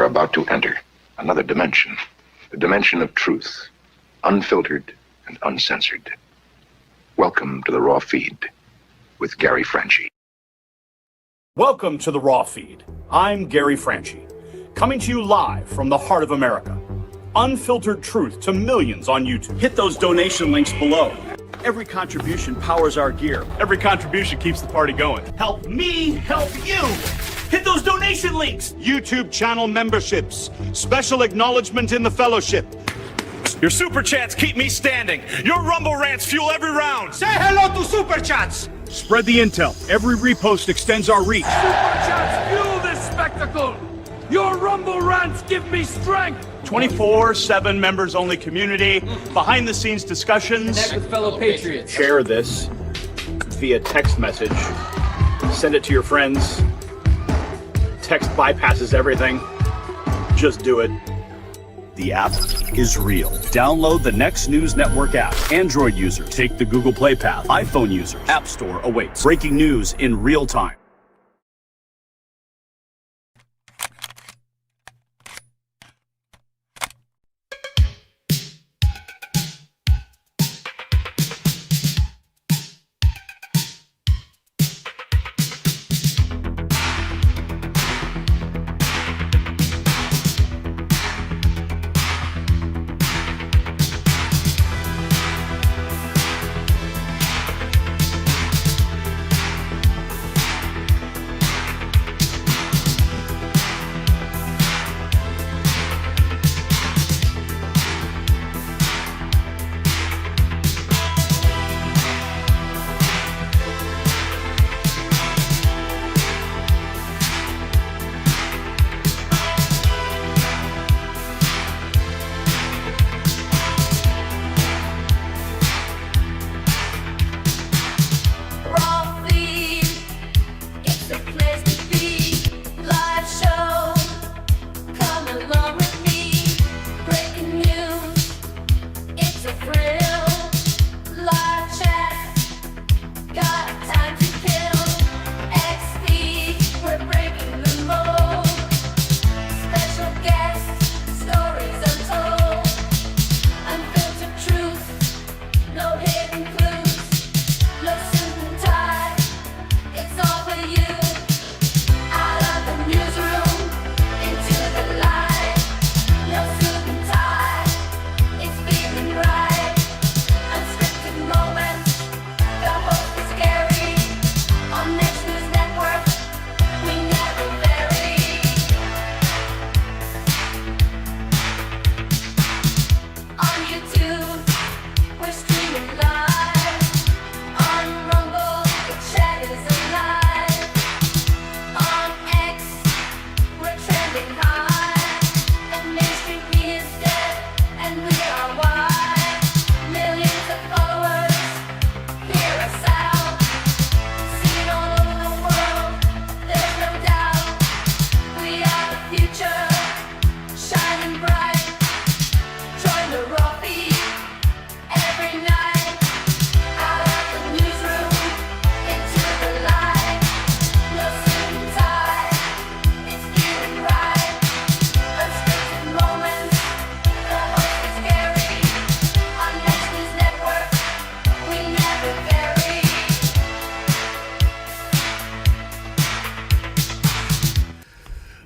about to enter another dimension, the dimension of truth, unfiltered and uncensored. Welcome to the Raw Feed with Gary Franchi. Welcome to the Raw Feed. I'm Gary Franchi, coming to you live from the heart of America. Unfiltered truth to millions on YouTube. Hit those donation links below. Every contribution powers our gear. Every contribution keeps the party going. Help me help you. Hit those donation links. YouTube channel memberships. Special acknowledgement in the fellowship. Your super chats keep me standing. Your Rumble rants fuel every round. Say hello to super chats. Spread the intel. Every repost extends our reach. Super chats fuel this spectacle. Your Rumble rants give me strength. 24/7 members-only community, behind-the-scenes discussions. Connect with fellow patriots. Share this via text message. Send it to your friends. Text bypasses everything. Just do it. The app is real. Download the Next News Network app. Android users, take the Google Play path. iPhone users, App Store awaits. Breaking news in real time.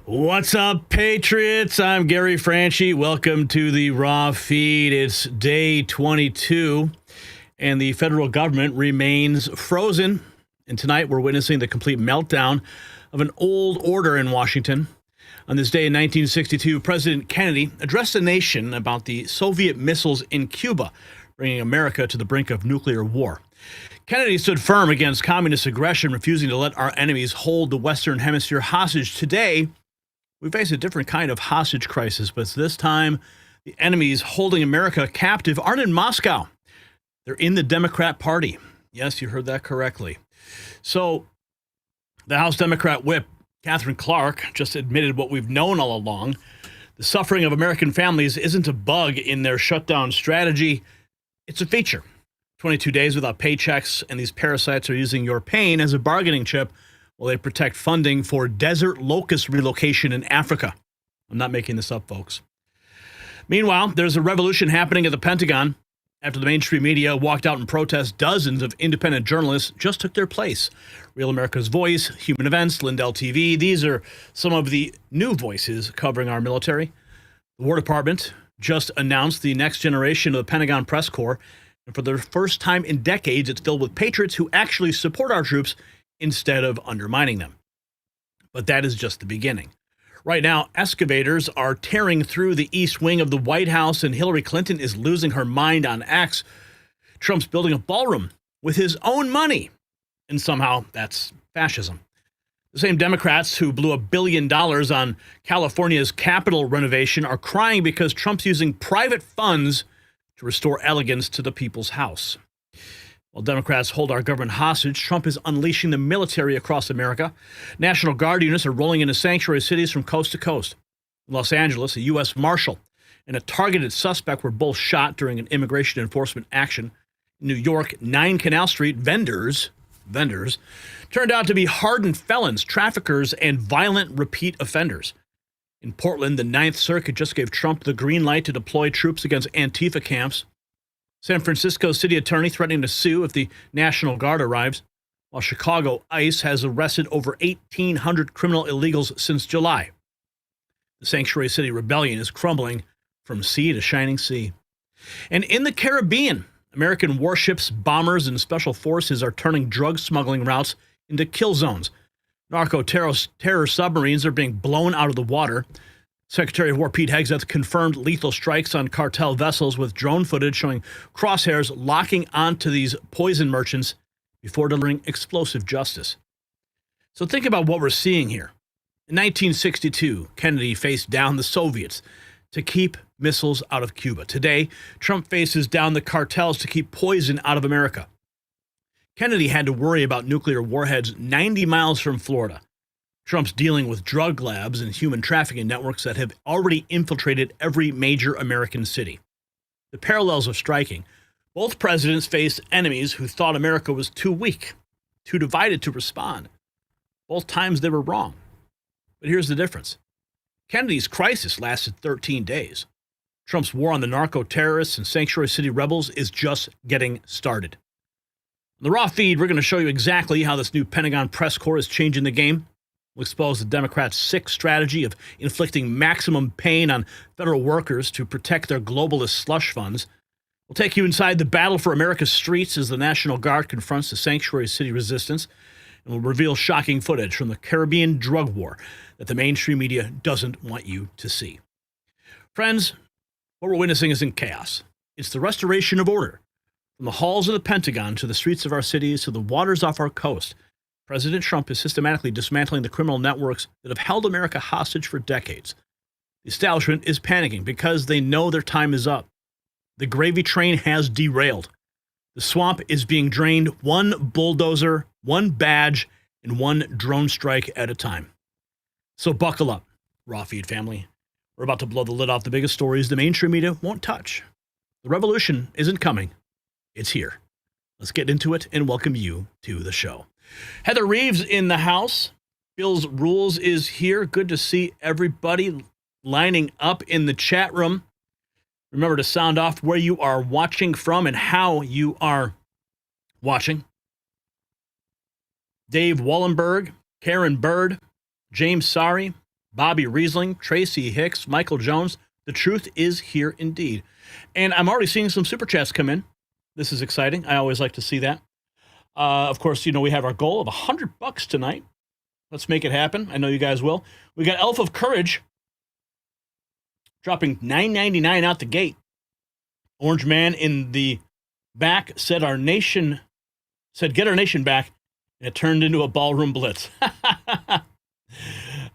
What's up, Patriots? I'm Gary Franchi. Welcome to the Raw Feed. It's day 22, and the federal government remains frozen. And tonight, we're witnessing the complete meltdown of an old order in Washington. On this day in 1962, President Kennedy addressed the nation about the Soviet missiles in Cuba, bringing America to the brink of nuclear war. Kennedy stood firm against communist aggression, refusing to let our enemies hold the Western Hemisphere hostage. Today, we face a different kind of hostage crisis, but this time, the enemies holding America captive aren't in Moscow. They're in the Democrat Party. Yes, you heard that correctly. So, the House Democrat whip, Katherine just admitted what we've known all along. The suffering of American families isn't a bug in their shutdown strategy. It's a feature. 22 days without paychecks, and these parasites are using your pain as a bargaining chip while they protect funding for desert locust relocation in Africa. I'm not making this up, folks. Meanwhile, there's a revolution happening at the Pentagon. After the mainstream media walked out in protest, dozens of independent journalists just took their place. Real America's Voice, Human Events, Lindell TV, these are some of the new voices covering our military. The War Department just announced the next generation of the Pentagon Press Corps, and for the first time in decades, it's filled with patriots who actually support our troops instead of undermining them. But that is just the beginning. Right now, excavators are tearing through the east wing of the White House, and Hillary Clinton is losing her mind on X. Trump's building a ballroom with his own money, and somehow that's fascism. The same Democrats who blew $1 billion on California's Capitol renovation are crying because Trump's using private funds to restore elegance to the people's house. While Democrats hold our government hostage, Trump is unleashing the military across America. National Guard units are rolling into sanctuary cities from coast to coast. In Los Angeles, a U.S. Marshal and a targeted suspect were both shot during an immigration enforcement action. In New York, 9 Canal Street vendors turned out to be hardened felons, traffickers, and violent repeat offenders. In Portland, the Ninth Circuit just gave Trump the green light to deploy troops against Antifa camps. San Francisco city attorney threatening to sue if the National Guard arrives, while Chicago ICE has arrested over 1,800 criminal illegals since July. The Sanctuary City rebellion is crumbling from sea to shining sea. And in the Caribbean, American warships, bombers, and special forces are turning drug smuggling routes into kill zones. Narco terror submarines are being blown out of the water. Secretary of War Pete Hegseth confirmed lethal strikes on cartel vessels with drone footage showing crosshairs locking onto these poison merchants before delivering explosive justice. So think about what we're seeing here. In 1962, Kennedy faced down the Soviets to keep missiles out of Cuba. Today, Trump faces down the cartels to keep poison out of America. Kennedy had to worry about nuclear warheads 90 miles from Florida. Trump's dealing with drug labs and human trafficking networks that have already infiltrated every major American city. The parallels are striking. Both presidents faced enemies who thought America was too weak, too divided to respond. Both times they were wrong. But here's the difference. Kennedy's crisis lasted 13 days. Trump's war on the narco terrorists and sanctuary city rebels is just getting started. On the Raw feed, we're going to show you exactly how this new Pentagon press corps is changing the game. We'll expose the Democrats' sick strategy of inflicting maximum pain on federal workers to protect their globalist slush funds. We'll take you inside the battle for America's streets as the National Guard confronts the sanctuary city resistance. And we'll reveal shocking footage from the Caribbean drug war that the mainstream media doesn't want you to see. Friends, what we're witnessing isn't chaos. It's the restoration of order. From the halls of the Pentagon to the streets of our cities to the waters off our coast, President Trump is systematically dismantling the criminal networks that have held America hostage for decades. The establishment is panicking because they know their time is up. The gravy train has derailed. The swamp is being drained one bulldozer, one badge, and one drone strike at a time. So buckle up, Raw Feed family. We're about to blow the lid off the biggest stories the mainstream media won't touch. The revolution isn't coming. It's here. Let's get into it and welcome you to the show. Heather Reeves in the house. Bill's Rules is here. Good to see everybody lining up in the chat room. Remember to sound off where you are watching from and how you are watching. Dave Wallenberg, Karen Bird, James Sari, Bobby Riesling, Tracy Hicks, Michael Jones. The truth is here indeed. And I'm already seeing some super chats come in. This is exciting. I always like to see that. Of course, we have our goal of $100 tonight. Let's make it happen. I know you guys will. We got Elf of Courage dropping $9.99 out the gate. Orange Man in the back said, get our nation back, and it turned into a ballroom blitz.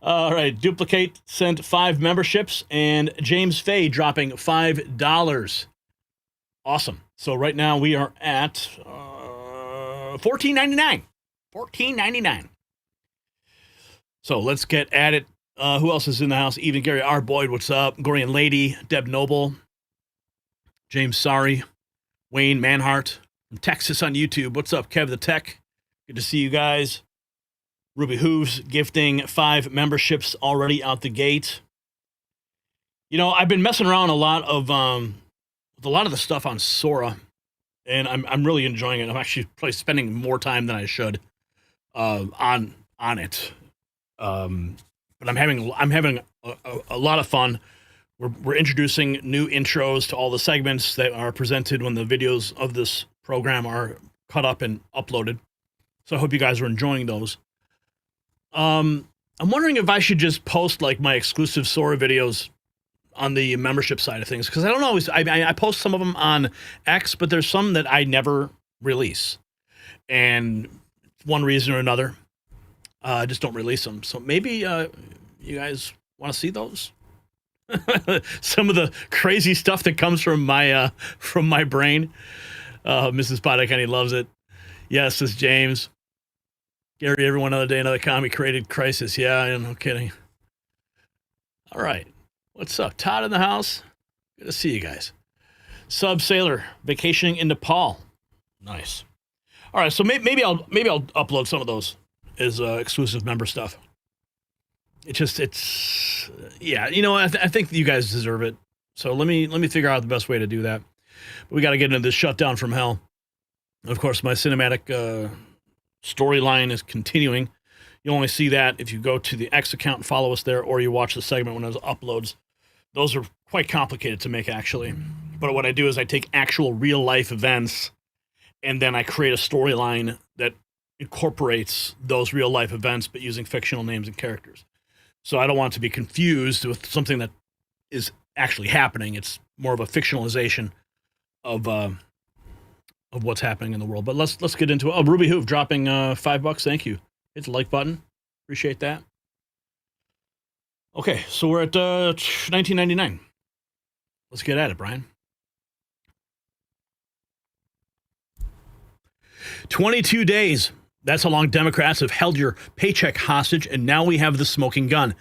All right, Duplicate sent 5 memberships, and James Fay dropping $5. Awesome. So right now we are at $14.99. $14.99. So let's get at it. Who else is in the house? Even Gary R. Boyd, what's up? Gorian Lady, Deb Noble, James Sari, Wayne Manhart from Texas on YouTube. What's up, Kev the Tech? Good to see you guys. Ruby Hooves gifting 5 memberships already out the gate. I've been messing around a lot of with a lot of the stuff on Sora, and I'm really enjoying it. I'm actually probably spending more time than I should on it. But I'm having a lot of fun. We're introducing new intros to all the segments that are presented when the videos of this program are cut up and uploaded. So I hope you guys are enjoying those. I'm wondering if I should just post like my exclusive Sora videos on the membership side of things, because I don't always. I post some of them on X, but there's some that I never release, and one reason or another, I just don't release them. So maybe you guys want to see those. Some of the crazy stuff that comes from my brain. Mrs. Podekani loves it. Yes, says James. Gary, every one other day, another commie created crisis. Yeah, no kidding. All right. What's up? Todd in the house? Good to see you guys. Sub Sailor, vacationing in Nepal. Nice. All right, so maybe I'll upload some of those as exclusive member stuff. Yeah, I think you guys deserve it. So let me figure out the best way to do that. But we got to get into this shutdown from hell. Of course, my cinematic storyline is continuing. You only see that if you go to the X account and follow us there, or you watch the segment when it uploads. Those are quite complicated to make, actually. But what I do is I take actual real-life events, and then I create a storyline that incorporates those real-life events, but using fictional names and characters. So I don't want to be confused with something that is actually happening. It's more of a fictionalization of what's happening in the world. But let's get into it. Oh, Ruby Hoof dropping $5. Thank you. Hit the like button. Appreciate that. Okay, so we're at 1999. Let's get at it, Brian. 22 days. That's how long Democrats have held your paycheck hostage, and now we have the smoking gun.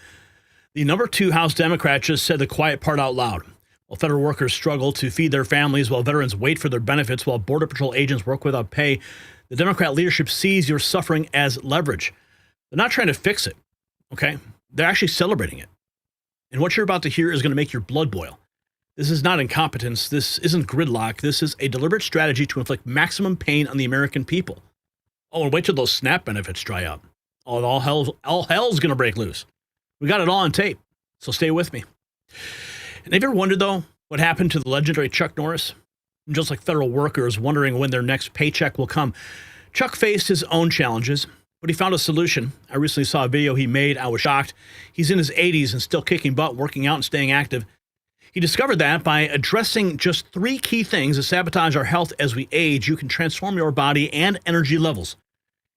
The number 2 House Democrat just said the quiet part out loud. While federal workers struggle to feed their families, while veterans wait for their benefits, while Border Patrol agents work without pay, the Democrat leadership sees your suffering as leverage. They're not trying to fix it, okay? They're actually celebrating it. And what you're about to hear is going to make your blood boil. This is not incompetence. This isn't gridlock. This is a deliberate strategy to inflict maximum pain on the American people. Oh, and wait till those SNAP benefits dry up. Oh, all hell's going to break loose. We got it all on tape, so stay with me. And have you ever wondered, though, what happened to the legendary Chuck Norris? Just like federal workers wondering when their next paycheck will come, Chuck faced his own challenges, but he found a solution. I recently saw a video he made. I was shocked. He's in his 80s and still kicking butt, working out and staying active. He discovered that by addressing just 3 key things that sabotage our health as we age, you can transform your body and energy levels.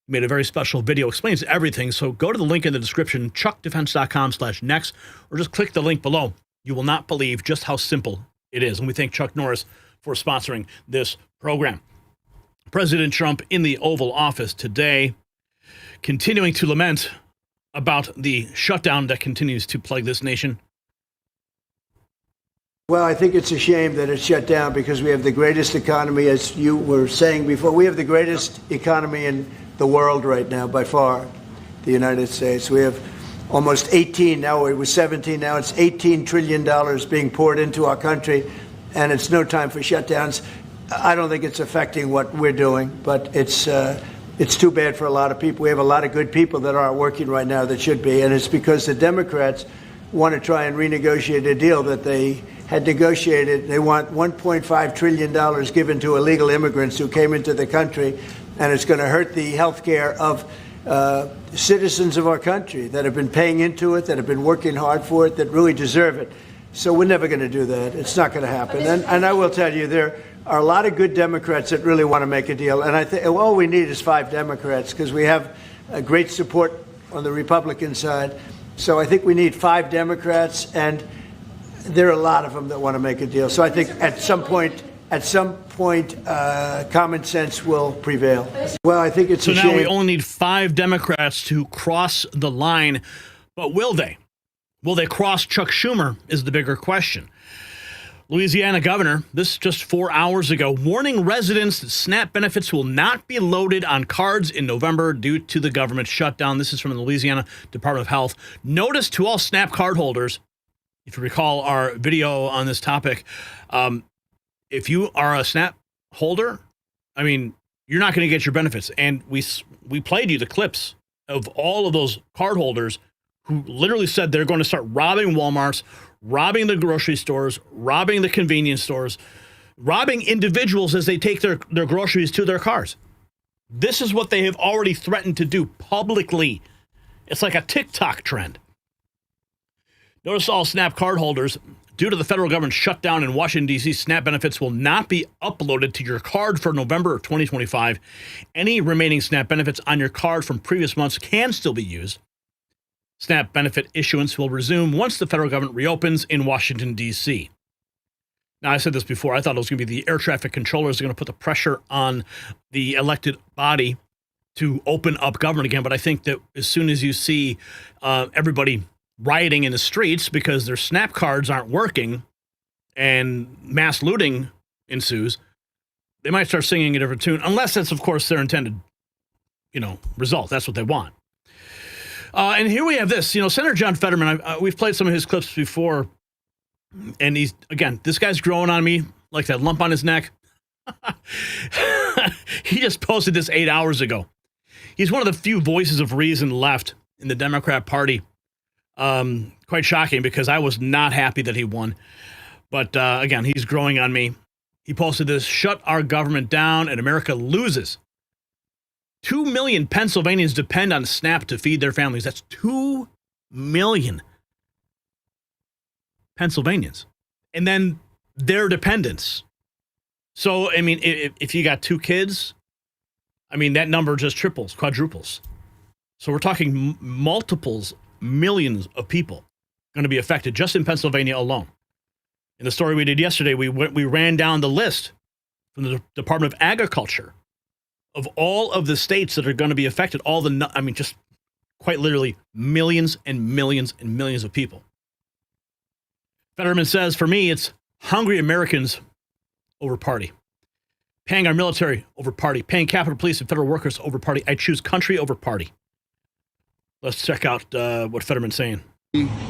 He made a very special video, explains everything, so go to the link in the description, chuckdefense.com/next, or just click the link below. You will not believe just how simple it is. And we thank Chuck Norris for sponsoring this program. President Trump in the Oval Office today, continuing to lament about the shutdown that continues to plague this nation. Well, I think it's a shame that it's shut down because we have the greatest economy, as you were saying before. We have the greatest economy in the world right now, by far, the United States. We have almost 18, now it was 17, now it's $18 trillion being poured into our country, and it's no time for shutdowns. I don't think it's affecting what we're doing, but it's too bad for a lot of people. We have a lot of good people that aren't working right now that should be, and it's because the Democrats want to try and renegotiate a deal that they had negotiated. They want $1.5 trillion given to illegal immigrants who came into the country, and it's going to hurt the health care of citizens of our country that have been paying into it, that have been working hard for it, that really deserve it. So we're never going to do that. It's not going to happen. And I will tell you, there are a lot of good Democrats that really want to make a deal. And I think all we need is 5 Democrats because we have a great support on the Republican side. So I think we need 5 Democrats, and there are a lot of them that want to make a deal. So I think at some point, common sense will prevail. Well, I think it's so a now shame. We only need 5 Democrats to cross the line, but will they? Will they cross Chuck Schumer is the bigger question. Louisiana governor, this just 4 hours ago, warning residents that SNAP benefits will not be loaded on cards in November due to the government shutdown. This is from the Louisiana Department of Health. Notice to all SNAP card holders, if you recall our video on this topic, if you are a SNAP holder, I mean, you're not going to get your benefits. And we played you the clips of all of those card holders who literally said they're going to start robbing Walmarts, robbing the grocery stores, robbing the convenience stores, robbing individuals as they take their groceries to their cars. This is what they have already threatened to do publicly. It's like a TikTok trend. Notice all SNAP card holders, due to the federal government shutdown in Washington, D.C., SNAP benefits will not be uploaded to your card for November of 2025. Any remaining SNAP benefits on your card from previous months can still be used. SNAP benefit issuance will resume once the federal government reopens in Washington, D.C. Now, I said this before. I thought it was going to be the air traffic controllers that are going to put the pressure on the elected body to open up government again. But I think that as soon as you see everybody rioting in the streets because their SNAP cards aren't working and mass looting ensues, they might start singing a different tune, unless that's, of course, their intended, result. That's what they want. And here we have this, Senator John Fetterman, we've played some of his clips before, and this guy's growing on me like that lump on his neck. He just posted this 8 hours ago. He's one of the few voices of reason left in the Democrat Party. Quite shocking because I was not happy that he won. But again, he's growing on me. He posted this: shut our government down and America loses. 2 million Pennsylvanians depend on SNAP to feed their families. That's 2 million Pennsylvanians. And then their dependents. So, I mean, if you got 2 kids, I mean, that number just triples, quadruples. So we're talking multiples, millions of people going to be affected just in Pennsylvania alone. In the story we did yesterday, we ran down the list from the Department of Agriculture of all of the states that are going to be affected. Just quite literally millions and millions and millions of people. Fetterman says, for me, it's hungry Americans over party. Paying our military over party. Paying Capitol Police and federal workers over party. I choose country over party. Let's check out what Fetterman's saying.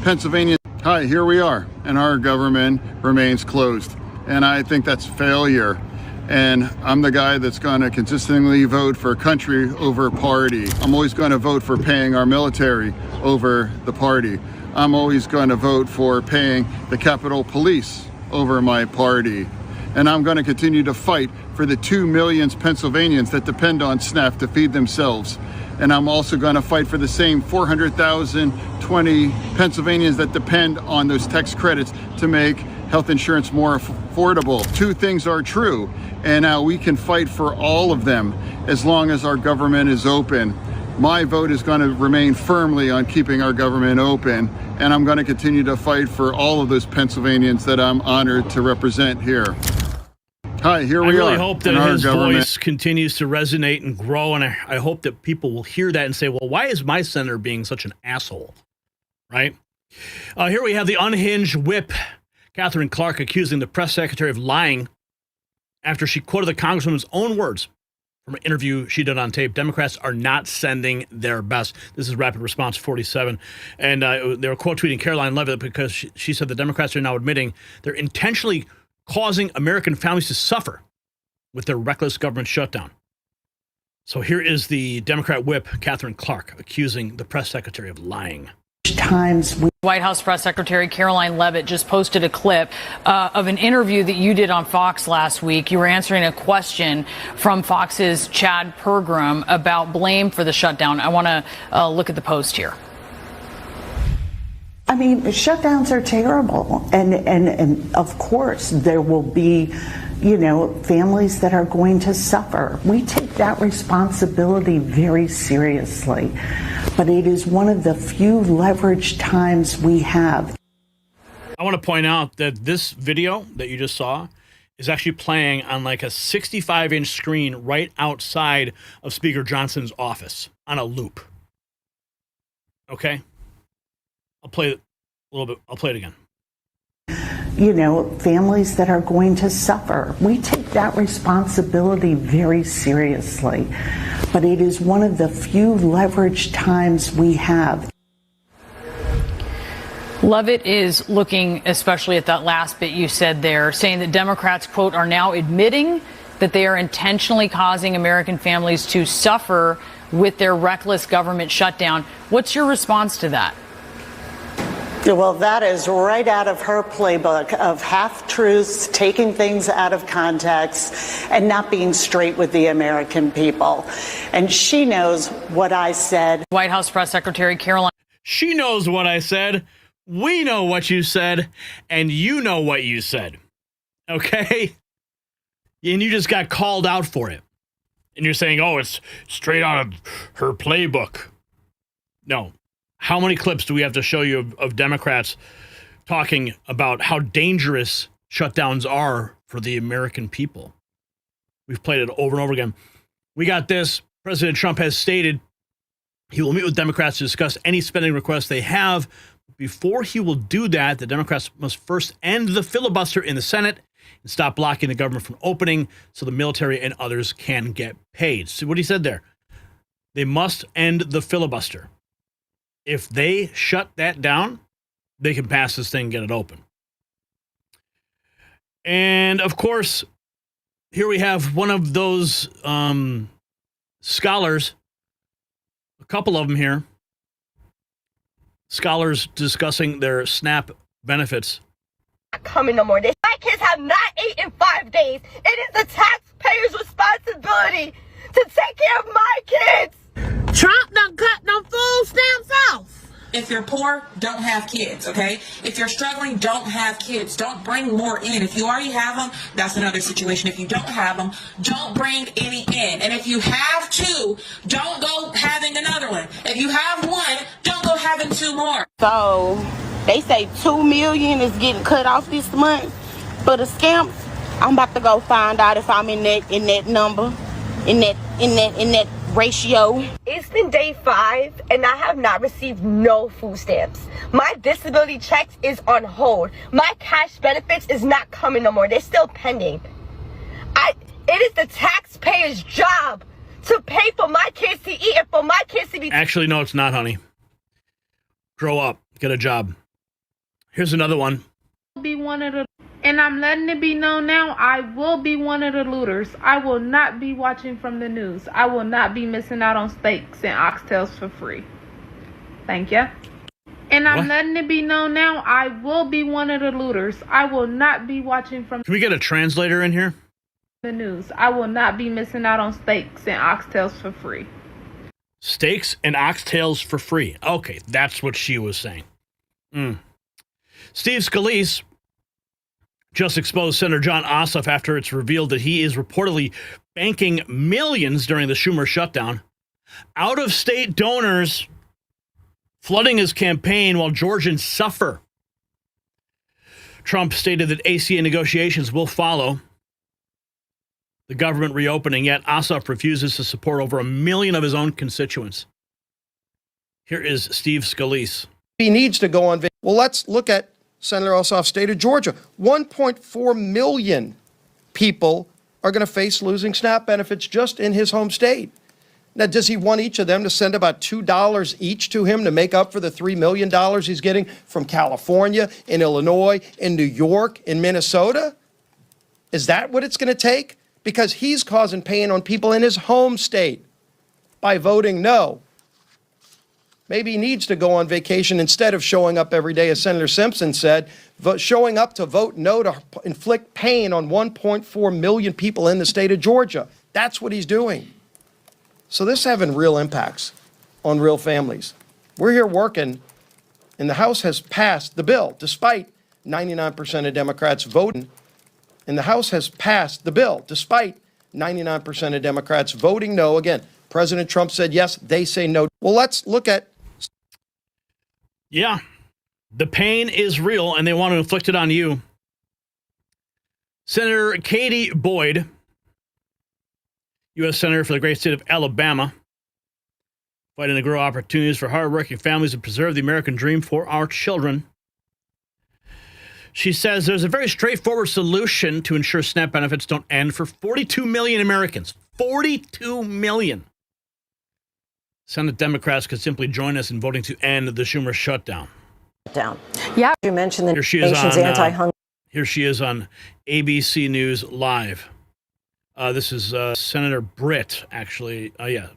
Pennsylvania. Hi, here we are, and our government remains closed. And I think that's failure. And I'm the guy that's going to consistently vote for country over party. I'm always going to vote for paying our military over the party. I'm always going to vote for paying the Capitol Police over my party. And I'm going to continue to fight for the 2 million Pennsylvanians that depend on SNAP to feed themselves. And I'm also going to fight for the same 400,020 Pennsylvanians that depend on those tax credits to make health insurance more affordable. 2 things are true, and now we can fight for all of them as long as our government is open. My vote is going to remain firmly on keeping our government open, and I'm going to continue to fight for all of those Pennsylvanians that I'm honored to represent here. Hi, here we are. I really hope that his voice continues to resonate and grow, and I hope that people will hear that and say, well, why is my senator being such an asshole? Right? Here we have the unhinged whip, Katherine Clark, accusing the press secretary of lying after she quoted the congresswoman's own words from an interview she did on tape. Democrats are not sending their best. This is Rapid Response 47. And they were quote tweeting Caroline Leavitt because she said the Democrats are now admitting they're intentionally causing American families to suffer with their reckless government shutdown. So here is the Democrat whip, Katherine Clark, accusing the press secretary of lying. White House Press Secretary Caroline Leavitt just posted a clip of an interview that you did on Fox last week. You were answering a question from Fox's Chad Pergram about blame for the shutdown. I want to look at the post here. I mean, shutdowns are terrible. And of course, there will be, families that are going to suffer. We take that responsibility very seriously. But it is one of the few leveraged times we have. I want to point out that this video that you just saw is actually playing on like a 65-inch screen right outside of Speaker Johnson's office on a loop. Okay? I'll play it a little bit. I'll play it again. Families that are going to suffer. We take that responsibility very seriously. But it is one of the few leveraged times we have. Levitt is looking especially at that last bit you said there, saying that Democrats, quote, are now admitting that they are intentionally causing American families to suffer with their reckless government shutdown. What's your response to that? Well, that is right out of her playbook of half-truths, taking things out of context, and not being straight with the American people. And she knows what I said. White House Press Secretary Caroline. She knows what I said. We know what you said. And you know what you said. Okay? And you just got called out for it. And you're saying, oh, it's straight out of her playbook. No. How many clips do we have to show you of Democrats talking about how dangerous shutdowns are for the American people? We've played it over and over again. We got this. President Trump has stated he will meet with Democrats to discuss any spending requests they have. Before he will do that, the Democrats must first end the filibuster in the Senate and stop blocking the government from opening so the military and others can get paid. See what he said there? They must end the filibuster. If they shut that down, they can pass this thing and get it open. And, of course, here we have one of those scholars, a couple of them here, scholars discussing their SNAP benefits. Coming no more. My kids have not eaten in 5 days. It is the taxpayer's responsibility to take care of my kids. Trump done cut them food stamps off. If you're poor, don't have kids, okay? If you're struggling, don't have kids. Don't bring more in. If you already have them, that's another situation. If you don't have them, don't bring any in. And if you have two, don't go having another one. If you have one, don't go having two more. So they say 2 million is getting cut off this month for the scamps. I'm about to go find out if I'm in that number, in that ratio. It's been day 5 and I have not received no food stamps. My disability checks is on hold. My cash benefits is not coming no more. They're still pending. It is the taxpayer's job to pay for my kids to eat and for my kids to be... Actually, no, it's not, honey. Grow up. Get a job. Here's another one. Be one of the... And I'm letting it be known now, I will be one of the looters. I will not be watching from the news. I will not be missing out on steaks and oxtails for free. Thank you. And I'm letting it be known now, I will be one of the looters. I will not be watching from... Can we get a translator in here? The news. I will not be missing out on steaks and oxtails for free. Steaks and oxtails for free. Okay, that's what she was saying. Steve Scalise just exposed Senator John Ossoff after it's revealed that he is reportedly banking millions during the Schumer shutdown. Out-of-state donors flooding his campaign while Georgians suffer. Trump stated that ACA negotiations will follow the government reopening, yet Ossoff refuses to support over 1 million of his own constituents. Here is Steve Scalise. He needs to go on. Well, let's look at Senator Ossoff's state of Georgia. 1.4 million people are going to face losing SNAP benefits just in his home state. Now, does he want each of them to send about $2 each to him to make up for the $3 million he's getting from California, in Illinois, in New York, in Minnesota? Is that what it's going to take? Because he's causing pain on people in his home state by voting no. Maybe he needs to go on vacation instead of showing up every day, as Senator Simpson said, showing up to vote no to inflict pain on 1.4 million people in the state of Georgia. That's what he's doing. So this is having real impacts on real families. We're here working, and the House has passed the bill, despite 99% of Democrats voting. And the House has passed the bill, despite 99% of Democrats voting no. Again, President Trump said yes, they say no. Well, let's look at... Yeah, the pain is real, and they want to inflict it on you. Senator Katie Boyd, U.S. Senator for the great state of Alabama, fighting to grow opportunities for hardworking families and preserve the American dream for our children. She says there's a very straightforward solution to ensure SNAP benefits don't end for 42 million Americans. 42 million. Senate Democrats could simply join us in voting to end the Schumer shutdown. Down. Yeah, you mentioned the nation's anti-hunger. Here she is on ABC News Live. This is Senator Britt, actually.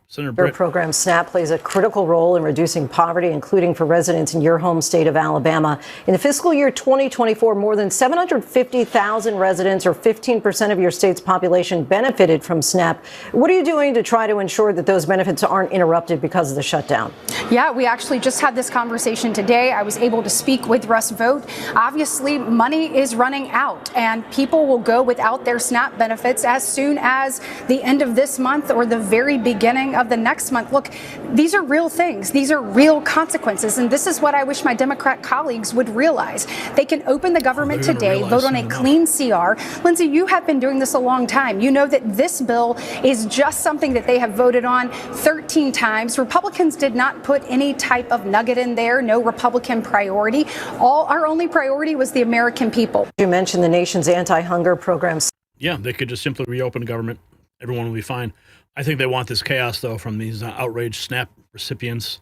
Senator Britt. Program SNAP plays a critical role in reducing poverty, including for residents in your home state of Alabama. In the fiscal year 2024, more than 750,000 residents, or 15% of your state's population, benefited from SNAP. What are you doing to try to ensure that those benefits aren't interrupted because of the shutdown? Yeah, we actually just had this conversation today. I was able to speak with Russ Vought. Obviously, money is running out, and people will go without their SNAP benefits as soon as the end of this month or the very beginning of the next month. Look, these are real things. These are real consequences. And this is what I wish my Democrat colleagues would realize. They can open the government today, vote on a clean CR. Lindsay, you have been doing this a long time. You know that this bill is just something that they have voted on 13 times. Republicans did not put any type of nugget in there, no Republican priority. Our only priority was the American people. You mentioned the nation's anti-hunger programs. Yeah, they could just simply reopen government. Everyone will be fine. I think they want this chaos, though, from these outraged SNAP recipients.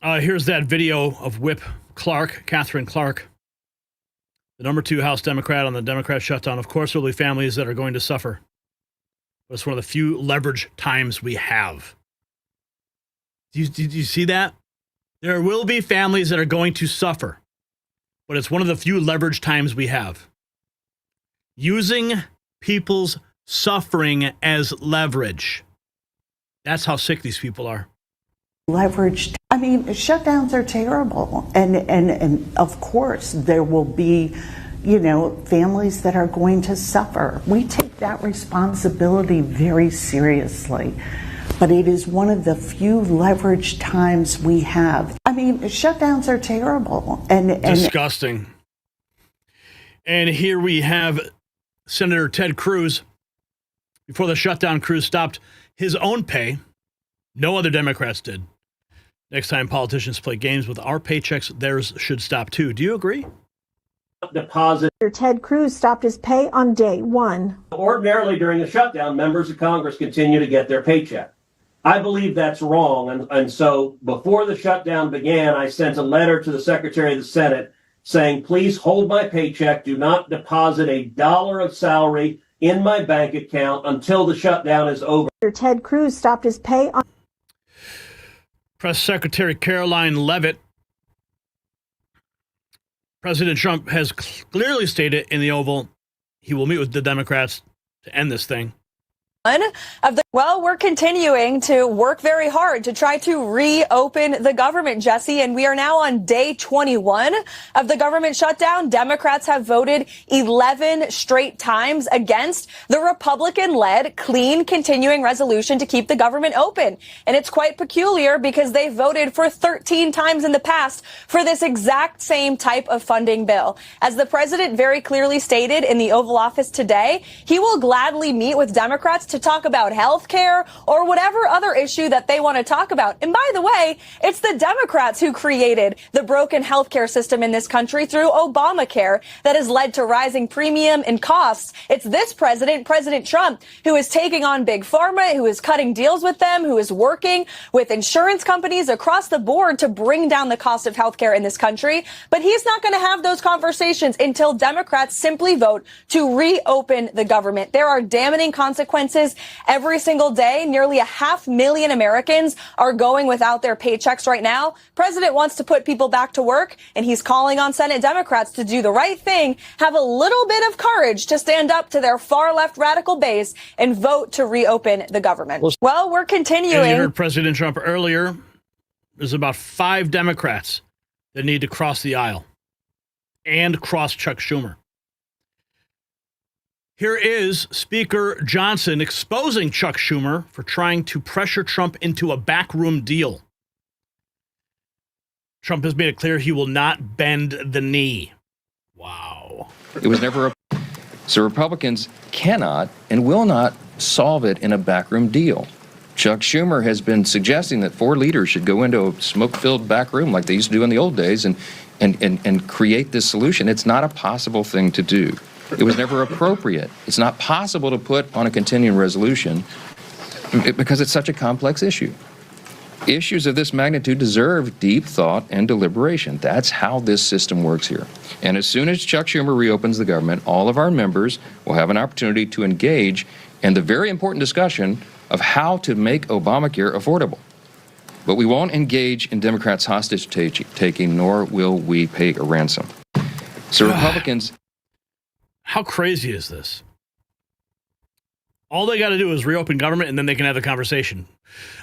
Here's that video of Whip Clark, Katherine Clark, the number 2 House Democrat on the Democrat shutdown. Of course, there will be families that are going to suffer. But it's one of the few leverage times we have. Did you see that? There will be families that are going to suffer. But it's one of the few leverage times we have. Using people's suffering as leverage. That's how sick these people are. Leveraged. I mean, shutdowns are terrible. And of course, there will be, families that are going to suffer. We take that responsibility very seriously. But it is one of the few leveraged times we have. I mean, shutdowns are terrible. And disgusting. And here we have Senator Ted Cruz. Before the shutdown, Cruz stopped his own pay. No other Democrats did. Next time politicians play games with our paychecks, theirs should stop too. Do you agree? Deposit. Ted Cruz stopped his pay on day one. Ordinarily, during the shutdown, members of Congress continue to get their paycheck. I believe that's wrong. And so before the shutdown began, I sent a letter to the Secretary of the Senate saying, please hold my paycheck. Do not deposit a dollar of salary in my bank account until the shutdown is over. Ted Cruz stopped his pay on. Press Secretary Caroline Leavitt. President Trump has clearly stated in the Oval he will meet with the Democrats to end this thing. We're continuing to work very hard to try to reopen the government, Jesse, and we are now on day 21 of the government shutdown. Democrats have voted 11 straight times against the Republican-led clean continuing resolution to keep the government open. And it's quite peculiar because they voted for 13 times in the past for this exact same type of funding bill. As the president very clearly stated in the Oval Office today, he will gladly meet with Democrats to talk about health care or whatever other issue that they want to talk about. And by the way, it's the Democrats who created the broken health care system in this country through Obamacare that has led to rising premium and costs. It's this president, President Trump, who is taking on big pharma, who is cutting deals with them, who is working with insurance companies across the board to bring down the cost of health care in this country. But he's not going to have those conversations until Democrats simply vote to reopen the government. There are damning consequences every single day. Nearly 500,000 Americans are going without their paychecks right now. President wants to put people back to work, and he's calling on Senate Democrats to do the right thing, have a little bit of courage to stand up to their far left radical base and vote to reopen the government. Well, we're continuing. As you heard President Trump earlier, there's about 5 Democrats that need to cross the aisle and cross Chuck Schumer. Here is Speaker Johnson exposing Chuck Schumer for trying to pressure Trump into a backroom deal. Trump has made it clear he will not bend the knee. Wow. It was never so Republicans cannot and will not solve it in a backroom deal. Chuck Schumer has been suggesting that 4 leaders should go into a smoke-filled back room like they used to do in the old days and create this solution. It's not a possible thing to do. It was never appropriate. It's not possible to put on a continuing resolution because it's such a complex issue. Issues of this magnitude deserve deep thought and deliberation. That's how this system works here. And as soon as Chuck Schumer reopens the government, all of our members will have an opportunity to engage in the very important discussion of how to make Obamacare affordable. But we won't engage in Democrats' hostage taking, nor will we pay a ransom. So Republicans... How crazy is this? All they got to do is reopen government, and then they can have the conversation.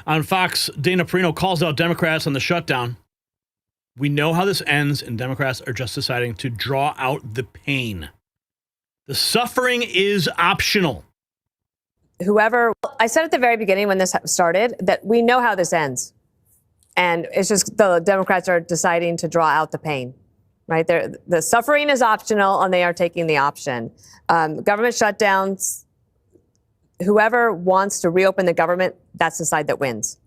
On Fox, Dana Perino calls out Democrats on the shutdown. We know how this ends, and Democrats are just deciding to draw out the pain. The suffering is optional. Whoever, I said at the very beginning when this started that we know how this ends. And it's just the Democrats are deciding to draw out the pain, right? The suffering is optional, and they are taking the option. Government shutdowns, whoever wants to reopen the government, that's the side that wins.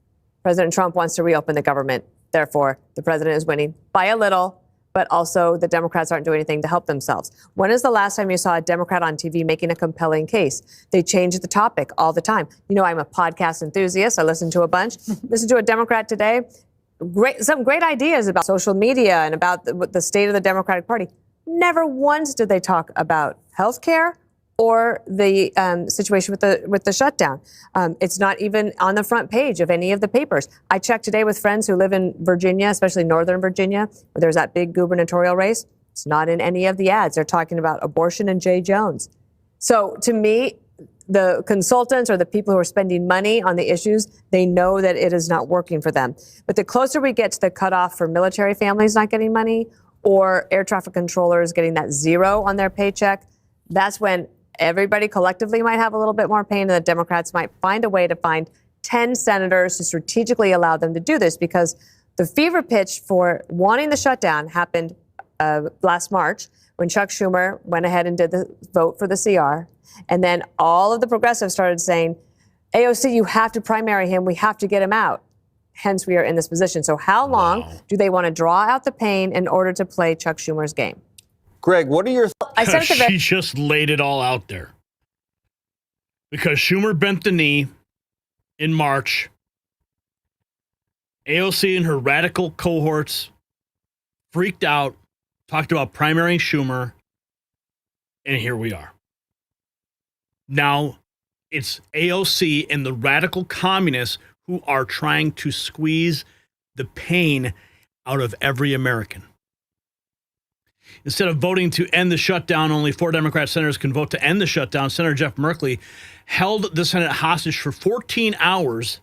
President Trump wants to reopen the government. Therefore, the president is winning by a little, but also the Democrats aren't doing anything to help themselves. When is the last time you saw a Democrat on TV making a compelling case? They change the topic all the time. You know, I'm a podcast enthusiast. I listen to a bunch. Listen to a Democrat today. Some great ideas about social media and about the state of the Democratic Party. Never once did they talk about health care or the situation with the shutdown. It's not even on the front page of any of the papers. I checked today with friends who live in Virginia, especially Northern Virginia, where there's that big gubernatorial race. It's not in any of the ads. They're talking about abortion and Jay Jones. So to me, the consultants or the people who are spending money on the issues, they know that it is not working for them. But the closer we get to the cutoff for military families not getting money or air traffic controllers getting that zero on their paycheck, that's when everybody collectively might have a little bit more pain, and the Democrats might find a way to find 10 senators to strategically allow them to do this, because the fever pitch for wanting the shutdown happened last March when Chuck Schumer went ahead and did the vote for the CR. And then all of the progressives started saying, AOC, you have to primary him. We have to get him out. Hence, we are in this position. So how long do they want to draw out the pain in order to play Chuck Schumer's game? Greg, what are your thoughts? She just laid it all out there. Because Schumer bent the knee in March. AOC and her radical cohorts freaked out, talked about primarying Schumer, and here we are. Now it's AOC and the radical communists who are trying to squeeze the pain out of every American. Instead of voting to end the shutdown, only 4 Democrat senators can vote to end the shutdown. Senator Jeff Merkley held the Senate hostage for 14 hours,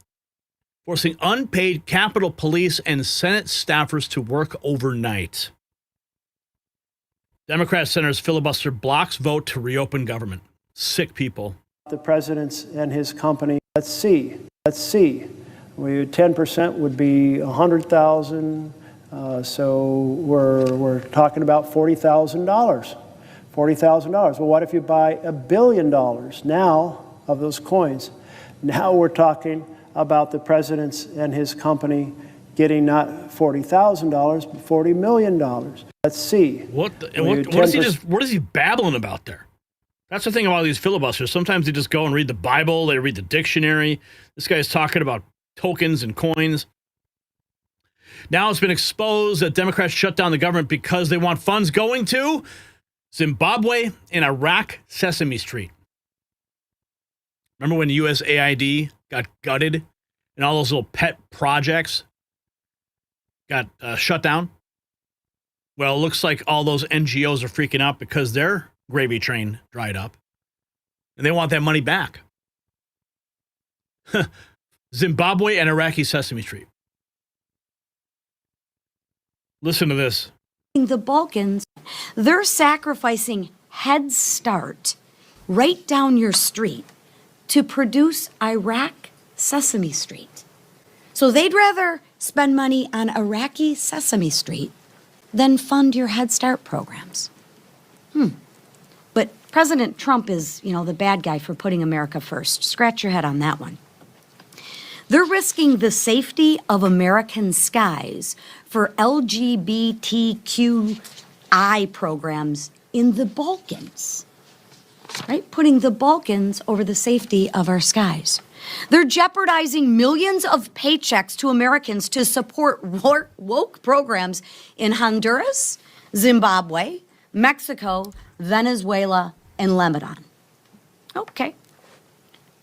forcing unpaid Capitol Police and Senate staffers to work overnight. Democrat senators filibuster blocks vote to reopen government. Sick people. The president and his company. Let's see. 10% would be 100,000. So we're talking about $40,000. $40,000. Well, what if you buy $1 billion now of those coins? Now we're talking about the president and his company getting not $40,000, but $40 million. Let's see. What is he babbling about there? That's the thing about these filibusters. Sometimes they just go and read the Bible, they read the dictionary. This guy's talking about tokens and coins. Now it's been exposed that Democrats shut down the government because they want funds going to Zimbabwe and Iraq Sesame Street. Remember when USAID got gutted and all those little pet projects got shut down? Well, it looks like all those NGOs are freaking out because their gravy train dried up and they want that money back. Zimbabwe and Iraqi Sesame Street. Listen to this. The Balkans, they're sacrificing Head Start right down your street to produce Iraq Sesame Street. So they'd rather spend money on Iraqi Sesame Street than fund your Head Start programs. But President Trump is, the bad guy for putting America first. Scratch your head on that one. They're risking the safety of American skies for LGBTQI programs in the Balkans. right? Putting the Balkans over the safety of our skies. They're jeopardizing millions of paychecks to Americans to support woke programs in Honduras, Zimbabwe, Mexico, Venezuela, and Lebanon. Okay.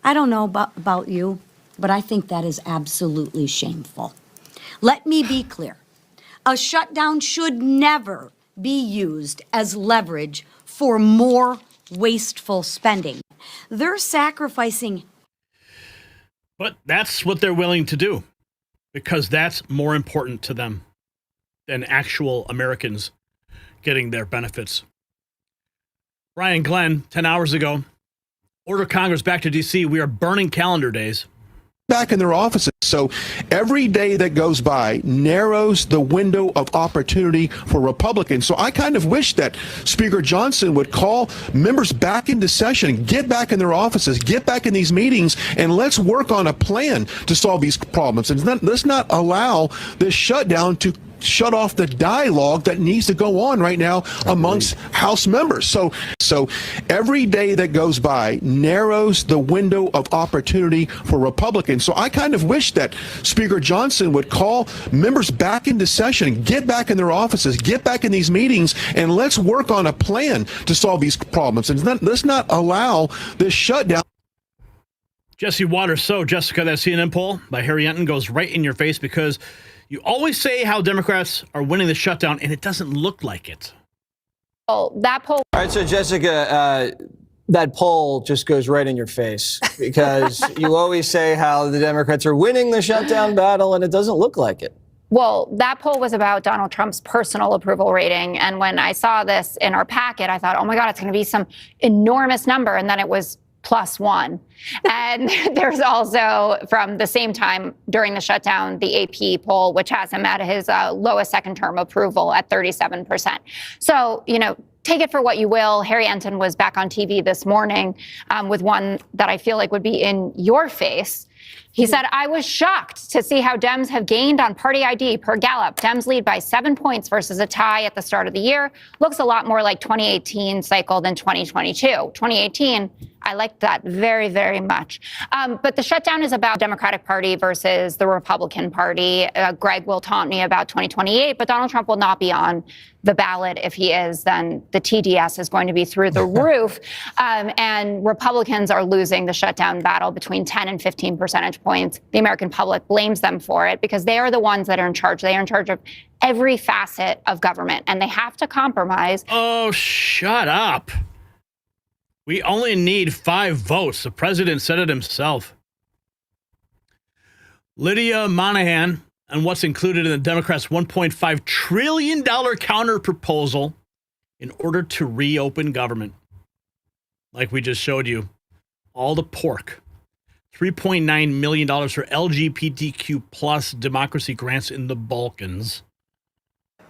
I don't know about you, but I think that is absolutely shameful. Let me be clear. A shutdown should never be used as leverage for more wasteful spending. They're sacrificing. But that's what they're willing to do because that's more important to them than actual Americans getting their benefits. Ryan Glenn, 10 hours ago, ordered Congress back to D.C. We are burning calendar days. Back in their offices. So every day that goes by narrows the window of opportunity for Republicans. So I kind of wish that Speaker Johnson would call members back into session, get back in their offices, get back in these meetings, and let's work on a plan to solve these problems. And let's not allow this shutdown to shut off the dialogue that needs to go on right now amongst House members. So every day that goes by narrows the window of opportunity for Republicans. So I kind of wish that Speaker Johnson would call members back into session, get back in their offices, get back in these meetings, and let's work on a plan to solve these problems. And let's not allow this shutdown. Jesse Waters. So, Jessica, that CNN poll by Harry Enton goes right in your face because you always say how Democrats are winning the shutdown, and it doesn't look like it. Oh, that poll. All right, so Jessica, that poll just goes right in your face because you always say how the Democrats are winning the shutdown battle, and it doesn't look like it. Well, that poll was about Donald Trump's personal approval rating. And when I saw this in our packet, I thought, oh my God, it's going to be some enormous number. And then it was +1. And there's also, from the same time during the shutdown, the AP poll, which has him at his lowest second-term approval at 37%. So, take it for what you will. Harry Enton was back on TV this morning with one that I feel like would be in your face. He said, I was shocked to see how Dems have gained on party ID per Gallup. Dems lead by 7 points versus a tie at the start of the year. Looks a lot more like 2018 cycle than 2022. 2018, I liked that very, very much. But the shutdown is about Democratic Party versus the Republican Party. Greg will taunt me about 2028, but Donald Trump will not be on the ballot. If he is, then the TDS is going to be through the roof. And Republicans are losing the shutdown battle between 10 and 15 percentage points. The American public blames them for it because they are the ones that are in charge. They are in charge of every facet of government, and they have to compromise. Oh, shut up. We only need 5 votes. The president said it himself. Lydia Monahan on what's included in the Democrats' $1.5 trillion counter proposal in order to reopen government. Like we just showed you, all the pork. $3.9 million for LGBTQ plus democracy grants in the Balkans.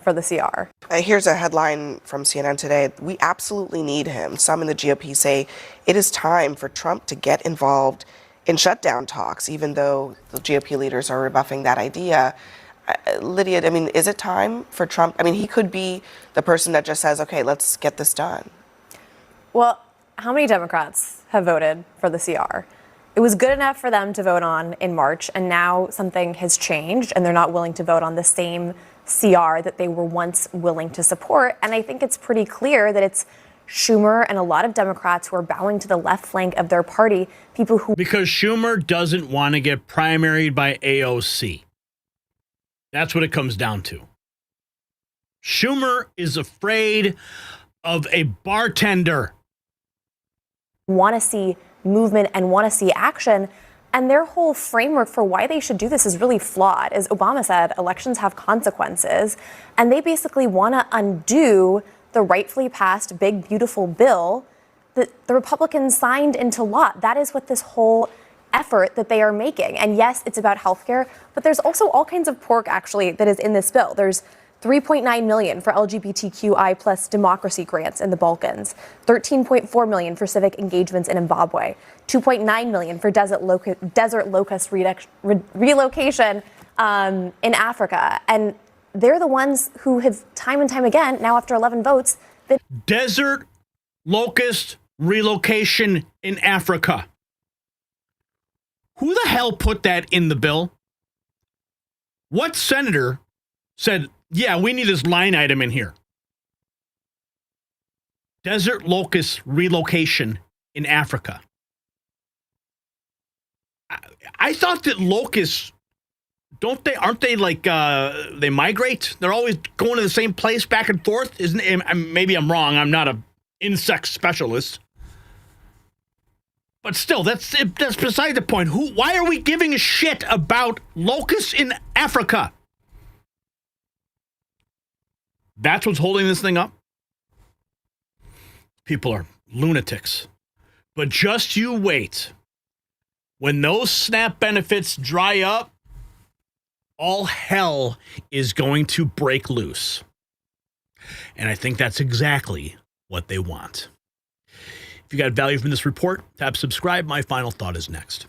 For the CR. Here's a headline from CNN today. We absolutely need him. Some in the GOP say it is time for Trump to get involved in shutdown talks, even though the GOP leaders are rebuffing that idea. Lydia, is it time for Trump? He could be the person that just says, okay, let's get this done. Well, how many Democrats have voted for the CR? It was good enough for them to vote on in March, and now something has changed, and they're not willing to vote on the same CR that they were once willing to support. And I think it's pretty clear that it's Schumer and a lot of Democrats who are bowing to the left flank of their party, people who... Because Schumer doesn't want to get primaried by AOC. That's what it comes down to. Schumer is afraid of a bartender. Want to see movement and want to see action. And their whole framework for why they should do this is really flawed. As Obama said, elections have consequences. And they basically want to undo the rightfully passed big, beautiful bill that the Republicans signed into law. That is what this whole effort that they are making. And yes, it's about healthcare, but there's also all kinds of pork actually that is in this bill. There's $3.9 million for LGBTQI plus democracy grants in the Balkans, $13.4 million for civic engagements in Zimbabwe, $2.9 million for desert locust relocation in Africa. And they're the ones who have time and time again, now after 11 votes, Desert locust relocation in Africa. Who the hell put that in the bill? What senator said, yeah, we need this line item in here? Desert locust relocation in Africa. I thought that locusts, aren't they like, they migrate? They're always going to the same place back and forth? Maybe I'm wrong. I'm not an insect specialist. But still, that's beside the point. Why are we giving a shit about locusts in Africa? That's what's holding this thing up? People are lunatics. But just you wait. When those SNAP benefits dry up, all hell is going to break loose. And I think that's exactly what they want. If you got value from this report, tap subscribe. My final thought is next.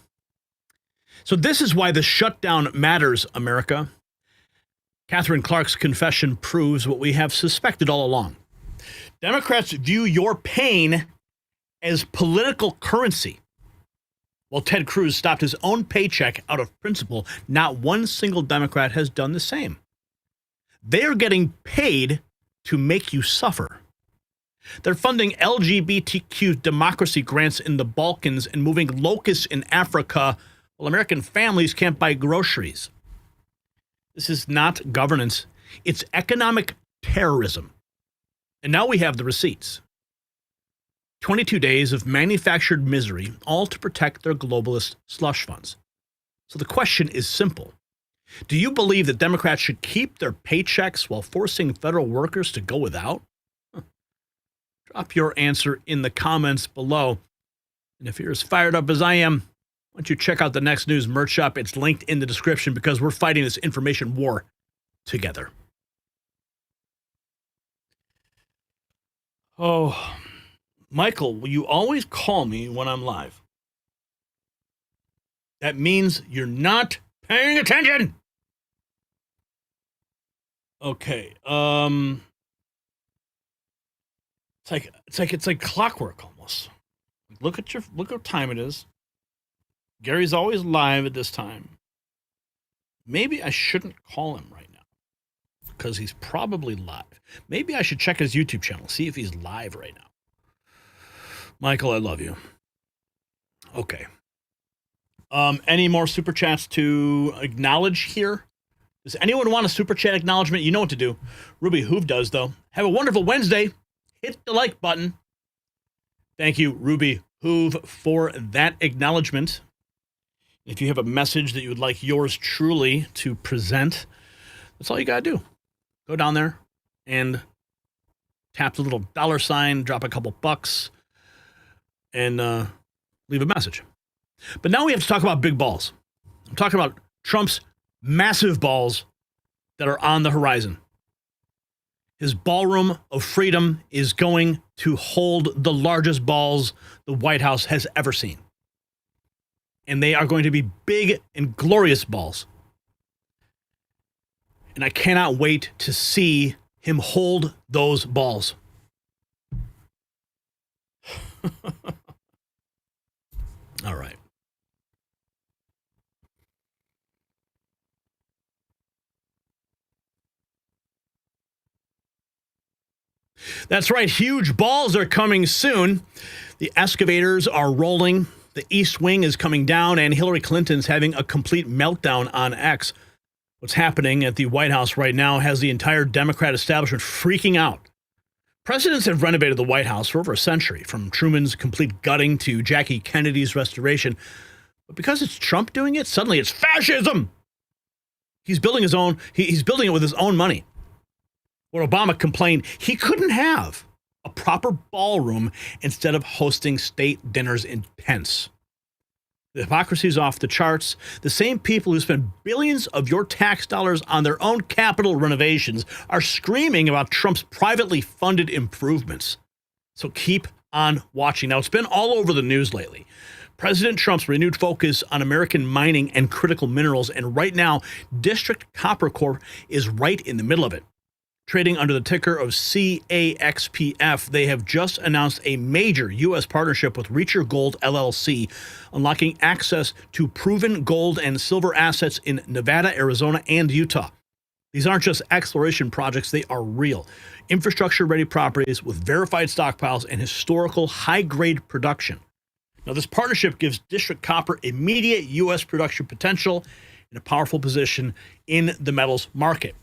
So this is why the shutdown matters, America. Katherine Clark's confession proves what we have suspected all along. Democrats view your pain as political currency. While Ted Cruz stopped his own paycheck out of principle, not one single Democrat has done the same. They are getting paid to make you suffer. They're funding LGBTQ democracy grants in the Balkans and moving locusts in Africa while American families can't buy groceries. This is not governance. It's economic terrorism. And now we have the receipts. 22 days of manufactured misery, all to protect their globalist slush funds. So the question is simple. Do you believe that Democrats should keep their paychecks while forcing federal workers to go without? Drop your answer in the comments below. And if you're as fired up as I am, why don't you check out the Next News merch shop? It's linked in the description because we're fighting this information war together. Oh, Michael, will you always call me when I'm live? That means you're not paying attention. Okay. It's like clockwork almost. Look what time it is. Gary's always live at this time. Maybe I shouldn't call him right now because he's probably live. Maybe I should check his YouTube channel, see if he's live right now. Michael, I love you. Okay. Any more super chats to acknowledge here? Does anyone want a super chat acknowledgement? You know what to do. Ruby Hoove does, though. Have a wonderful Wednesday. Hit the like button. Thank you, Ruby Hoove, for that acknowledgement. If you have a message that you would like yours truly to present, that's all you got to do. Go down there and tap the little $sign, drop a couple bucks, and leave a message. But now we have to talk about big balls. I'm talking about Trump's massive balls that are on the horizon. His ballroom of freedom is going to hold the largest balls the White House has ever seen. And they are going to be big and glorious balls. And I cannot wait to see him hold those balls. All right. That's right. Huge balls are coming soon. The excavators are rolling. The East Wing is coming down, and Hillary Clinton's having a complete meltdown on X. What's happening at the White House right now has the entire Democrat establishment freaking out. Presidents have renovated the White House for over a century, from Truman's complete gutting to Jackie Kennedy's restoration. But because it's Trump doing it, suddenly it's fascism. He's building his own. He's building it with his own money. Where Obama complained he couldn't have a proper ballroom instead of hosting state dinners in tents. The hypocrisy is off the charts. The same people who spend billions of your tax dollars on their own Capitol renovations are screaming about Trump's privately funded improvements. So keep on watching. Now, it's been all over the news lately. President Trump's renewed focus on American mining and critical minerals, and right now, District Copper Corp is right in the middle of it. trading under the ticker of CAXPF. They have just announced a major U.S. partnership with Reacher Gold LLC, unlocking access to proven gold and silver assets in Nevada, Arizona, and Utah. These aren't just exploration projects, they are real. Infrastructure-ready properties with verified stockpiles and historical high-grade production. Now, this partnership gives District Copper immediate U.S. production potential and a powerful position in the metals market.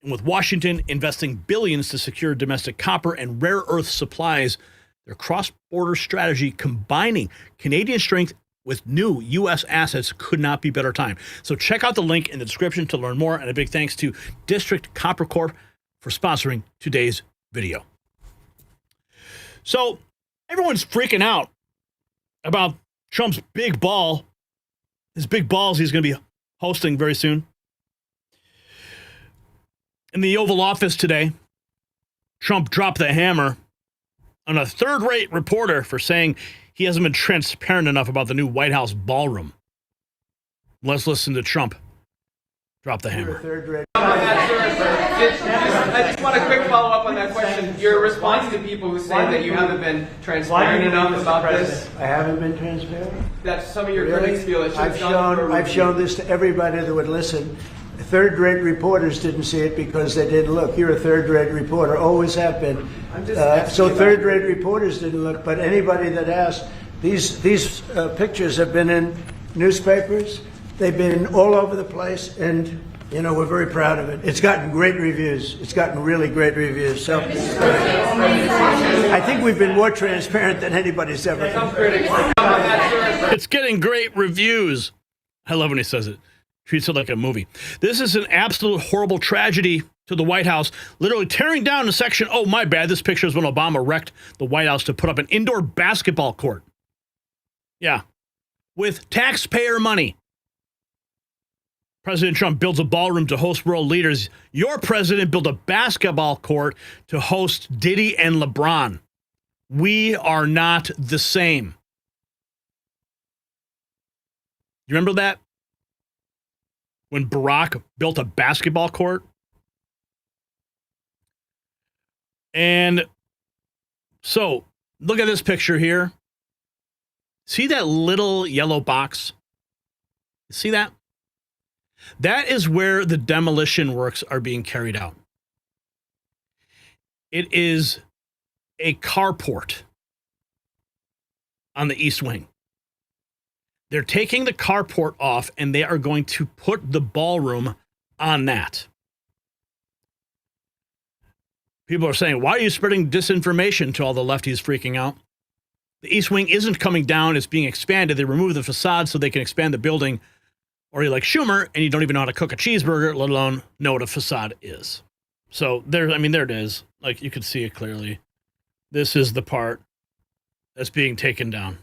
And with Washington investing billions to secure domestic copper and rare earth supplies, their cross-border strategy combining Canadian strength with new U.S. assets could not be better timed. So check out the link in the description to learn more. And a big thanks to District Copper Corp for sponsoring today's video. So everyone's freaking out about Trump's big ball, his big balls he's going to be hosting very soon. In the Oval Office today, Trump dropped the hammer on a third-rate reporter for saying he hasn't been transparent enough about the new White House ballroom. Let's listen to Trump drop the hammer. I just want a quick follow-up on that question. Your response to people who say that you haven't been transparent enough about this. I haven't been transparent? That some of your critics feel it should I've shown this to everybody that would listen. Third-rate reporters didn't see it because they didn't look. You're a third-rate reporter, always have been. So third-rate reporters didn't look, but anybody that asked, these pictures have been in newspapers. They've been all over the place, and you know we're very proud of it. It's gotten great reviews. It's gotten really great reviews. So I think we've been more transparent than anybody's ever been. It's getting great reviews. I love when he says it. Treats it like a movie. This is an absolute horrible tragedy to the White House, literally tearing down the section. Oh, my bad. This picture is when Obama wrecked the White House to put up an indoor basketball court. Yeah. With taxpayer money. President Trump builds a ballroom to host world leaders. Your president built a basketball court to host Diddy and LeBron. We are not the same. You remember that? When Barack built a basketball court? And so, look at this picture here. See that little yellow box? See that? That is where the demolition works are being carried out. It is a carport on the East Wing. They're taking the carport off, and they are going to put the ballroom on that. People are saying, why are you spreading disinformation to all the lefties freaking out? The East Wing isn't coming down. It's being expanded. They removed the facade so they can expand the building. Or you're like Schumer, and you don't even know how to cook a cheeseburger, let alone know what a facade is. So there it is. Like, you can see it clearly. This is the part that's being taken down.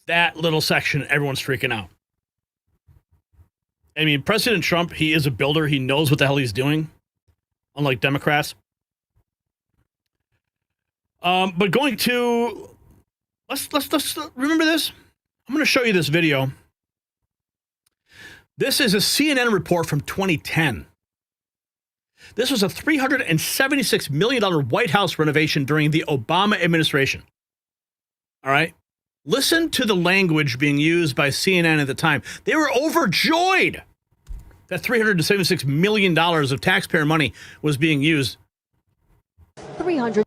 That little section, everyone's freaking out. I mean, President Trump, he is a builder. He knows what the hell he's doing, unlike Democrats. But going to, let's remember this. I'm going to show you this video. This is a CNN report from 2010. This was a $376 million White House renovation during the Obama administration. All right. Listen to the language being used by CNN at the time. They were overjoyed that $376 million of taxpayer money was being used. 300.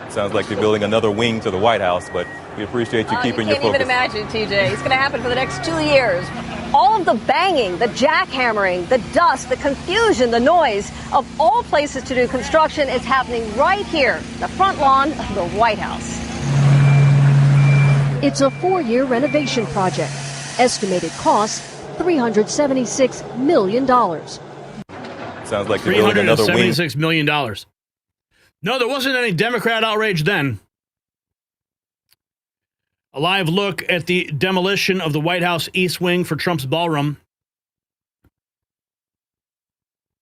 Sounds like they're building another wing to the White House, but we appreciate you keeping your focus. You can't even imagine, TJ. It's going to happen for the next 2 years. All of the banging, the jackhammering, the dust, the confusion, the noise of all places to do construction is happening right here, the front lawn of the White House. It's a 4-year renovation project. Estimated cost, $376 million. Sounds like they're building another wing. $376 million. No, there wasn't any Democrat outrage then. A live look at the demolition of the White House East Wing for Trump's ballroom.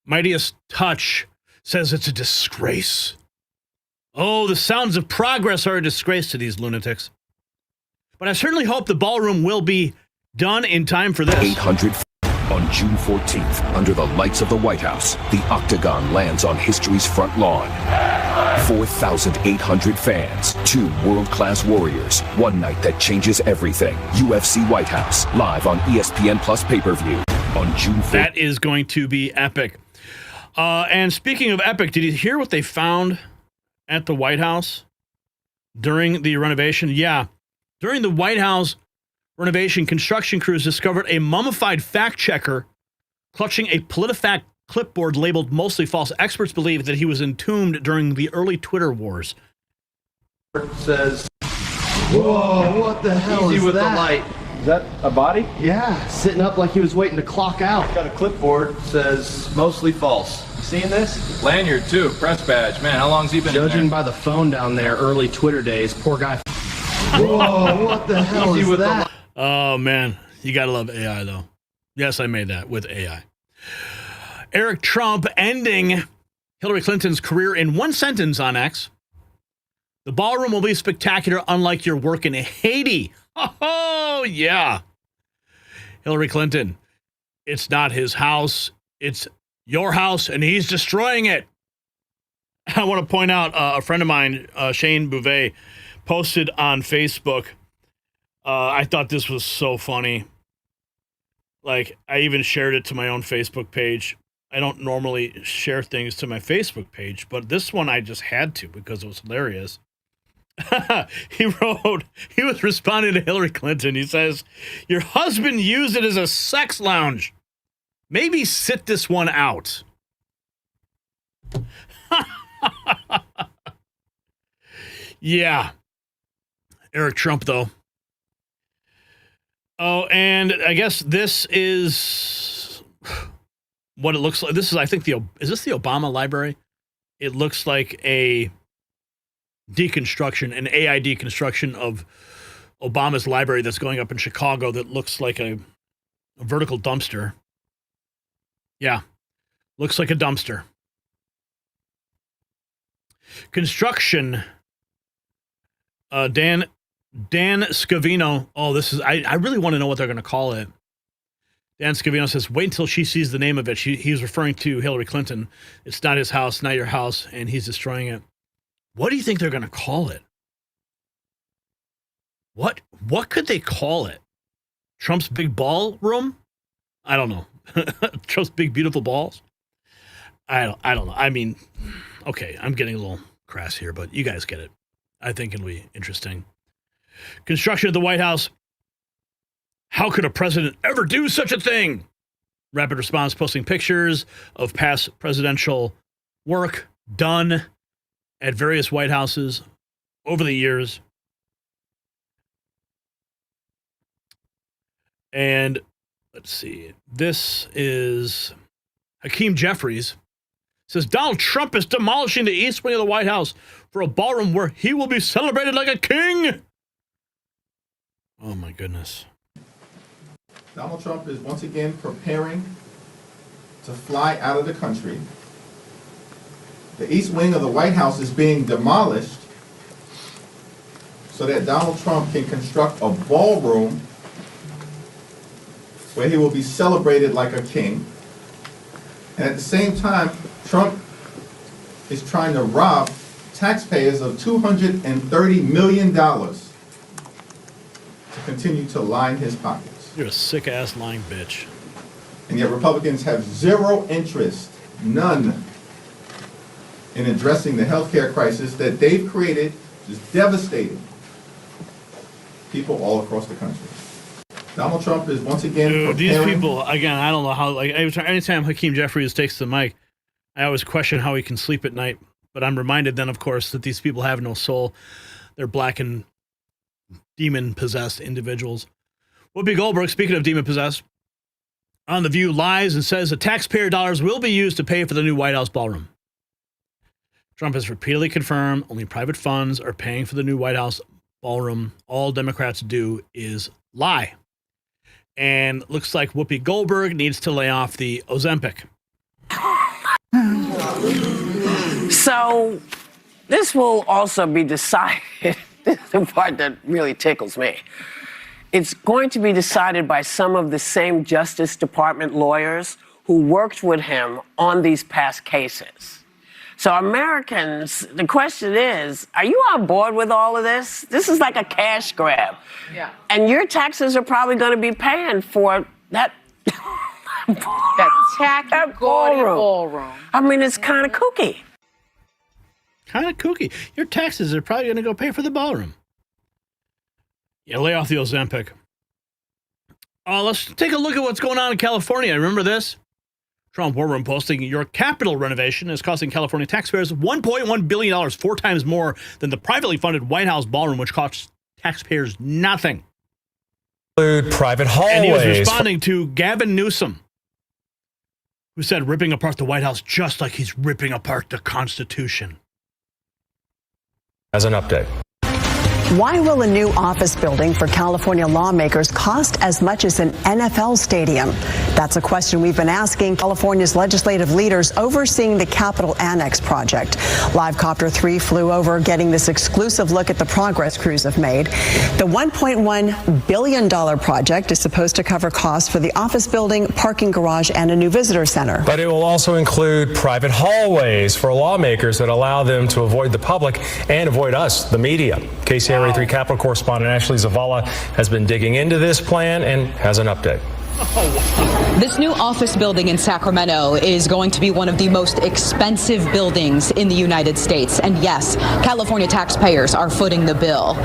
Mightiest Touch says it's a disgrace. Oh, the sounds of progress are a disgrace to these lunatics. But I certainly hope the ballroom will be done in time for this. 800. On June 14th, under the lights of the White House, the Octagon lands on history's front lawn. 4,800 fans, 2 world-class warriors, one night that changes everything. UFC White House, live on ESPN Plus pay-per-view on June 4th. That is going to be epic. And speaking of epic, did you hear what they found at the White House during the renovation? Yeah. During the White House renovation, construction crews discovered a mummified fact checker clutching a PolitiFact clipboard labeled mostly false. Experts believe that he was entombed during the early Twitter wars. Says, whoa, what the hell Easy is with that? the light. Is that a body? Yeah, sitting up like he was waiting to clock out. Got a clipboard, says mostly false. Seeing this? Lanyard, too. Press badge. Man, how long's he been in there? Judging by the phone down there, early Twitter days, poor guy. Whoa, what the hell is that? Oh, man. You got to love AI, though. Yes, I made that with AI. Eric Trump ending Hillary Clinton's career in one sentence on X. The ballroom will be spectacular, unlike your work in Haiti. Oh, yeah. Hillary Clinton, it's not his house. It's your house, and he's destroying it. I want to point out a friend of mine, Shane Bouvet, posted on Facebook. I thought this was so funny. Like, I even shared it to my own Facebook page. I don't normally share things to my Facebook page, but this one I just had to because it was hilarious. He was responding to Hillary Clinton. He says, your husband used it as a sex lounge. Maybe sit this one out. Yeah. Eric Trump, though. Oh, and I guess this is what it looks like. This is, I think, is this the Obama library? It looks like a deconstruction, an AI deconstruction of Obama's library that's going up in Chicago that looks like a vertical dumpster. Yeah, looks like a dumpster. Construction. Dan Scavino. Oh, this is, I really want to know what they're going to call it. Dan Scavino says, wait until she sees the name of it. He's referring to Hillary Clinton. It's not his house, not your house, and he's destroying it. What do you think they're going to call it? What could they call it? Trump's big ball room? I don't know. Trump's big beautiful balls? I don't know. I mean, okay, I'm getting a little crass here, but you guys get it. I think it'll be interesting. Construction at the White House. How could a president ever do such a thing? Rapid response posting pictures of past presidential work done at various White Houses over the years. And let's see. This is Hakeem Jeffries. Says Donald Trump is demolishing the east wing of the White House for a ballroom where he will be celebrated like a king. Oh, my goodness. Donald Trump is once again preparing to fly out of the country. The east wing of the White House is being demolished so that Donald Trump can construct a ballroom where he will be celebrated like a king. And at the same time, Trump is trying to rob taxpayers of $230 million to continue to line his pockets. You're a sick-ass lying bitch. And yet Republicans have zero interest, none, in addressing the healthcare crisis that they've created, is devastating people all across the country. Donald Trump is once again Dude, these people, again, I don't know how, like, anytime Hakeem Jeffries takes the mic, I always question how he can sleep at night. But I'm reminded then, of course, that these people have no soul. They're black and demon-possessed individuals. Whoopi Goldberg, speaking of demon-possessed, on The View lies and says the taxpayer dollars will be used to pay for the new White House ballroom. Trump has repeatedly confirmed only private funds are paying for the new White House ballroom. All Democrats do is lie. And looks like Whoopi Goldberg needs to lay off the Ozempic. So this will also be decided. This is the part that really tickles me. it's going to be decided by some of the same Justice Department lawyers who worked with him on these past cases. So Americans, the question is, are you on board with all of this? This is like a cash grab. Yeah. And your taxes are probably going to be paying for that. That ballroom. I mean, it's kind of kooky. Kind of kooky. Your taxes are probably going to go pay for the ballroom. Yeah, lay off the Ozempic. Let's take a look at what's going on in California. Remember this? Trump War Room posting, your Capitol renovation is costing California taxpayers $1.1 billion, 4 times more than the privately funded White House ballroom, which costs taxpayers nothing. Private hallways. And he was responding to Gavin Newsom, who said ripping apart the White House just like he's ripping apart the Constitution. As an update. Why will a new office building for California lawmakers cost as much as an NFL stadium? That's a question we've been asking California's legislative leaders overseeing the Capitol Annex project. Live Copter 3 flew over, getting this exclusive look at the progress crews have made. The $1.1 billion project is supposed to cover costs for the office building, parking garage, and a new visitor center. But it will also include private hallways for lawmakers that allow them to avoid the public and avoid us, the media. KCRA 3 Capitol correspondent Ashley Zavala has been digging into this plan and has an update. This new office building in Sacramento is going to be one of the most expensive buildings in the United States. And yes, California taxpayers are footing the bill.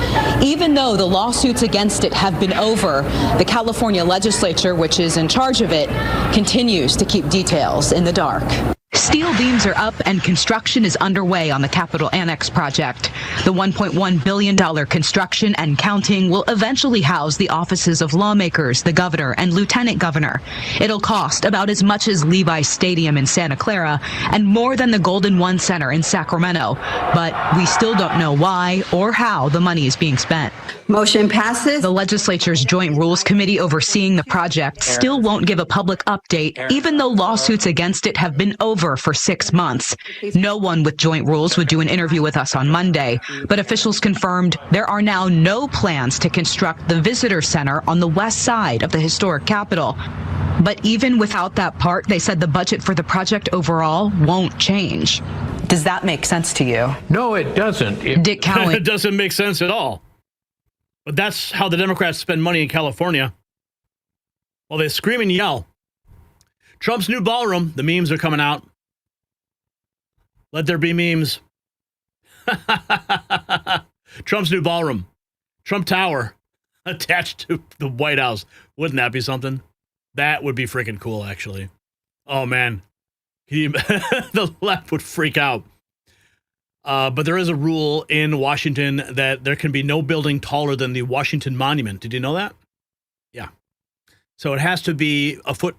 Even though the lawsuits against it have been over, the California legislature, which is in charge of it, continues to keep details in the dark. Steel beams are up and construction is underway on the Capitol Annex project. The $1.1 billion construction and counting will eventually house the offices of lawmakers, the governor, and lieutenant governor. It'll cost about as much as Levi's Stadium in Santa Clara and more than the Golden One Center in Sacramento. But we still don't know why or how the money is being spent. Motion passes. The legislature's Joint Rules Committee overseeing the project still won't give a public update, even though lawsuits against it have been over for 6 months. No one with Joint Rules would do an interview with us on Monday, but officials confirmed there are now no plans to construct the visitor center on the west side of the historic Capitol. But even without that part, they said the budget for the project overall won't change. Does that make sense to you? No, it doesn't. Dick Cowling. It doesn't make sense at all. But that's how the Democrats spend money in California. While they scream and yell. Trump's new ballroom, the memes are coming out. Let there be memes. Trump's new ballroom. Trump Tower attached to the White House. Wouldn't that be something? That would be freaking cool, actually. Oh, man. The left would freak out. But there is a rule in Washington that there can be no building taller than the Washington Monument. Did you know that? Yeah. So it has to be a foot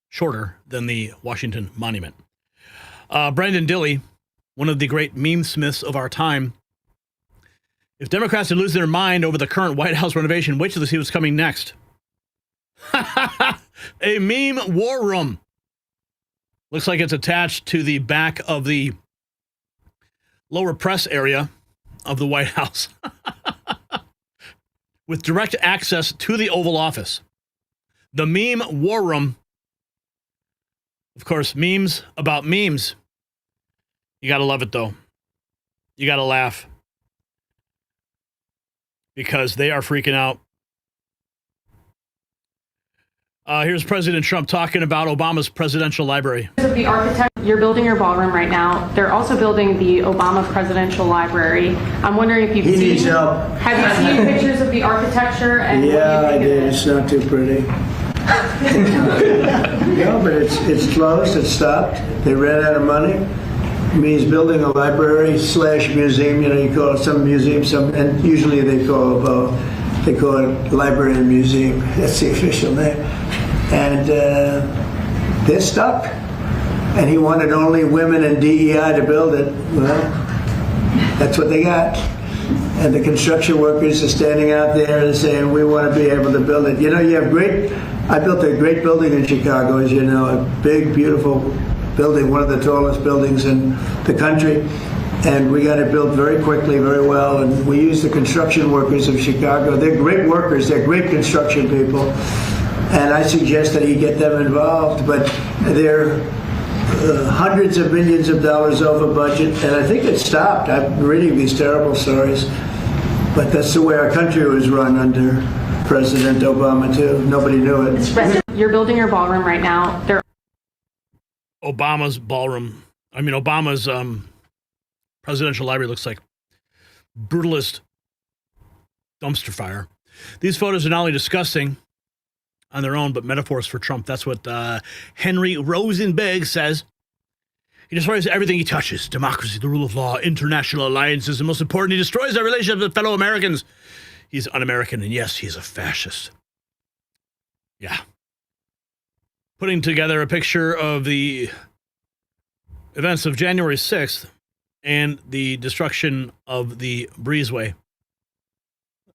shorter than the Washington Monument. Brandon Dilley, one of the great meme smiths of our time. If Democrats are losing their mind over the current White House renovation, wait till they see what's coming next. A meme war room. Looks like it's attached to the back of the lower press area of the White House with direct access to the Oval Office. The meme war room. Of course, memes about memes. You got to love it, though. You got to laugh. Because they are freaking out. Here's President Trump talking about Obama's presidential library. The architect, you're building your ballroom right now. They're also building the Obama presidential librry. I'm wondering if you've He needs seen, help. have you seen pictures of the architecture? And Yeah, what I do you think did. of it? It's not too pretty. No, but it's closed. It's stopped. They ran out of money. I mean, he's building a library / museum. You know, you call it some museum, and usually they call it library and museum. That's the official name. And they're stuck. And he wanted only women and DEI to build it. Well, that's what they got. And the construction workers are standing out there and saying, we want to be able to build it. You know, I built a great building in Chicago, as you know, a big, beautiful building, one of the tallest buildings in the country. And we got it built very quickly, very well. And we use the construction workers of Chicago. They're great workers. They're great construction people. And I suggest that you get them involved. But they're hundreds of millions of dollars over budget. And I think it stopped. I'm reading these terrible stories. But that's the way our country was run under President Obama, too. Nobody knew it. You're building your ballroom right now. Obama's ballroom. I mean, Obama's presidential library looks like brutalist dumpster fire. These photos are not only disgusting on their own, but metaphors for Trump. That's what Henry Rosenberg says. He destroys everything he touches. Democracy, the rule of law, international alliances, and most important, he destroys our relationships with fellow Americans. He's un-American, and yes, he's a fascist. Yeah. Putting together a picture of the events of January 6th and the destruction of the breezeway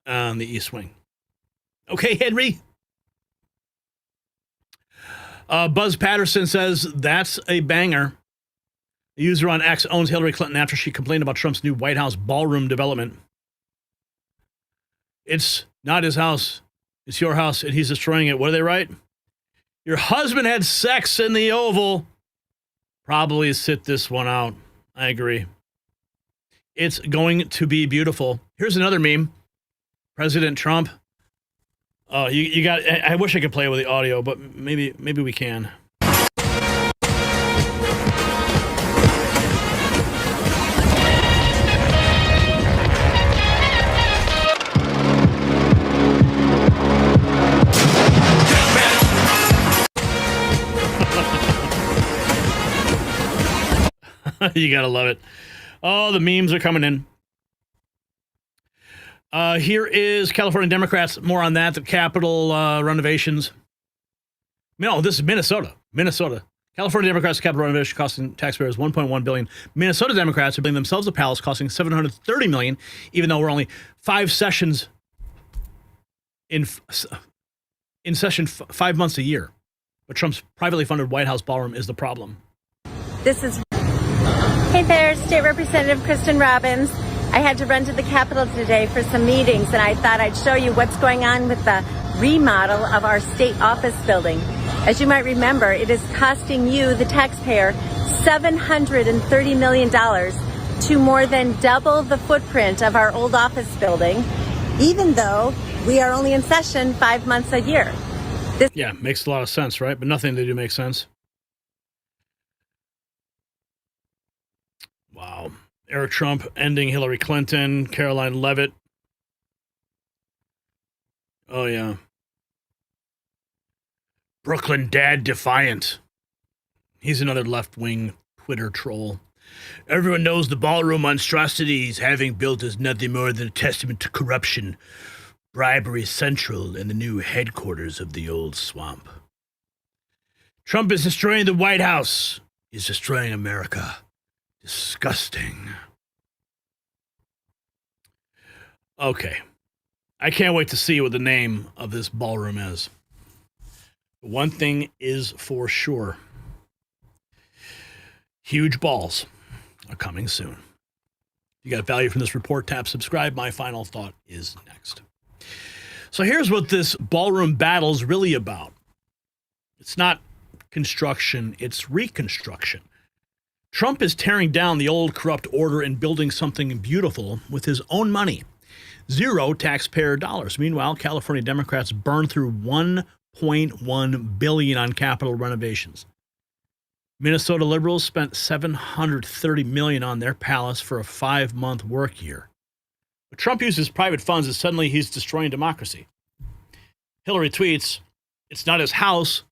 on the East Wing. Okay, Henry. Buzz Patterson says that's a banger. The user on X owns Hillary Clinton after she complained about Trump's new White House ballroom development. It's not his house. It's your house, and he's destroying it. What do they write? Your husband had sex in the Oval. Probably sit this one out. I agree. It's going to be beautiful. Here's another meme. President Trump. Oh, you got. I wish I could play with the audio, but maybe we can. You gotta love it. Oh, the memes are coming in. Here is California Democrats. More on that. The Capitol renovations. No, this is Minnesota. California Democrats' Capitol renovation costing taxpayers $1.1 billion. Minnesota Democrats are building themselves a palace costing $730 million, even though we're only 5 sessions in session 5 months a year. But Trump's privately funded White House ballroom is the problem. This is. Hey there, State Representative Kristen Robbins. I had to run to the Capitol today for some meetings, and I thought I'd show you what's going on with the remodel of our state office building. As you might remember, it is costing you, the taxpayer, $730 million to more than double the footprint of our old office building, even though we are only in session 5 months a year. Yeah, makes a lot of sense, right? But nothing they do makes sense. Wow. Eric Trump ending Hillary Clinton, Caroline Leavitt. Oh, yeah. Brooklyn Dad Defiant. He's another left-wing Twitter troll. Everyone knows the ballroom monstrosities having built is nothing more than a testament to corruption, bribery central, and the new headquarters of the old swamp. Trump is destroying the White House. He's destroying America. Disgusting. Okay. I can't wait to see what the name of this ballroom is. One thing is for sure. Huge balls are coming soon. If you got value from this report, tap subscribe. My final thought is next. So here's what this ballroom battle is really about. It's not construction, it's reconstruction. Trump is tearing down the old corrupt order and building something beautiful with his own money. 0 taxpayer dollars. Meanwhile, California Democrats burned through $1.1 billion on Capitol renovations. Minnesota liberals spent $730 million on their palace for a 5-month work year. But Trump uses private funds and suddenly he's destroying democracy. Hillary tweets, it's not his house.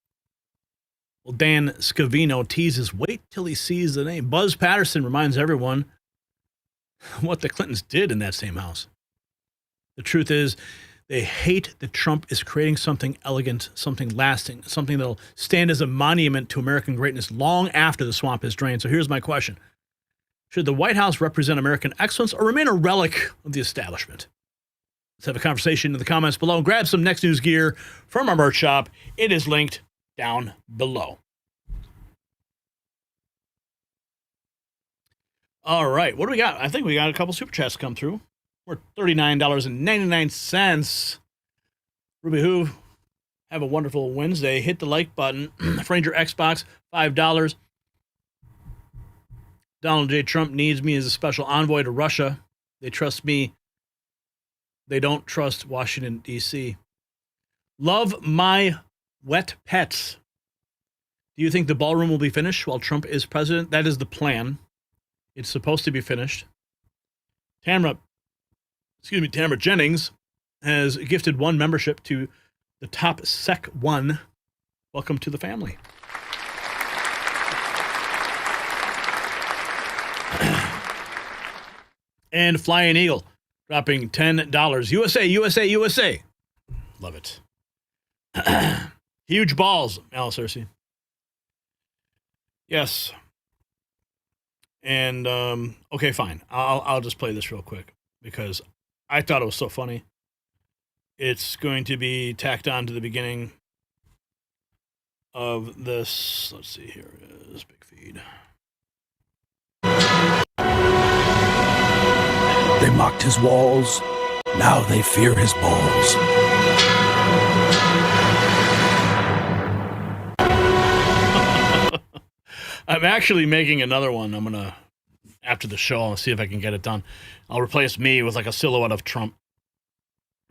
Well, Dan Scavino teases, wait till he sees the name. Buzz Patterson reminds everyone what the Clintons did in that same house. The truth is, they hate that Trump is creating something elegant, something lasting, something that'll stand as a monument to American greatness long after the swamp is drained. So here's my question. Should the White House represent American excellence or remain a relic of the establishment? Let's have a conversation in the comments below and grab some Next News gear from our merch shop. It is linked down below. All right. What do we got? I think we got a couple super chats come through. We're at $39.99. Ruby Who, have a wonderful Wednesday. Hit the like button. Ranger Xbox, $5. Donald J. Trump needs me as a special envoy to Russia. They trust me. They don't trust Washington, D.C. Love my wet pets. Do you think the ballroom will be finished while Trump is president? That is the plan. It's supposed to be finished. Tamara Jennings has gifted one membership to the Top Sec 1. Welcome to the family. And Flying Eagle dropping $10. USA, USA, USA. Love it. Huge balls, Alice Cersei. Yes. And, okay, fine. I'll just play this real quick because I thought it was so funny. It's going to be tacked on to the beginning of this. Let's see, here it is, big feed. They mocked his walls. Now they fear his balls. I'm actually making another one. I'm going to, after the show, I'll see if I can get it done. I'll replace me with like a silhouette of Trump.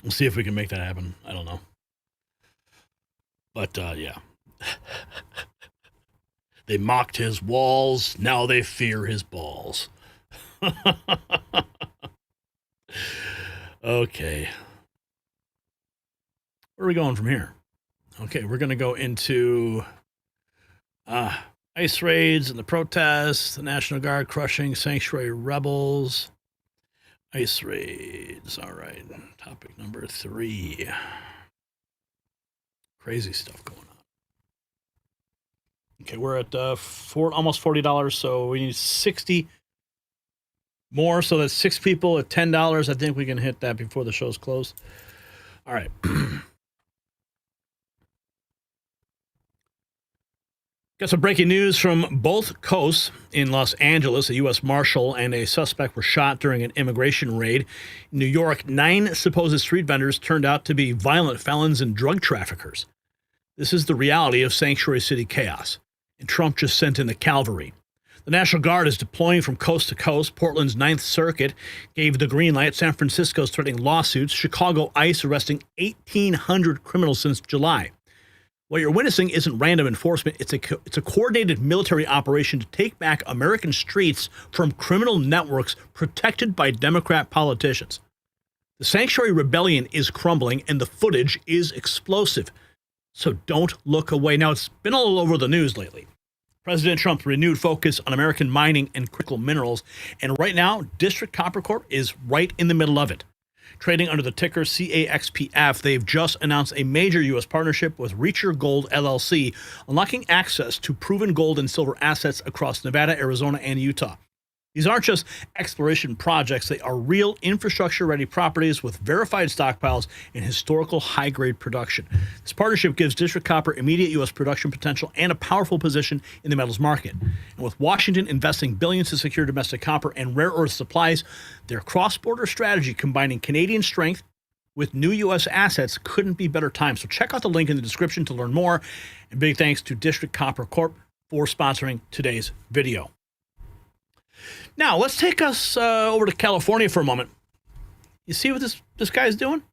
We'll see if we can make that happen. I don't know. But, yeah. They mocked his walls. Now they fear his balls. Okay. Where are we going from here? Okay, we're going to go into ICE raids and the protests, the National Guard crushing sanctuary rebels. ICE raids. All right. Topic number 3. Crazy stuff going on. Okay, we're at almost $40, so we need 60 more. So that's 6 people at $10. I think we can hit that before the show's closed. All right. Got some breaking news from both coasts. In Los Angeles, a U.S. Marshal and a suspect were shot during an immigration raid. In New York, 9 supposed street vendors turned out to be violent felons and drug traffickers. This is the reality of sanctuary city chaos. And Trump just sent in the cavalry. The National Guard is deploying from coast to coast. Portland's 9th Circuit gave the green light. San Francisco's threatening lawsuits. Chicago ICE arresting 1,800 criminals since July. What you're witnessing isn't random enforcement. It's a coordinated military operation to take back American streets from criminal networks protected by Democrat politicians. The sanctuary rebellion is crumbling, and the footage is explosive. So don't look away. Now, it's been all over the news lately. President Trump's renewed focus on American mining and critical minerals. And right now, District Copper Corp is right in the middle of it. Trading under the ticker CAXPF, they've just announced a major U.S. partnership with Reacher Gold LLC, unlocking access to proven gold and silver assets across Nevada, Arizona, and Utah. These aren't just exploration projects. They are real infrastructure-ready properties with verified stockpiles and historical high-grade production. This partnership gives District Copper immediate U.S. production potential and a powerful position in the metals market. And with Washington investing billions to secure domestic copper and rare earth supplies, their cross-border strategy combining Canadian strength with new U.S. assets couldn't be better timed. So check out the link in the description to learn more. And big thanks to District Copper Corp for sponsoring today's video. Now, let's take us over to California for a moment. You see what this guy's doing?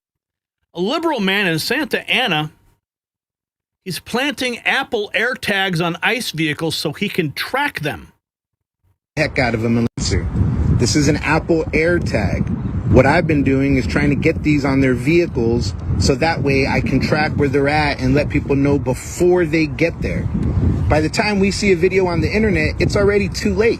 A liberal man in Santa Ana, he's planting Apple AirTags on ICE vehicles so he can track them. Heck out of them. This is an Apple AirTag. What I've been doing is trying to get these on their vehicles so that way I can track where they're at and let people know before they get there. By the time we see a video on the internet, it's already too late.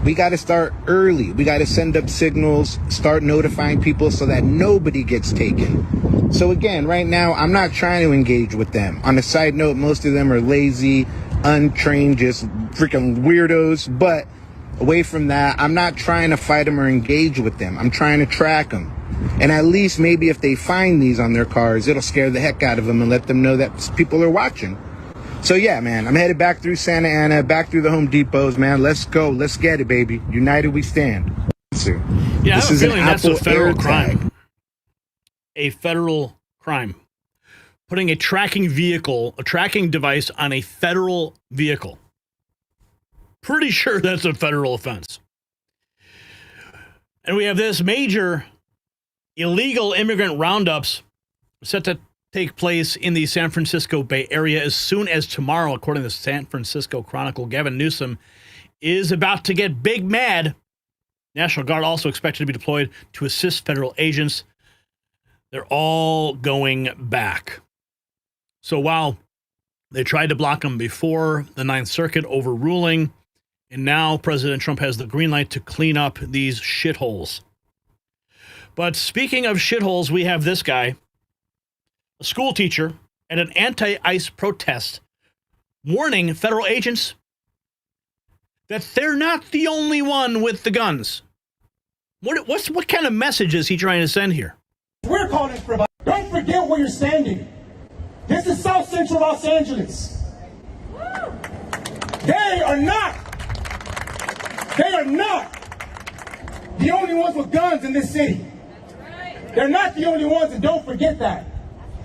We got to start early. We got to send up signals, start notifying people so that nobody gets taken. So again, right now, I'm not trying to engage with them. On a side note, most of them are lazy, untrained, just freaking weirdos. But away from that, I'm not trying to fight them or engage with them. I'm trying to track them. And at least maybe if they find these on their cars, it'll scare the heck out of them and let them know that people are watching. So yeah, man, I'm headed back through Santa Ana, back through the Home Depots, man. Let's go. Let's get it, baby. United we stand. Yeah, This I have is a an feeling that's a Apple federal AirTag. crime. A federal crime. Putting a tracking device on a federal vehicle. Pretty sure that's a federal offense. And we have this major illegal immigrant roundups set to take place in the San Francisco Bay Area as soon as tomorrow, according to the San Francisco Chronicle. Gavin Newsom is about to get big mad. National Guard also expected to be deployed to assist federal agents. They're all going back. So while they tried to block them before the Ninth Circuit overruling, and now President Trump has the green light to clean up these shitholes. But speaking of shitholes, we have this guy, a school teacher at an anti-ICE protest, warning federal agents that they're not the only one with the guns. What kind of message is he trying to send here? We're calling for violence. Don't forget where you're standing. This is South Central Los Angeles. They are not the only ones with guns in this city. They're not the only ones, and don't forget that.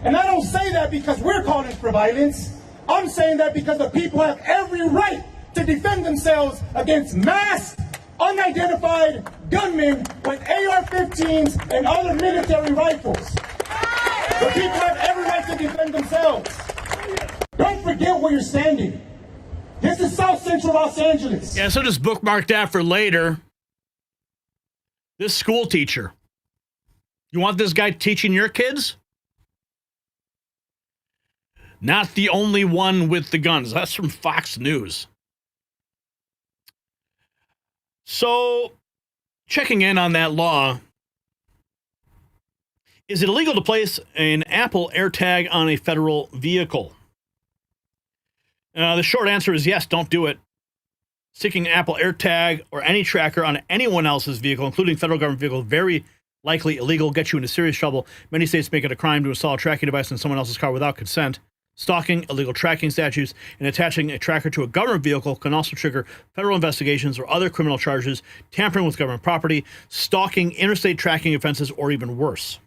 And I don't say that because we're calling for violence. I'm saying that because the people have every right to defend themselves against masked, unidentified gunmen with AR-15s and other military rifles. The people have every right to defend themselves. Don't forget where you're standing. This is South Central Los Angeles. Yeah, so just bookmark that for later. This school teacher. You want this guy teaching your kids? Not the only one with the guns. That's from Fox News. So, checking in on that law. Is it illegal to place an Apple AirTag on a federal vehicle? The short answer is yes, don't do it. Sticking an Apple AirTag or any tracker on anyone else's vehicle, including federal government vehicles, very likely illegal, get you into serious trouble. Many states make it a crime to install a tracking device in someone else's car without consent. Stalking, illegal tracking statutes, and attaching a tracker to a government vehicle can also trigger federal investigations or other criminal charges, tampering with government property, stalking, interstate tracking offenses, or even worse.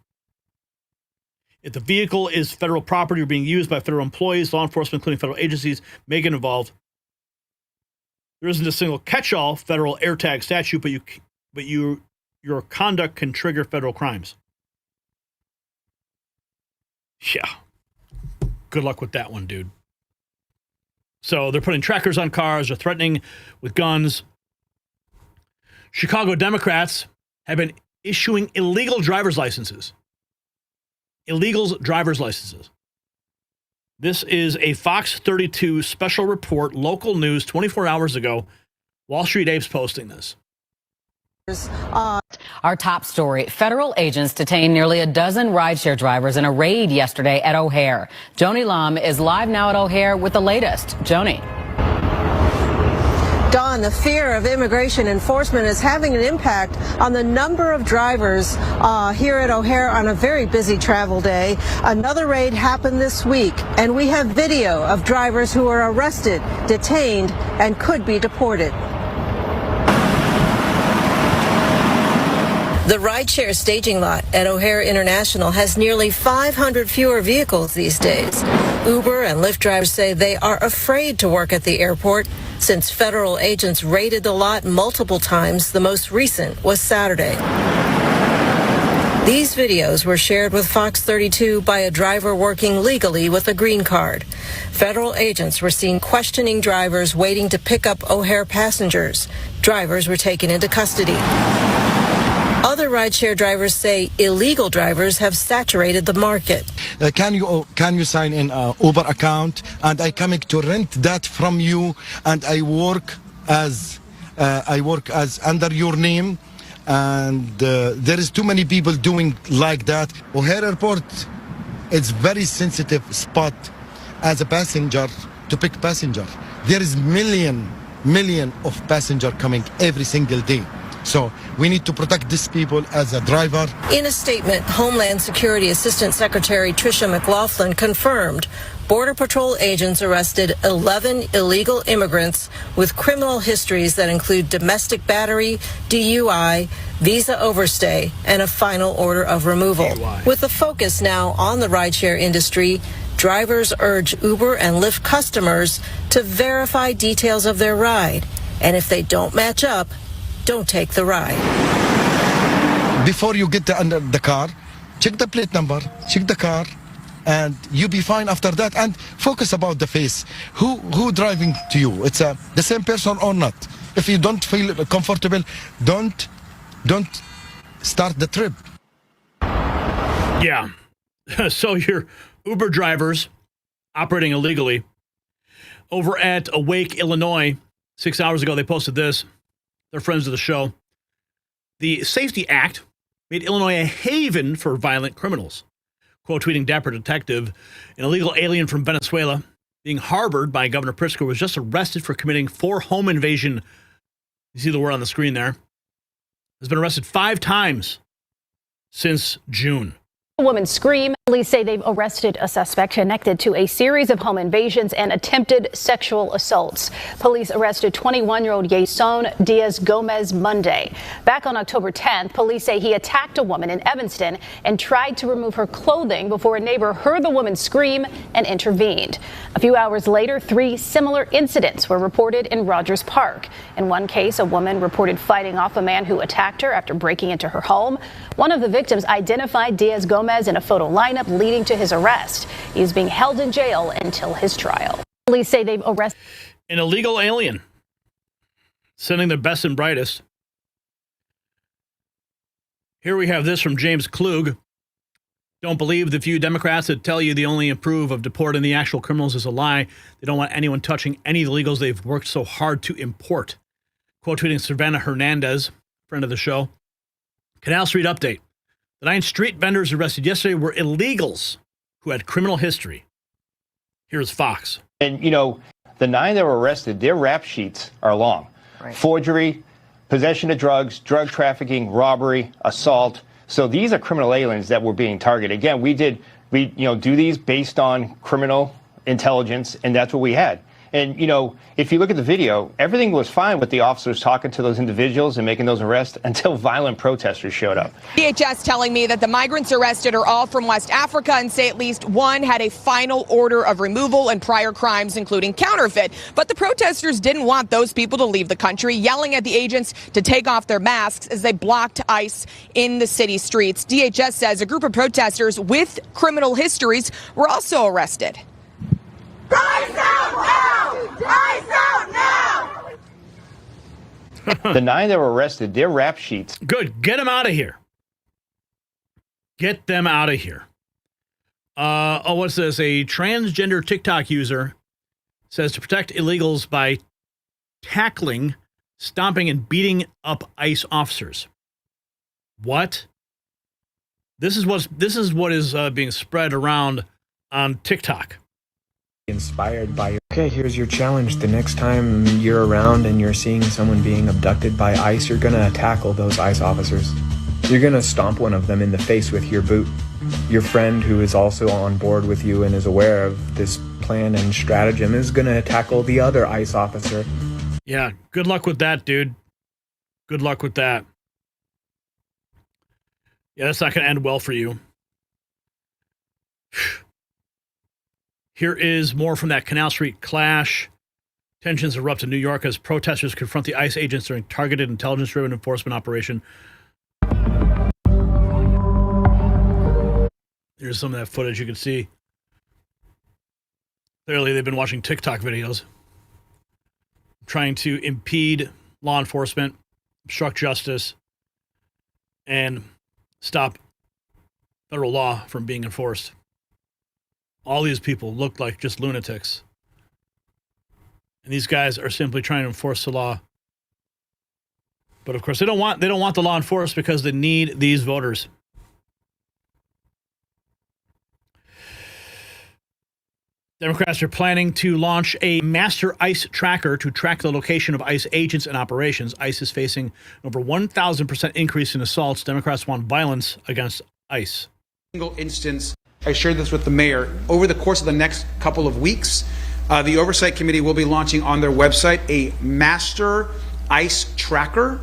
If the vehicle is federal property or being used by federal employees, law enforcement, including federal agencies, may get involved. There isn't a single catch-all federal AirTag statute, but your conduct can trigger federal crimes. Yeah. Good luck with that one, dude. So they're putting trackers on cars, they're threatening with guns. Chicago Democrats have been issuing illegal driver's licenses. Illegal driver's licenses. This is a Fox 32 special report, local news, 24 hours ago. Wall Street Abe's posting this. Our top story, federal agents detained nearly a dozen rideshare drivers in a raid yesterday at O'Hare. Joni Lum is live now at O'Hare with the latest. Joni. Don, the fear of immigration enforcement is having an impact on the number of drivers here at O'Hare on a very busy travel day. Another raid happened this week, and we have video of drivers who are arrested, detained, and could be deported. The rideshare staging lot at O'Hare International has nearly 500 fewer vehicles these days. Uber and Lyft drivers say they are afraid to work at the airport since federal agents raided the lot multiple times. The most recent was Saturday. These videos were shared with Fox 32 by a driver working legally with a green card. Federal agents were seen questioning drivers waiting to pick up O'Hare passengers. Drivers were taken into custody. Other rideshare drivers say illegal drivers have saturated the market. Can you sign in an Uber account, and I coming to rent that from you, and I work as under your name, and there is too many people doing like that. O'Hare Airport, it's very sensitive spot as a passenger to pick passenger. There is million of passenger coming every single day. So we need to protect these people as a driver. In a statement, Homeland Security Assistant Secretary Tricia McLaughlin confirmed Border Patrol agents arrested 11 illegal immigrants with criminal histories that include domestic battery, DUI, visa overstay, and a final order of removal. DUI. With the focus now on the rideshare industry, drivers urge Uber and Lyft customers to verify details of their ride. And if they don't match up, don't take the ride. Before you get under the car, check the plate number, check the car, and you'll be fine after that. And focus about the face. Who driving to you? It's the same person or not? If you don't feel comfortable, don't start the trip. Yeah. So your Uber drivers operating illegally over at Awake, Illinois, 6 hours ago, they posted this. They're friends of the show. The Safety Act made Illinois a haven for violent criminals. Quote tweeting Dapper Detective, an illegal alien from Venezuela being harbored by Governor Pritzker was just arrested for committing 4 home invasion. You see the word on the screen there. Has been arrested 5 times since June. A woman scream. Police say they've arrested a suspect connected to a series of home invasions and attempted sexual assaults. Police arrested 21-year-old Yason Diaz-Gomez Monday. Back on October 10th, police say he attacked a woman in Evanston and tried to remove her clothing before a neighbor heard the woman scream and intervened. A few hours later, 3 similar incidents were reported in Rogers Park. In one case, a woman reported fighting off a man who attacked her after breaking into her home. One of the victims identified Diaz-Gomez in a photo lineup leading to his arrest. He is being held in jail until his trial. Police say they've arrested an illegal alien, sending their best and brightest. Here we have this from James Klug. Don't believe the few Democrats that tell you they only approve of deporting the actual criminals is a lie. They don't want anyone touching any of the illegals they've worked so hard to import. Quote tweeting Savannah Hernandez, friend of the show. Canal Street update. The 9 street vendors arrested yesterday were illegals who had criminal history. Here's Fox. And, you know, the 9 that were arrested, their rap sheets are long. Right. Forgery, possession of drugs, drug trafficking, robbery, assault. So these are criminal aliens that were being targeted. Again, we do these based on criminal intelligence, and that's what we had. And, you know, if you look at the video, everything was fine with the officers talking to those individuals and making those arrests until violent protesters showed up. DHS telling me that the migrants arrested are all from West Africa and say at least one had a final order of removal and prior crimes, including counterfeit. But the protesters didn't want those people to leave the country, yelling at the agents to take off their masks as they blocked ICE in the city streets. DHS says a group of protesters with criminal histories were also arrested. ICE out now! ICE out now! The 9 that were arrested, their rap sheets. Good. Get them out of here. Get them out of here. What's this? A transgender TikTok user says to protect illegals by tackling, stomping, and beating up ICE officers. What? This is what is being spread around on TikTok. Inspired by okay, here's your challenge. The next time you're around and you're seeing someone being abducted by ICE, you're gonna tackle those ICE officers. You're gonna stomp one of them in the face with your boot. Your friend who is also on board with you and is aware of this plan and stratagem is gonna tackle the other ICE officer. Yeah, good luck with that, dude. Good luck with that. Yeah, that's not gonna end well for you. Here is more from that Canal Street clash. Tensions erupt in New York as protesters confront the ICE agents during targeted intelligence-driven enforcement operation. Here's some of that footage you can see. Clearly, they've been watching TikTok videos, trying to impede law enforcement, obstruct justice, and stop federal law from being enforced. All these people look like just lunatics. And these guys are simply trying to enforce the law. But of course, they don't want the law enforced because they need these voters. Democrats are planning to launch a master ICE tracker to track the location of ICE agents and operations. ICE is facing an over 1,000% increase in assaults. Democrats want violence against ICE. Single instance I shared this with the mayor. Over the course of the next couple of weeks, the Oversight Committee will be launching on their website a master ICE tracker,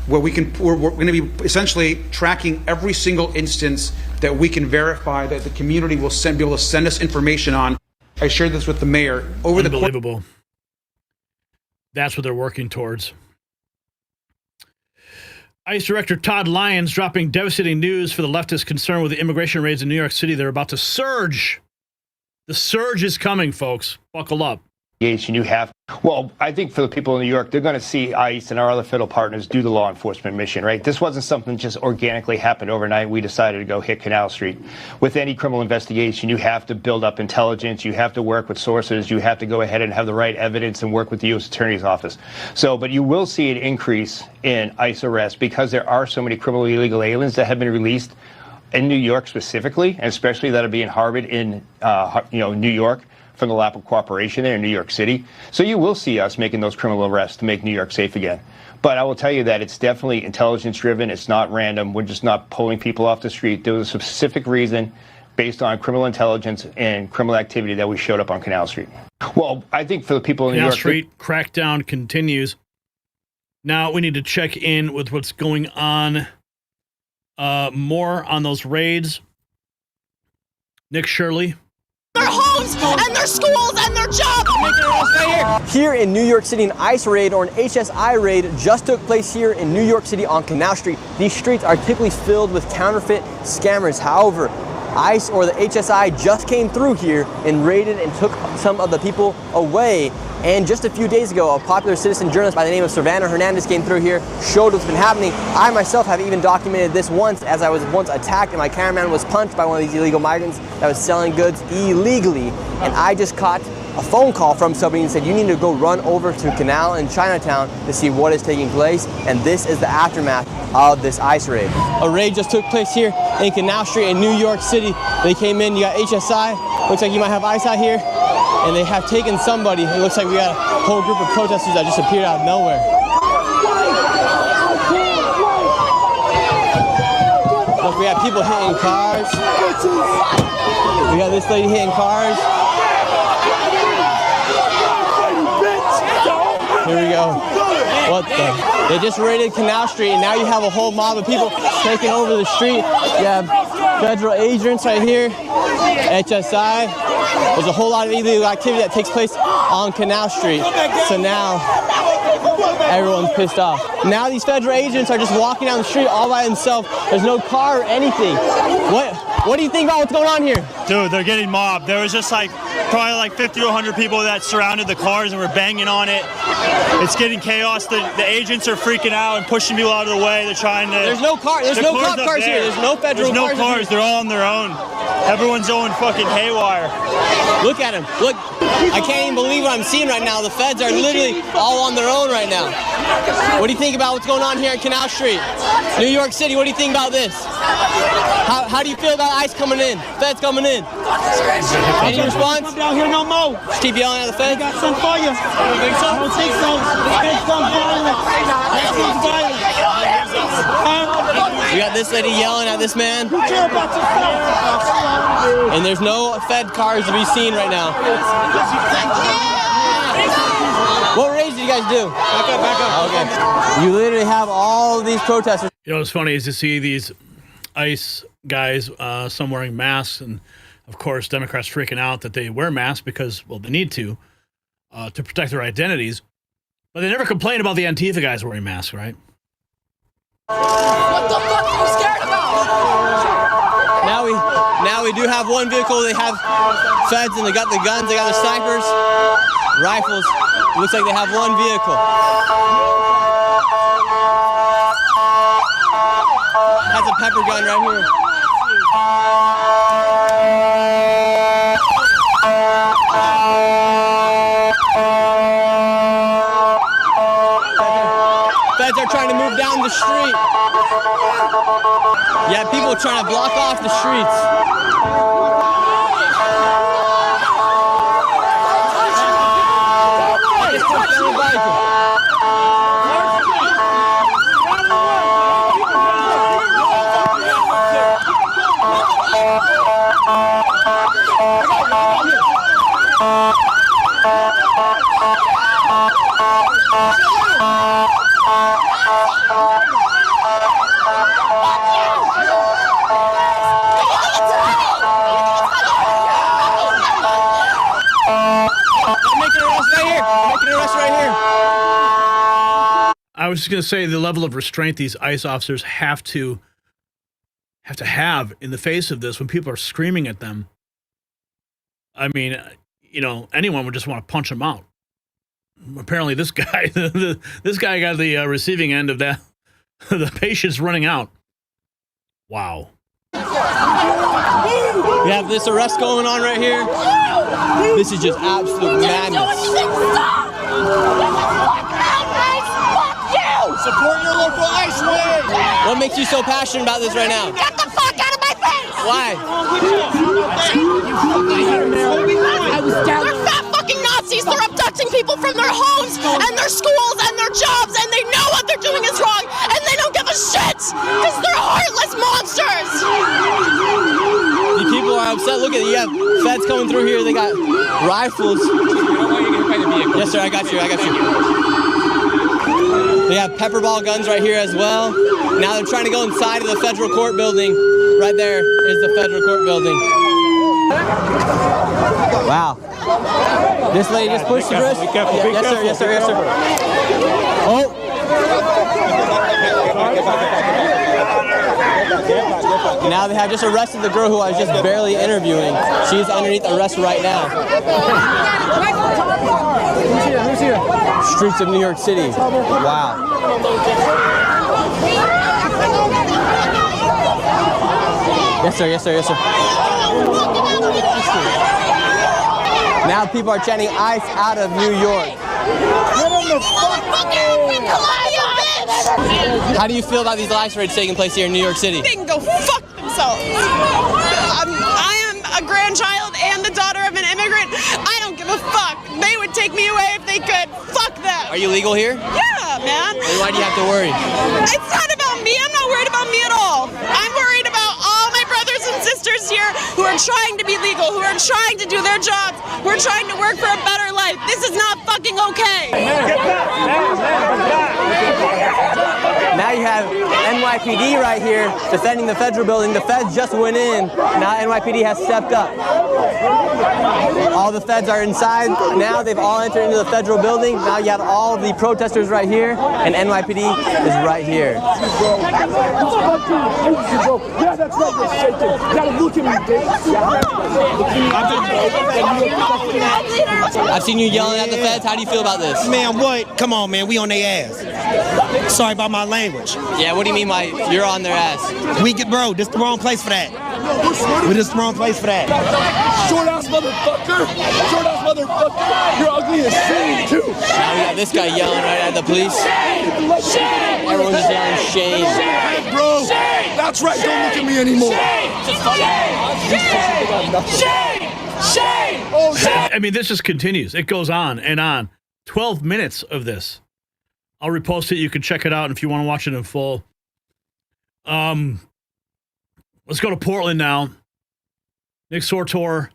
where we're going to be essentially tracking every single instance that we can verify that the community will be able to send us information on. I shared this with the mayor. Unbelievable. That's what they're working towards. ICE Director Todd Lyons dropping devastating news for the leftists concerned with the immigration raids in New York City. They're about to surge. The surge is coming, folks. Buckle up. You have, well, I think for the people in New York, they're going to see ICE and our other federal partners do the law enforcement mission, right? This wasn't something that just organically happened overnight. We decided to go hit Canal Street. With any criminal investigation, you have to build up intelligence. You have to work with sources. You have to go ahead and have the right evidence and work with the U.S. Attorney's Office. So, but you will see an increase in ICE arrests because there are so many criminally illegal aliens that have been released in New York specifically, and especially that are being harbored in, New York, from the lack of cooperation there in New York City. So you will see us making those criminal arrests to make New York safe again. But I will tell you that it's definitely intelligence driven. It's not random. We're just not pulling people off the street. There was a specific reason based on criminal intelligence and criminal activity that we showed up on Canal Street. Well, I think for the people in New York... Canal Street crackdown continues. Now we need to check in with what's going on. More on those raids. Nick Shirley. Their homes and their schools and their jobs. Here in New York City, an ICE raid or an HSI raid just took place here in New York City on Canal Street. These streets are typically filled with counterfeit scammers. However, ICE or the HSI just came through here and raided and took some of the people away. And just a few days ago, a popular citizen journalist by the name of Savannah Hernandez came through here, showed what's been happening. I myself have even documented this once, as I was once attacked and my cameraman was punched by one of these illegal migrants that was selling goods illegally. And I just caught a phone call from somebody and said, you need to go run over to Canal in Chinatown to see what is taking place. And this is the aftermath of this ICE raid. A raid just took place here in Canal Street in New York City. They came in, you got HSI, looks like you might have ICE out here, and they have taken somebody. It looks like we got a whole group of protesters that just appeared out of nowhere. Look, we have people hitting cars. We got this lady hitting cars. Here we go. What the? They just raided Canal Street, and now you have a whole mob of people taking over the street. You have federal agents right here, HSI. There's a whole lot of illegal activity that takes place on Canal Street. So now everyone's pissed off. Now these federal agents are just walking down the street all by themselves. There's no car or anything. What do you think about what's going on here? Dude, they're getting mobbed. There was just probably 50 to 100 people that surrounded the cars and were banging on it. It's getting chaos. The agents are freaking out and pushing people out of the way. They're trying to... There's no car. There's no cop cars here. There's no federal cars. There's no cars. They're all on their own. Everyone's going fucking haywire. Look at them. Look. I can't even believe what I'm seeing right now. The feds are literally all on their own right now. What do you think about what's going on here at Canal Street? New York City, what do you think about this? How do you feel about ICE coming in? Feds coming in? Any response? Come down here no more. Just keep yelling at the feds? I got something for you. I don't think so. It's violent. We got this lady yelling at this man. And there's no Fed cars to be seen right now. What raid did you guys do? Back up. Okay. You literally have all of these protesters. You know what's funny is to see these ICE guys, some wearing masks, and of course Democrats freaking out that they wear masks because, well, they need to protect their identities. But they never complain about the Antifa guys wearing masks, right? What the fuck are you scared about? Now we do have one vehicle. They have feds and they got the guns, they got the snipers, rifles. It looks like they have one vehicle. Has a pepper gun right here. Feds are trying to move down the street. Yeah, people trying to block off the streets. was just going to say the level of restraint these ICE officers have to have in the face of this when people are screaming at them. I mean, anyone would just want to punch them out. Apparently, this guy, this guy got the receiving end of that. The patient's running out. Wow. We have this arrest going on right here. This is just absolute madness. Support your local ICE raid! What makes you so passionate about this right now? Get the fuck out of my face! Why? They're fat fucking Nazis. They're abducting people from their homes and their schools and their jobs, and they know what they're doing is wrong, and they don't give a shit because they're heartless monsters. The people are upset. Look at it. You have feds coming through here. They got rifles. Yes, sir. I got you. They have pepper ball guns right here as well. Now they're trying to go inside of the federal court building. Right there is the federal court building. Wow. This lady just pushed the wrist. Yes, sir. Oh. Now they have just arrested the girl who I was just barely interviewing. She's underneath arrest right now. Who's here? Streets of New York City. Wow. Yes, sir. Now people are chanting ICE out of New York. How do you feel about these ICE raids taking place here in New York City? They can go fuck themselves. I am a grandchild and the daughter of an immigrant. I don't give a fuck. They would take me away if they could. Fuck them. Are you legal here? Yeah, man. Why do you have to worry? It's not about me. I'm not worried about me at all. I'm worried about all my brothers and sisters here who are trying to be legal, who are trying to do their jobs, who are trying to work for a better life. This is not fucking okay. Now you have NYPD right here defending the federal building. The feds just went in. Now NYPD has stepped up. All the feds are inside. Now they've all entered into the federal building. Now you have all of the protesters right here, and NYPD is right here. Yeah, that's right, you're shaking. You gotta look at me, bitch. I've seen you yelling at the feds. How do you feel about this? Man, what? Come on, man. We on their ass. Sorry about my language. Yeah, what do you mean by you're on their ass? Bro, this the wrong place for that. This the wrong place for that. Short ass motherfucker. You're ugly as shit, too. Now we got this guy yelling right at the police. Everyone's just yelling shame. Hey, bro. That's right. Don't look at me anymore. Shame. Oh, I mean, this just continues. It goes on and on. 12 minutes of this. I'll repost it. You can check it out if you want to watch it in full. Let's go to Portland now. Nick Sortor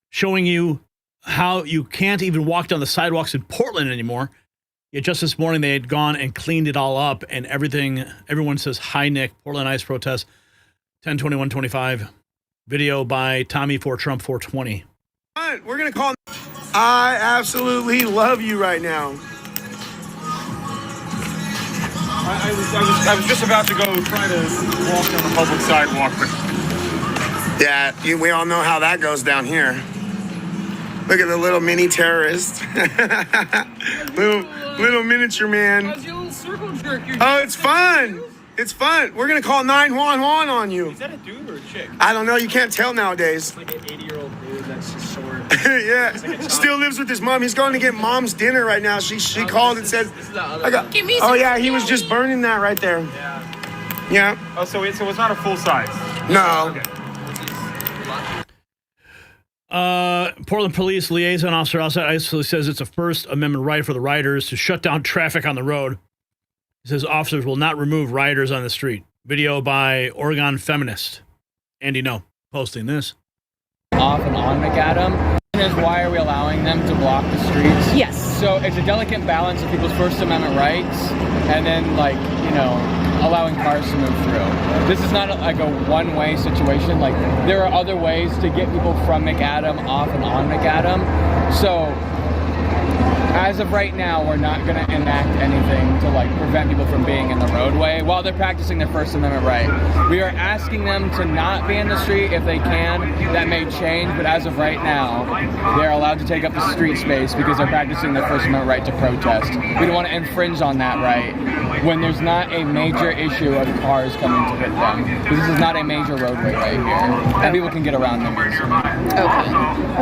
showing you how you can't even walk down the sidewalks in Portland anymore. Yet just this morning they had gone and cleaned it all up and everything. Everyone says, hi, Nick. Portland ICE protest, 10/21/25. Video by Tommy for Trump 420. We're going to call. I absolutely love you right now. I was just about to go try to walk on the public sidewalk, but Yeah, we all know how that goes down here. Look at the little mini terrorist. little miniature man. Oh, it's fun. It's fun. We're going to call 911 on you. Is that a dude or a chick? I don't know. You can't tell nowadays. It's like an 80-year-old dude that's just short. Yeah. Still lives with his mom. He's going to get mom's dinner right now. She called and said, oh, yeah, he was just burning that right there. Yeah. Oh, so it's not a full size? No. Okay. Portland Police Liaison Officer outside ICE says it's a First Amendment right for the rioters to shut down traffic on the road. He says officers will not remove rioters on the street. Video by Oregon Feminist. Andy No posting this. Off and on McAdam. Is why are we allowing them to block the streets? Yes. So it's a delicate balance of people's First Amendment rights and then, allowing cars to move through. This is not a one-way situation. There are other ways to get people from McAdam off and on McAdam. So As of right now, we're not going to enact anything to like prevent people from being in the roadway while they're practicing their First Amendment right. We are asking them to not be in the street if they can. That may change, but as of right now, they're allowed to take up the street space because they're practicing their First Amendment right to protest. We don't want to infringe on that right when there's not a major issue of cars coming to hit them. Because this is not a major roadway right here, and people can get around them easily.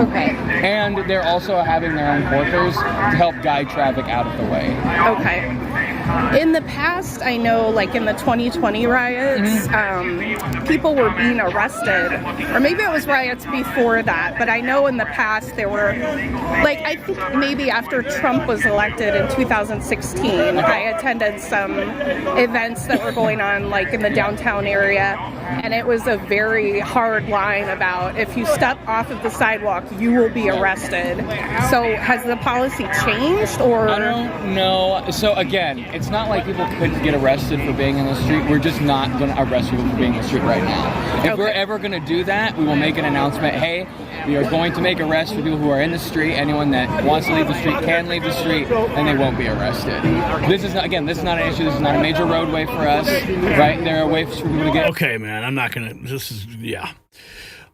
Okay. And they're also having their own porters to help guide traffic out of the way. Okay. In the past, I know, like in the 2020 riots, people were being arrested, or maybe it was riots before that, but I know in the past there were, like, I think maybe after Trump was elected in 2016, I attended some events that were going on, like, in the downtown area, and it was a very hard line about if you step off of the sidewalk, you will be arrested. So has the policy changed, or? I don't know. So again, it's not like people could get arrested for being in the street. We're just not going to arrest people for being in the street right now. If we're ever going to do that, we will make an announcement. Hey, we are going to make arrests for people who are in the street. Anyone that wants to leave the street can leave the street, and they won't be arrested. This is not, again, this is not an issue. This is not a major roadway for us, right? There are ways for people to get. Okay, man, I'm not going to. This is, yeah.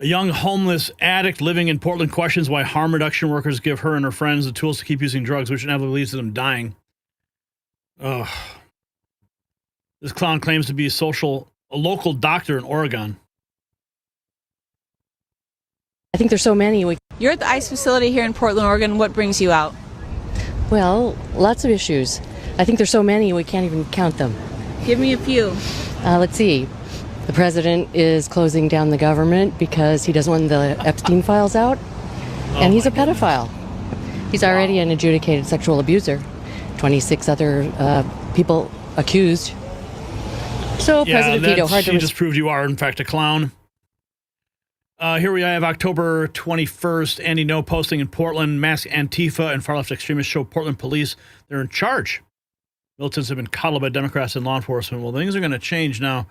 A young homeless addict living in Portland questions why harm reduction workers give her and her friends the tools to keep using drugs, which inevitably leads to them dying. Ugh. This clown claims to be a local doctor in Oregon. I think there's so many. You're at the ICE facility here in Portland, Oregon. What brings you out? Well, lots of issues. I think there's so many we can't even count them. Give me a few. Let's see. The president is closing down the government because he doesn't want the Epstein files out. And he's a pedophile. He's already an adjudicated sexual abuser. 26 other people accused. So President Vito, hard to... She just proved you are, in fact, a clown. Here we have October 21st. Andy No posting in Portland. Masked Antifa and far-left extremists show Portland police they're in charge. Militants have been coddled by Democrats and law enforcement. Well, things are going to change now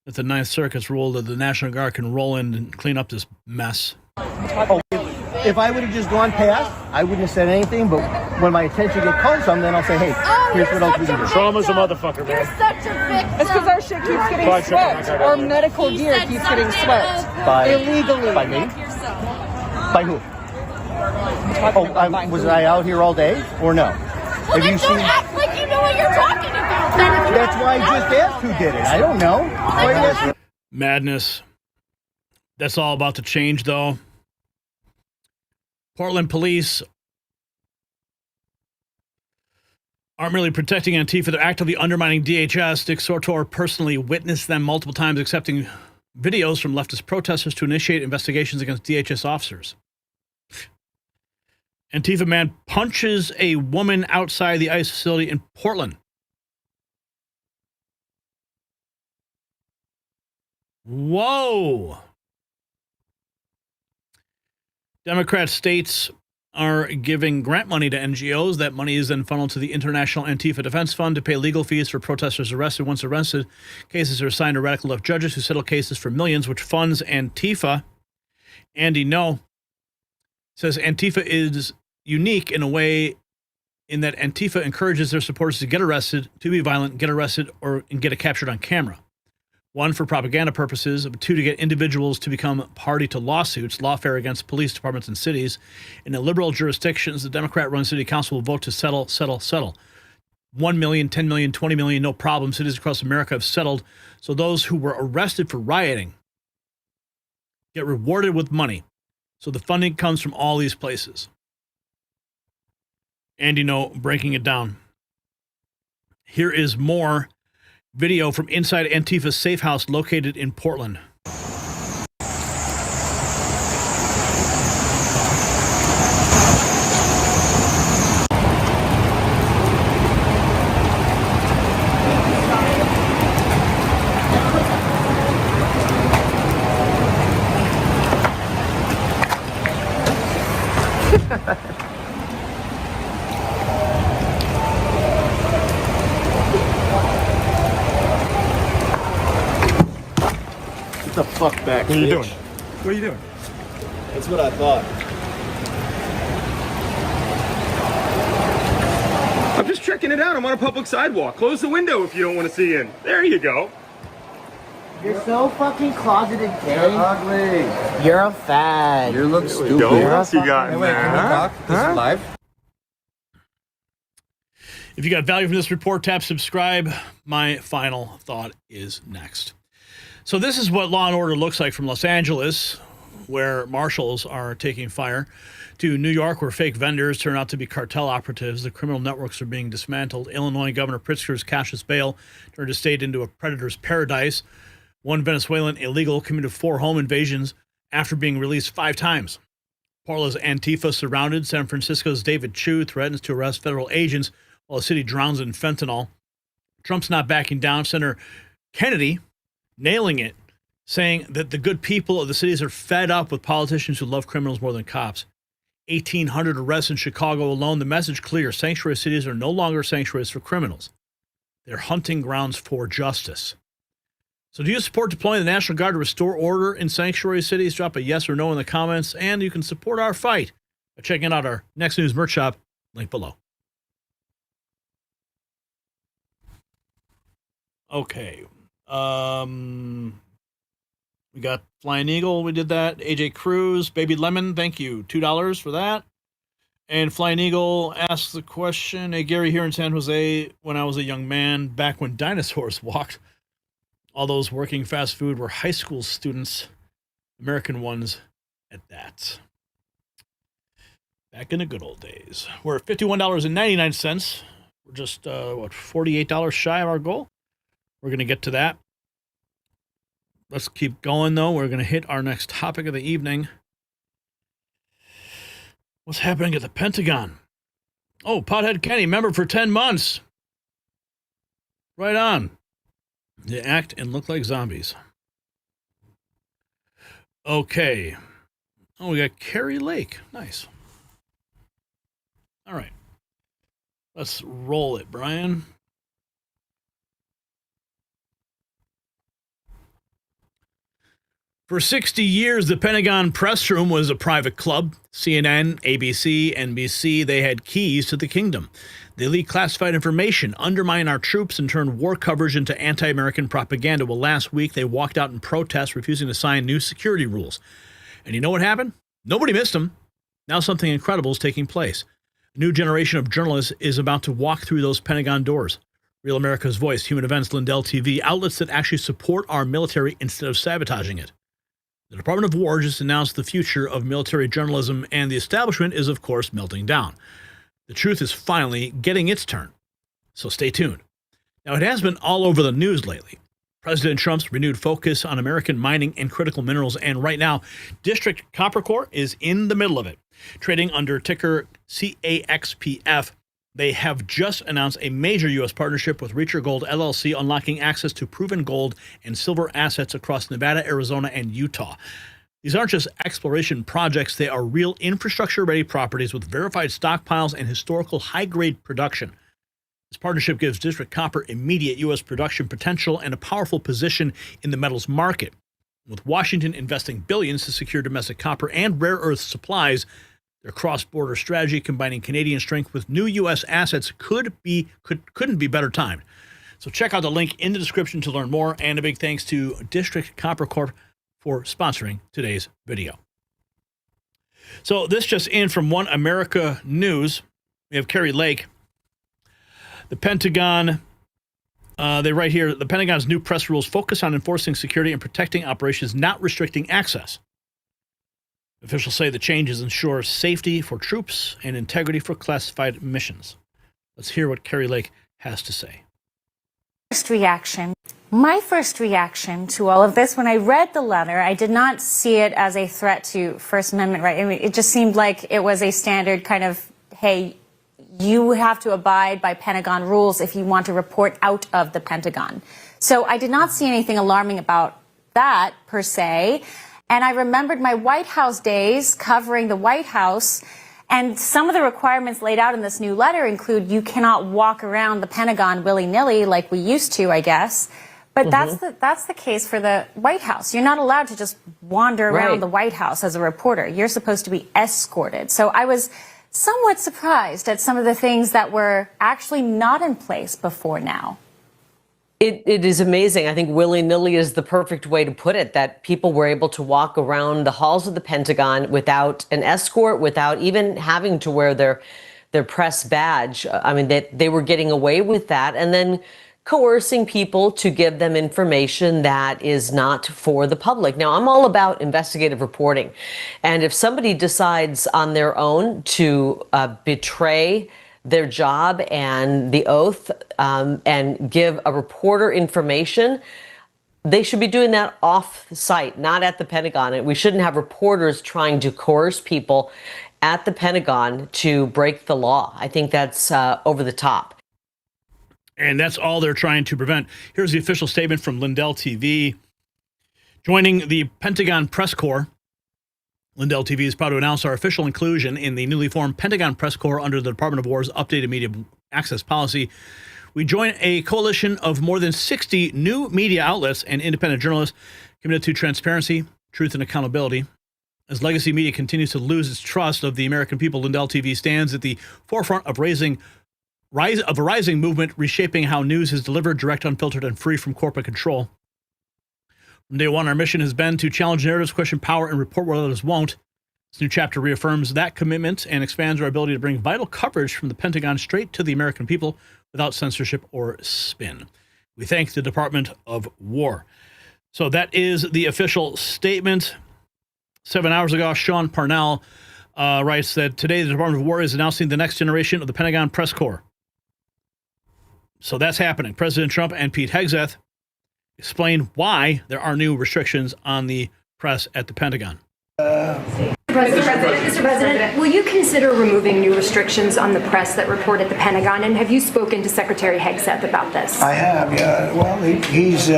that the Ninth Circuit's ruled that the National Guard can roll in and clean up this mess. If I would have just gone past, I wouldn't have said anything, but when my attention gets called some, then I'll say, hey, here's what else we can do. Trauma's a motherfucker, man. You're such a victim. It's because our shit keeps getting swept. Our medical gear keeps getting swept. Illegally. By me? By who? Was I out here all day or no? Well, then don't act like you know what you're talking about. That's why I just asked who did it. I don't know. Madness. That's all about to change, though. Portland police aren't merely protecting Antifa, they're actively undermining DHS. Dick Sortor personally witnessed them multiple times accepting videos from leftist protesters to initiate investigations against DHS officers. Antifa man punches a woman outside the ICE facility in Portland. Whoa! Democrat states are giving grant money to NGOs. That money is then funneled to the International Antifa Defense Fund to pay legal fees for protesters arrested. Once arrested, cases are assigned to radical left judges who settle cases for millions, which funds Antifa. Andy No says Antifa is unique in a way in that Antifa encourages their supporters to get arrested, to be violent, get arrested, or and get it captured on camera. One, for propaganda purposes. Two, to get individuals to become party to lawsuits, lawfare against police departments and cities. In the liberal jurisdictions, the Democrat-run city council will vote to settle. 1 million, 10 million, 20 million, no problem. Cities across America have settled. So those who were arrested for rioting get rewarded with money. So the funding comes from all these places. Andy No breaking it down. Here is more video from inside Antifa's safe house located in Portland. Get the fuck back, What are you bitch. doing? What are you doing? That's what I thought. I'm just checking it out. I'm on a public sidewalk. Close the window if you don't want to see in. There you go. You're so fucking closeted, gay. You're ugly. You're a fag. You look stupid. What else you got? Hey, wait, can we talk? This is live? If you got value from this report, tap subscribe. My final thought is next. So this is what law and order looks like from Los Angeles, where marshals are taking fire, to New York, where fake vendors turn out to be cartel operatives. The criminal networks are being dismantled. Illinois Governor Pritzker's cashless bail turned a state into a predator's paradise. One Venezuelan illegal committed 4 home invasions after being released 5 times. Portland's Antifa surrounded. San Francisco's David Chu threatens to arrest federal agents while the city drowns in fentanyl. Trump's not backing down. Senator Kennedy nailing it, saying that the good people of the cities are fed up with politicians who love criminals more than cops. 1,800 arrests in Chicago alone. The message clear: sanctuary cities are no longer sanctuaries for criminals. They're hunting grounds for justice. So do you support deploying the National Guard to restore order in sanctuary cities? Drop a yes or no in the comments, and you can support our fight by checking out our Next News merch shop, link below. Okay. We got Flying Eagle. We did that. AJ Cruz, Baby Lemon. Thank you. $2 for that. And Flying Eagle asked the question, hey, Gary, here in San Jose, when I was a young man, back when dinosaurs walked, all those working fast food were high school students, American ones at that. Back in the good old days. We're at $51.99. We're just, $48 shy of our goal. We're going to get to that. Let's keep going, though. We're going to hit our next topic of the evening. What's happening at the Pentagon? Oh, Pothead Kenny, member for 10 months. Right on. They act and look like zombies. Okay. Oh, we got Carrie Lake. Nice. All right. Let's roll it, Brian. For 60 years, the Pentagon press room was a private club. CNN, ABC, NBC, they had keys to the kingdom. They leak classified information, undermine our troops, and turn war coverage into anti-American propaganda. Well, last week, they walked out in protest, refusing to sign new security rules. And you know what happened? Nobody missed them. Now something incredible is taking place. A new generation of journalists is about to walk through those Pentagon doors. Real America's Voice, Human Events, Lindell TV, outlets that actually support our military instead of sabotaging it. The Department of War just announced the future of military journalism, and the establishment is, of course, melting down. The truth is finally getting its turn. So stay tuned. Now, it has been all over the news lately. President Trump's renewed focus on American mining and critical minerals, and right now, District Copper Corp is in the middle of it. Trading under ticker CAXPF, they have just announced a major U.S. partnership with Reacher Gold LLC, unlocking access to proven gold and silver assets across Nevada, Arizona, and Utah. These aren't just exploration projects. They are real infrastructure-ready properties with verified stockpiles and historical high-grade production. This partnership gives District Copper immediate U.S. production potential and a powerful position in the metals market. With Washington investing billions to secure domestic copper and rare earth supplies, their cross-border strategy, combining Canadian strength with new U.S. assets, couldn't be better timed. So check out the link in the description to learn more, and a big thanks to District Copper Corp for sponsoring today's video. So this just in from One America News. We have Carrie Lake. The Pentagon, they write here, the Pentagon's new press rules focus on enforcing security and protecting operations, not restricting access. Officials say the changes ensure safety for troops and integrity for classified missions. Let's hear what Carrie Lake has to say. My first reaction to all of this, when I read the letter, I did not see it as a threat to First Amendment rights. I mean, it just seemed like it was a standard kind of, hey, you have to abide by Pentagon rules if you want to report out of the Pentagon. So I did not see anything alarming about that, per se. And I remembered my White House days covering the White House, and some of the requirements laid out in this new letter include you cannot walk around the Pentagon willy-nilly like we used to, I guess. But that's the case for the White House. You're not allowed to just wander around the White House as a reporter. You're supposed to be escorted. So I was somewhat surprised at some of the things that were actually not in place before now. It is amazing. I think willy-nilly is the perfect way to put it, that people were able to walk around the halls of the Pentagon without an escort, without even having to wear their press badge. I mean, they were getting away with that and then coercing people to give them information that is not for the public. Now, I'm all about investigative reporting. And if somebody decides on their own to betray their job and the oath and give a reporter information, they should be doing that off site, not at the Pentagon. And we shouldn't have reporters trying to coerce people at the Pentagon to break the law. I think that's over the top. And that's all they're trying to prevent. Here's the official statement from Lindell TV. Joining the Pentagon Press Corps, Lindell TV is proud to announce our official inclusion in the newly formed Pentagon Press Corps under the Department of War's updated media access policy. We join a coalition of more than 60 new media outlets and independent journalists committed to transparency, truth, and accountability. As legacy media continues to lose its trust of the American people, Lindell TV stands at the forefront of a rising movement reshaping how news is delivered, direct, unfiltered, and free from corporate control. From day one, our mission has been to challenge narratives, question power, and report where others won't. This new chapter reaffirms that commitment and expands our ability to bring vital coverage from the Pentagon straight to the American people without censorship or spin. We thank the Department of War. So that is the official statement. 7 hours ago, Sean Parnell writes that today the Department of War is announcing the next generation of the Pentagon Press Corps. So that's happening. President Trump and Pete Hegseth explain why there are new restrictions on the press at the Pentagon. Mr. President, will you consider removing new restrictions on the press that report at the Pentagon? And have you spoken to Secretary Hegseth about this? I have, yeah. Well, he's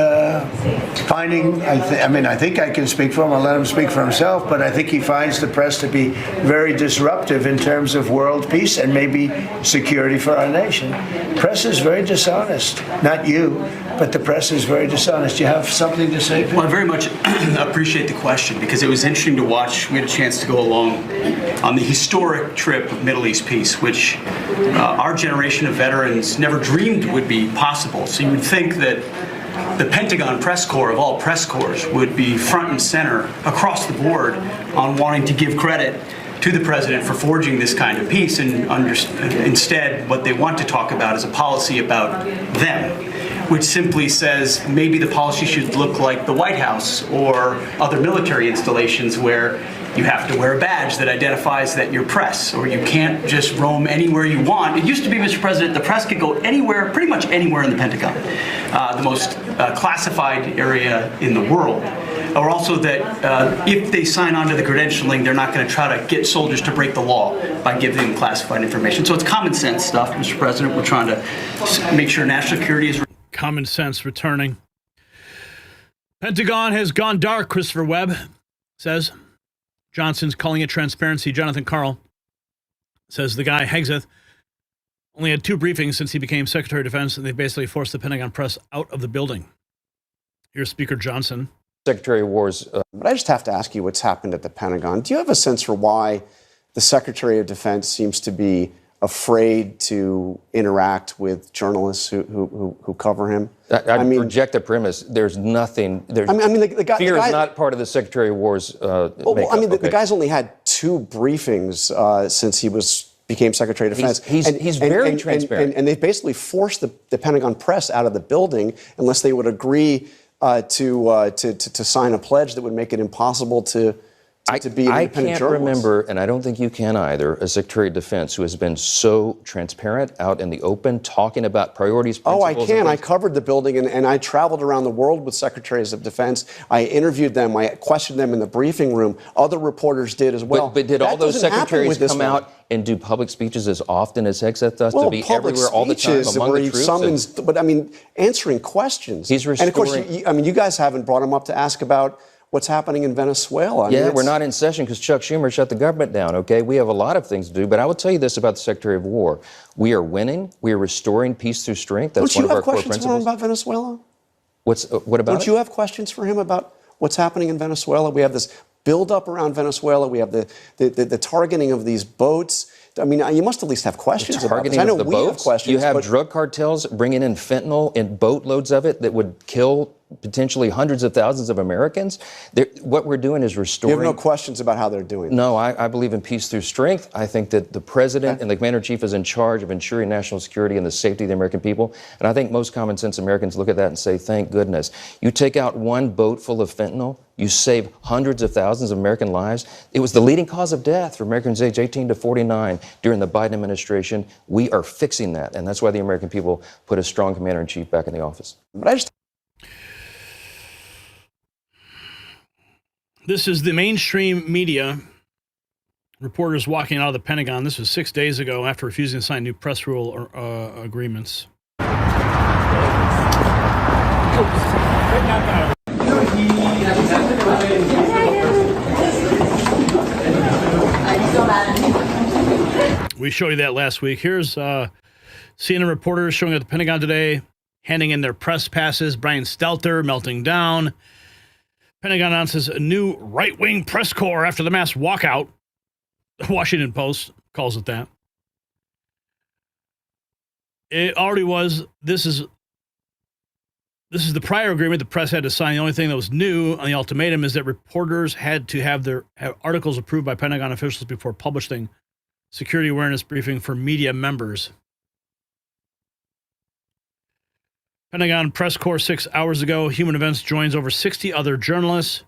finding, I think I can speak for him. I'll let him speak for himself, but I think he finds the press to be very disruptive in terms of world peace and maybe security for our nation. Press is very dishonest. Not you, but the press is very dishonest. Do you have something to say, Pete? Well, I very much appreciate the question because it was interesting to watch. We had a chance to go along on the historic trip of Middle East peace, which our generation of veterans never dreamed would be possible. So you would think that the Pentagon Press Corps, of all press corps, would be front and center across the board on wanting to give credit to the president for forging this kind of peace, and instead what they want to talk about is a policy about them, which simply says maybe the policy should look like the White House or other military installations where you have to wear a badge that identifies that you're press, or you can't just roam anywhere you want. It used to be, Mr. President, the press could go anywhere, pretty much anywhere in the Pentagon, the most classified area in the world. Or also that if they sign on to the credentialing, they're not going to try to get soldiers to break the law by giving them classified information. So it's common sense stuff, Mr. President. We're trying to make sure national security is... Common sense returning. Pentagon has gone dark, Christopher Webb says. Johnson's calling it transparency. Jonathan Karl says the guy, Hegseth, only had 2 briefings since he became Secretary of Defense, and they basically forced the Pentagon press out of the building. Here's Speaker Johnson. Secretary of War's, but I just have to ask you what's happened at the Pentagon. Do you have a sense for why the Secretary of Defense seems to be afraid to interact with journalists who cover him? I mean, reject the premise. There's nothing. There's, the guy, fear the guy, is not part of the Secretary of War's makeup. The guy's only had 2 briefings since he became Secretary of Defense. He's very transparent. And they basically forced the Pentagon press out of the building unless they would agree to sign a pledge that would make it impossible to be an independent journalist. I can't remember, and I don't think you can either, a Secretary of Defense who has been so transparent out in the open, talking about priorities, principles. Oh, I can. I covered the building, and I traveled around the world with Secretaries of Defense. I interviewed them. I questioned them in the briefing room. Other reporters did as well. But did all those secretaries come out and do public speeches as often as Hegseth does, to be everywhere all the time among the troops? Summons, but I mean, answering questions. He's restoring. And of course, you guys haven't brought him up to ask about what's happening in Venezuela. We're not in session because Chuck Schumer shut the government down, okay? We have a lot of things to do, but I will tell you this about the Secretary of War. We are winning. We are restoring peace through strength. That's one of our core principles. Don't you have questions for him about Venezuela? What about Don't you have questions for him about what's happening in Venezuela? We have this buildup around Venezuela. We have the targeting of these boats I mean, you must at least have questions about this. Targeting I know of the we have boats. questions. You have but drug cartels bringing in fentanyl in boatloads of it that would kill potentially hundreds of thousands of Americans. What we're doing is restoring. You have no questions about how they're doing this. No, I believe in peace through strength. I think that the president and the commander-in-chief is in charge of ensuring national security and the safety of the American people. And I think most common sense Americans look at that and say, thank goodness. You take out one boat full of fentanyl, you save hundreds of thousands of American lives. It was the leading cause of death for Americans aged 18 to 49 during the Biden administration. We are fixing that, and that's why the American people put a strong commander-in-chief back in the office. But I just... This is the mainstream media. Reporters walking out of the Pentagon. This was 6 days ago after refusing to sign new press rule agreements. We showed you that last week. Here's CNN reporters showing at the Pentagon today, handing in their press passes. Brian Stelter melting down. Pentagon announces a new right-wing press corps after the mass walkout. The Washington Post calls it that. It already was. This is the prior agreement the press had to sign. The only thing that was new on the ultimatum is that reporters had to have their articles approved by Pentagon officials before publishing security awareness briefing for media members. Pentagon press corps 6 hours ago. Human Events joins over 60 other journalists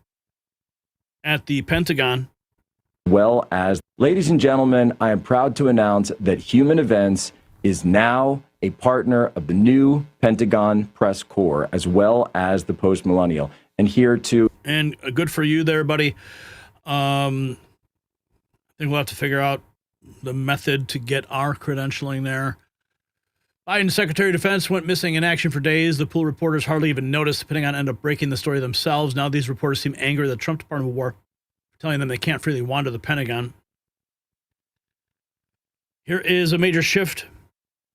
at the Pentagon. Well as, ladies and gentlemen, I am proud to announce that Human Events is now a partner of the new Pentagon press corps, as well as the post-millennial. And here to... And good for you there, buddy. I think we'll have to figure out the method to get our credentialing there. Biden's Secretary of Defense went missing in action for days. The pool reporters hardly even noticed. The Pentagon ended up breaking the story themselves. Now these reporters seem angry at the Trump Department of War, telling them they can't freely wander the Pentagon. Here is a major shift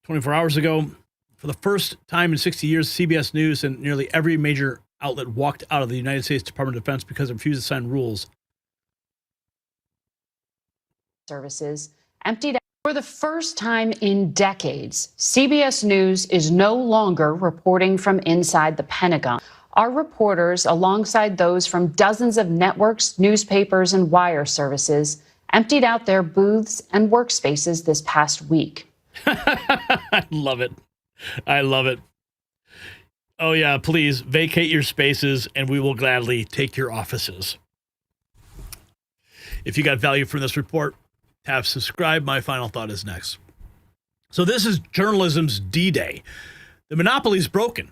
24 hours ago. For the first time in 60 years, CBS News and nearly every major outlet walked out of the United States Department of Defense because it refused to sign rules. Services emptied out. For the first time in decades, CBS News is no longer reporting from inside the Pentagon. Our reporters, alongside those from dozens of networks, newspapers, and wire services, emptied out their booths and workspaces this past week. I love it. I love it. Oh, yeah, please vacate your spaces and we will gladly take your offices. If you got value from this report, tap subscribe. My final thought is next. So this is journalism's D-Day. The monopoly's broken.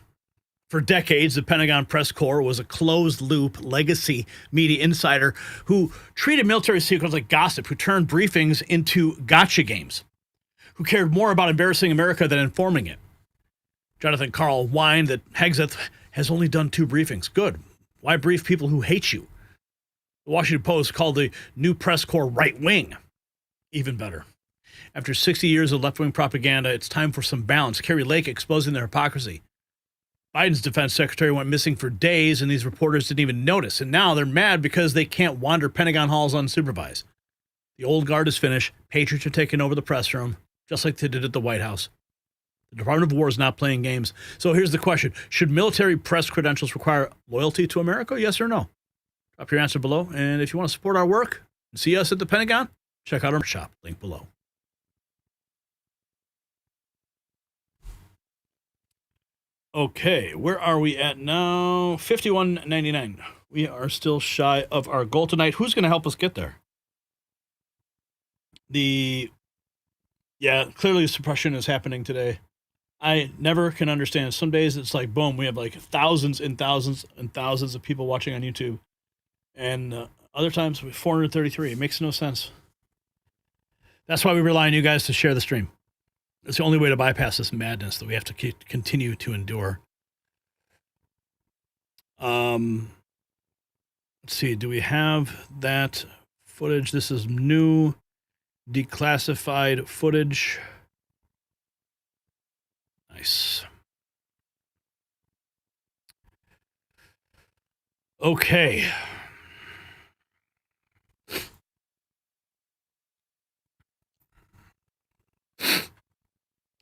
For decades, the Pentagon press corps was a closed-loop legacy media insider who treated military secrets like gossip, who turned briefings into gotcha games, who cared more about embarrassing America than informing it. Jonathan Karl whined that Hegseth has only done 2 briefings. Good. Why brief people who hate you? The Washington Post called the new press corps right-wing. Even better. After 60 years of left-wing propaganda, it's time for some balance. Carrie Lake exposing their hypocrisy. Biden's defense secretary went missing for days, and these reporters didn't even notice. And now they're mad because they can't wander Pentagon halls unsupervised. The old guard is finished. Patriots are taking over the press room, just like they did at the White House. The Department of War is not playing games. So here's the question. Should military press credentials require loyalty to America? Yes or no? Drop your answer below. And if you want to support our work and see us at the Pentagon, check out our shop, link below. Okay, where are we at now? $51.99. We are still shy of our goal tonight. Who's going to help us get there? Clearly suppression is happening today. I never can understand. Some days it's like, boom, we have like thousands and thousands and thousands of people watching on YouTube. And other times, 433. It makes no sense. That's why we rely on you guys to share the stream. It's the only way to bypass this madness that we have to continue to endure. Let's see. Do we have that footage? This is new declassified footage. Nice. Okay.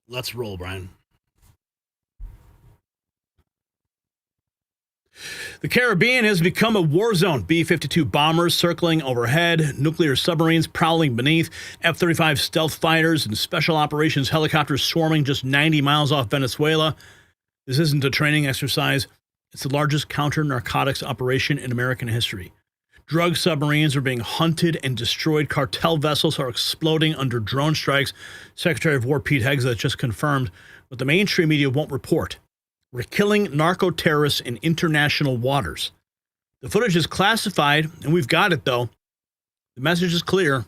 Let's roll, Brian. The Caribbean has become a war zone. B-52 bombers circling overhead, nuclear submarines prowling beneath, F-35 stealth fighters and special operations helicopters swarming just 90 miles off Venezuela. This isn't a training exercise. It's the largest counter-narcotics operation in American history. Drug submarines are being hunted and destroyed. Cartel vessels are exploding under drone strikes. Secretary of War Pete Hegseth just confirmed what the mainstream media won't report. We're killing narco terrorists in international waters. The footage is classified, and we've got it, though. The message is clear.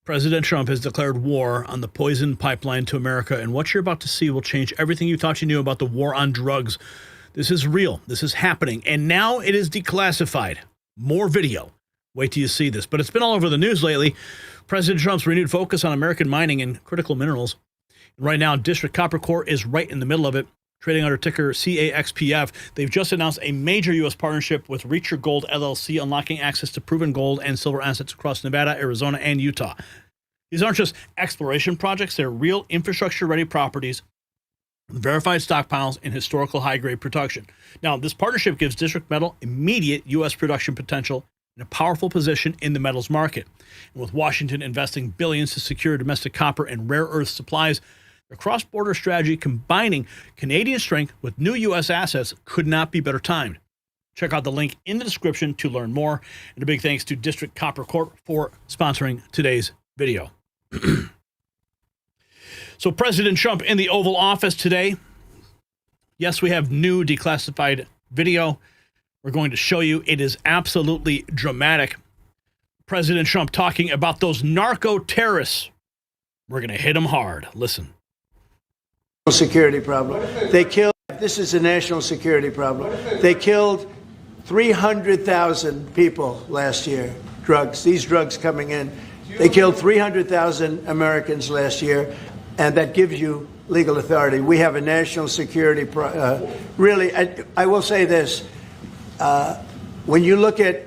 President Trump has declared war on the poison pipeline to America, and what you're about to see will change everything you thought you knew about the war on drugs. This is real. This is happening, and now it is declassified. More video. Wait till you see this. But it's been all over the news lately. President Trump's renewed focus on American mining and critical minerals. Right now, District Copper Corp is right in the middle of it. Trading under ticker CAXPF, they've just announced a major U.S. partnership with Reacher Gold LLC, unlocking access to proven gold and silver assets across Nevada, Arizona, and Utah. These aren't just exploration projects. They're real infrastructure-ready properties, verified stockpiles, and historical high-grade production. Now, this partnership gives District Metal immediate U.S. production potential and a powerful position in the metals market. And with Washington investing billions to secure domestic copper and rare earth supplies, the cross-border strategy combining Canadian strength with new U.S. assets could not be better timed. Check out the link in the description to learn more. And a big thanks to District Copper Corp for sponsoring today's video. So President Trump in the Oval Office today. Yes, we have new declassified video. We're going to show you. It is absolutely dramatic. President Trump talking about those narco terrorists. We're going to hit them hard. Listen. Security problem. This is a national security problem. They killed 300,000 people last year. These drugs coming in. They killed 300,000 Americans last year, and that gives you legal authority. We have a national security really, I will say this. When you look at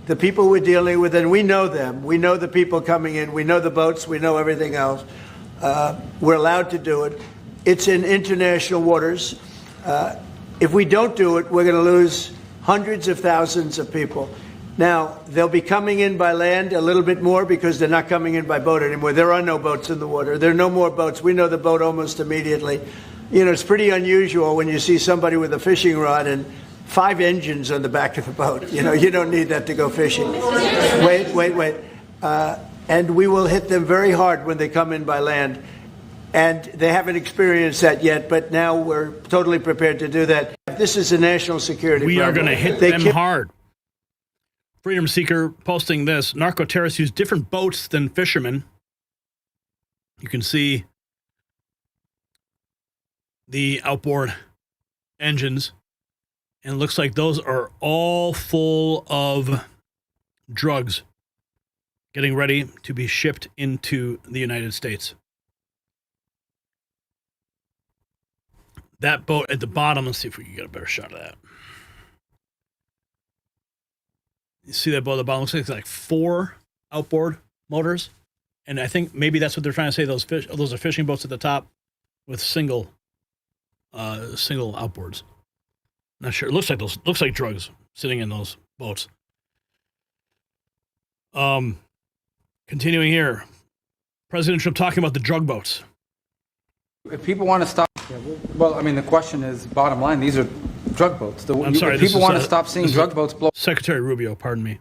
the people we're dealing with, and we know them, we know the people coming in, we know the boats, we know everything else. We're allowed to do it. It's in international waters. If we don't do it, we're going to lose hundreds of thousands of people. Now, they'll be coming in by land a little bit more because they're not coming in by boat anymore. There are no boats in the water. There are no more boats. We know the boat almost immediately. You know, it's pretty unusual when you see somebody with a fishing rod and 5 engines on the back of the boat. You know, you don't need that to go fishing. Wait. And we will hit them very hard when they come in by land. And they haven't experienced that yet, but now we're totally prepared to do that. This is a national security problem. We are going to hit them hard. Freedom Seeker posting this. Narco terrorists use different boats than fishermen. You can see the outboard engines. And it looks like those are all full of drugs getting ready to be shipped into the United States. That boat at the bottom, let's see if we can get a better shot of that. You see that boat at the bottom? Looks like it's like 4 outboard motors. And I think maybe that's what they're trying to say. Those are fishing boats at the top with single outboards. Not sure. It looks like drugs sitting in those boats. Continuing here. President Trump talking about the drug boats. If people want to stop, well, I mean, the question is, bottom line, these are drug boats. I'm sorry. If people want to stop seeing drug boats blow. Secretary Rubio, pardon me.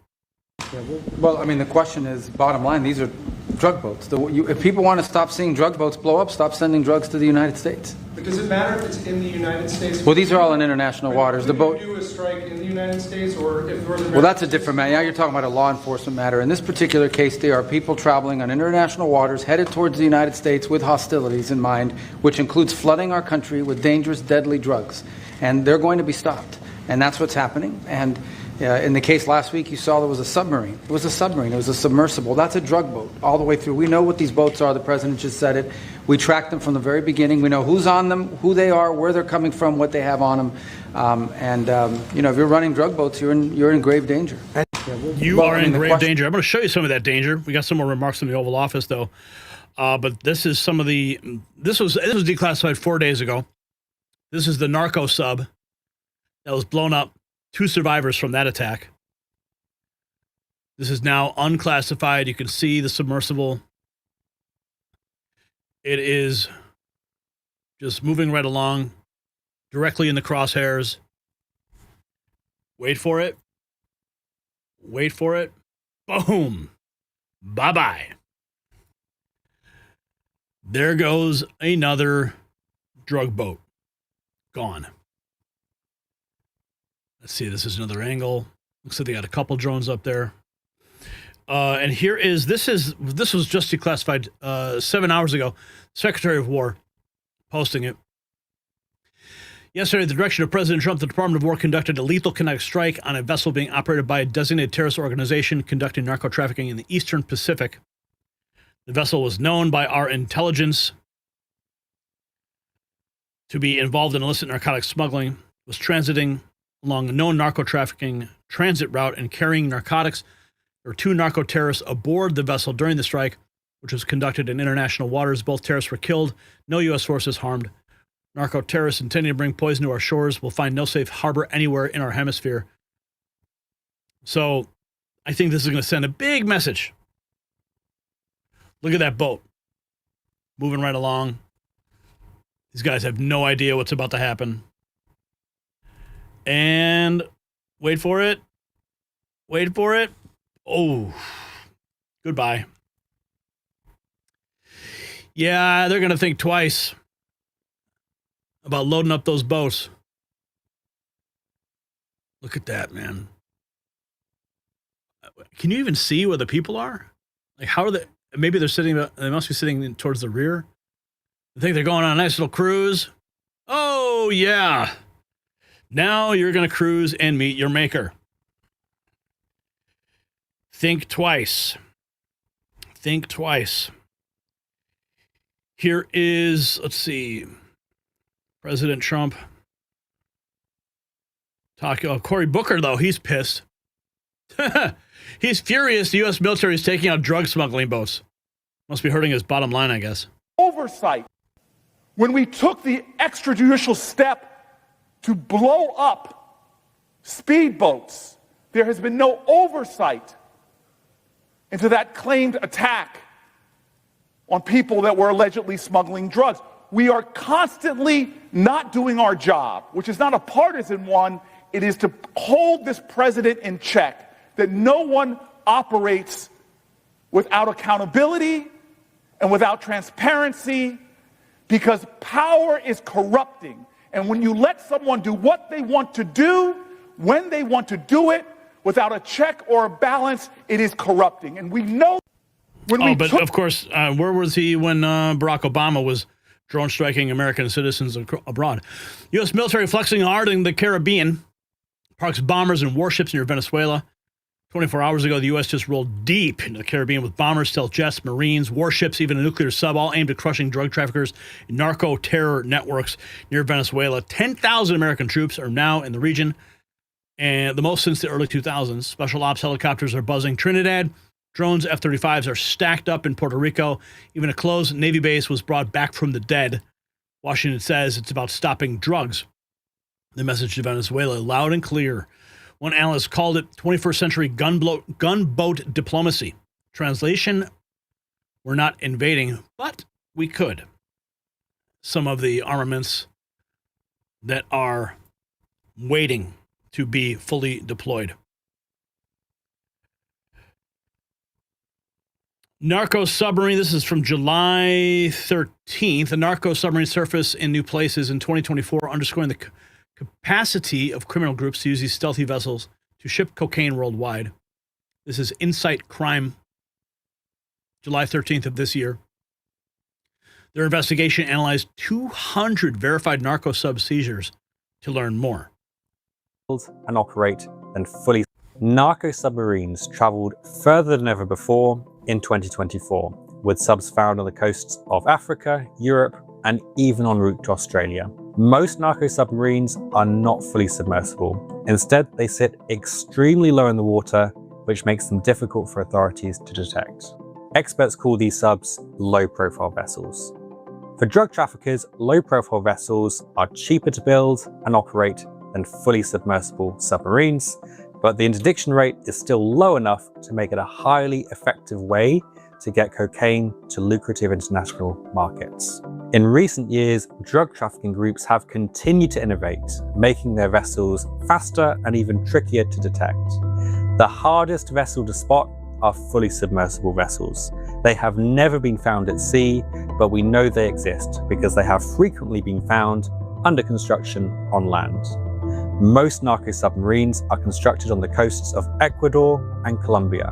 Well, I mean, the question is, bottom line, these are drug boats. If people want to stop seeing drug boats blow up, stop sending drugs to the United States. But does it matter if it's in the United States? Well, these are all in international waters. The boat. Do a strike in the United States, or if North America? Well, that's a different matter. Now you're talking about a law enforcement matter. In this particular case, there are people traveling on international waters headed towards the United States with hostilities in mind, which includes flooding our country with dangerous, deadly drugs. And they're going to be stopped. And that's what's happening. And in the case last week, you saw there was a submarine. It was a submarine. It was a submersible. That's a drug boat all the way through. We know what these boats are. The president just said it. We track them from the very beginning. We know who's on them, who they are, where they're coming from, what they have on them. You know, if you're running drug boats, you're in grave danger. You are in grave danger. I'm going to show you some of that danger. We got some more remarks from the Oval Office, though. But this is some of the, this was declassified 4 days ago. This is the Narco sub that was blown up. 2 survivors from that attack. This is now unclassified. You can see the submersible. It is just moving right along, directly in the crosshairs. Wait for it. Wait for it. Boom. Bye-bye. There goes another drug boat. Gone. Let's see, this is another angle. Looks like they got a couple drones up there. And here is, this was just declassified 7 hours ago. Secretary of War posting it. Yesterday, at the direction of President Trump, the Department of War conducted a lethal kinetic strike on a vessel being operated by a designated terrorist organization conducting narco trafficking in the Eastern Pacific. The vessel was known by our intelligence to be involved in illicit narcotic smuggling, was transiting along a known narco trafficking transit route and carrying narcotics. There were 2 narco terrorists aboard the vessel during the strike, which was conducted in international waters. Both terrorists were killed. No U.S. forces harmed. Narco terrorists intending to bring poison to our shores will find no safe harbor anywhere in our hemisphere. So I think this is going to send a big message. Look at that boat moving right along. These guys have no idea what's about to happen. And wait for it. Wait for it. Oh, goodbye. Yeah, they're going to think twice about loading up those boats. Look at that, man. Can you even see where the people are? Like, how are they? Maybe they're sitting, they must be sitting towards the rear. I think they're going on a nice little cruise. Oh, yeah. Now you're going to cruise and meet your maker. Think twice. Think twice. Here is, let's see, President Trump. Cory Booker, though, he's pissed. He's furious the U.S. military is taking out drug smuggling boats. Must be hurting his bottom line, I guess. Oversight. When we took the extrajudicial step to blow up speedboats, there has been no oversight into that claimed attack on people that were allegedly smuggling drugs. We are constantly not doing our job, which is not a partisan one. It is to hold this president in check, that no one operates without accountability and without transparency, because power is corrupting. And when you let someone do what they want to do, when they want to do it, without a check or a balance, it is corrupting. And we know when we but of course, where was he when Barack Obama was drone striking American citizens abroad? U.S. military flexing hard in the Caribbean, parks bombers and warships near Venezuela. 24 hours ago, the U.S. just rolled deep into the Caribbean with bombers, stealth jets, Marines, warships, even a nuclear sub, all aimed at crushing drug traffickers and narco terror networks near Venezuela. 10,000 American troops are now in the region, and the most since the early 2000s. Special ops helicopters are buzzing Trinidad. Drones, F-35s are stacked up in Puerto Rico. Even a closed Navy base was brought back from the dead. Washington says it's about stopping drugs. The message to Venezuela, loud and clear. One analyst called it 21st century gunboat diplomacy. Translation, we're not invading, but we could. Some of the armaments that are waiting to be fully deployed. Narco submarine, this is from July 13th. The Narco submarine surfaced in new places in 2024, underscoring the capacity of criminal groups to use these stealthy vessels to ship cocaine worldwide. This is Insight Crime, July 13th of this year. Their investigation analyzed 200 verified narco sub seizures to learn more. And operate than fully. Narco submarines traveled further than ever before in 2024, with subs found on the coasts of Africa, Europe, and even en route to Australia. Most narco submarines are not fully submersible. Instead, they sit extremely low in the water, which makes them difficult for authorities to detect. Experts call these subs low-profile vessels. For drug traffickers, low-profile vessels are cheaper to build and operate than fully submersible submarines, but the interdiction rate is still low enough to make it a highly effective way to get cocaine to lucrative international markets. In recent years, drug trafficking groups have continued to innovate, making their vessels faster and even trickier to detect. The hardest vessel to spot are fully submersible vessels. They have never been found at sea, but we know they exist because they have frequently been found under construction on land. Most narco submarines are constructed on the coasts of Ecuador and Colombia.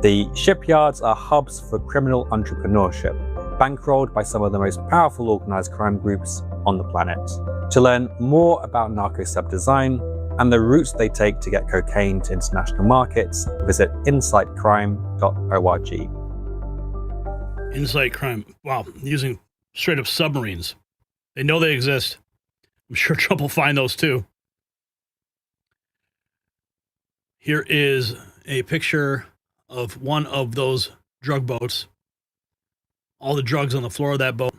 The shipyards are hubs for criminal entrepreneurship, bankrolled by some of the most powerful organized crime groups on the planet. To learn more about narco sub design and the routes they take to get cocaine to international markets, visit insightcrime.org. Insight crime. Wow, using straight up submarines. They know they exist. I'm sure Trump will find those too. Here is a picture of one of those drug boats. All the drugs on the floor of that boat.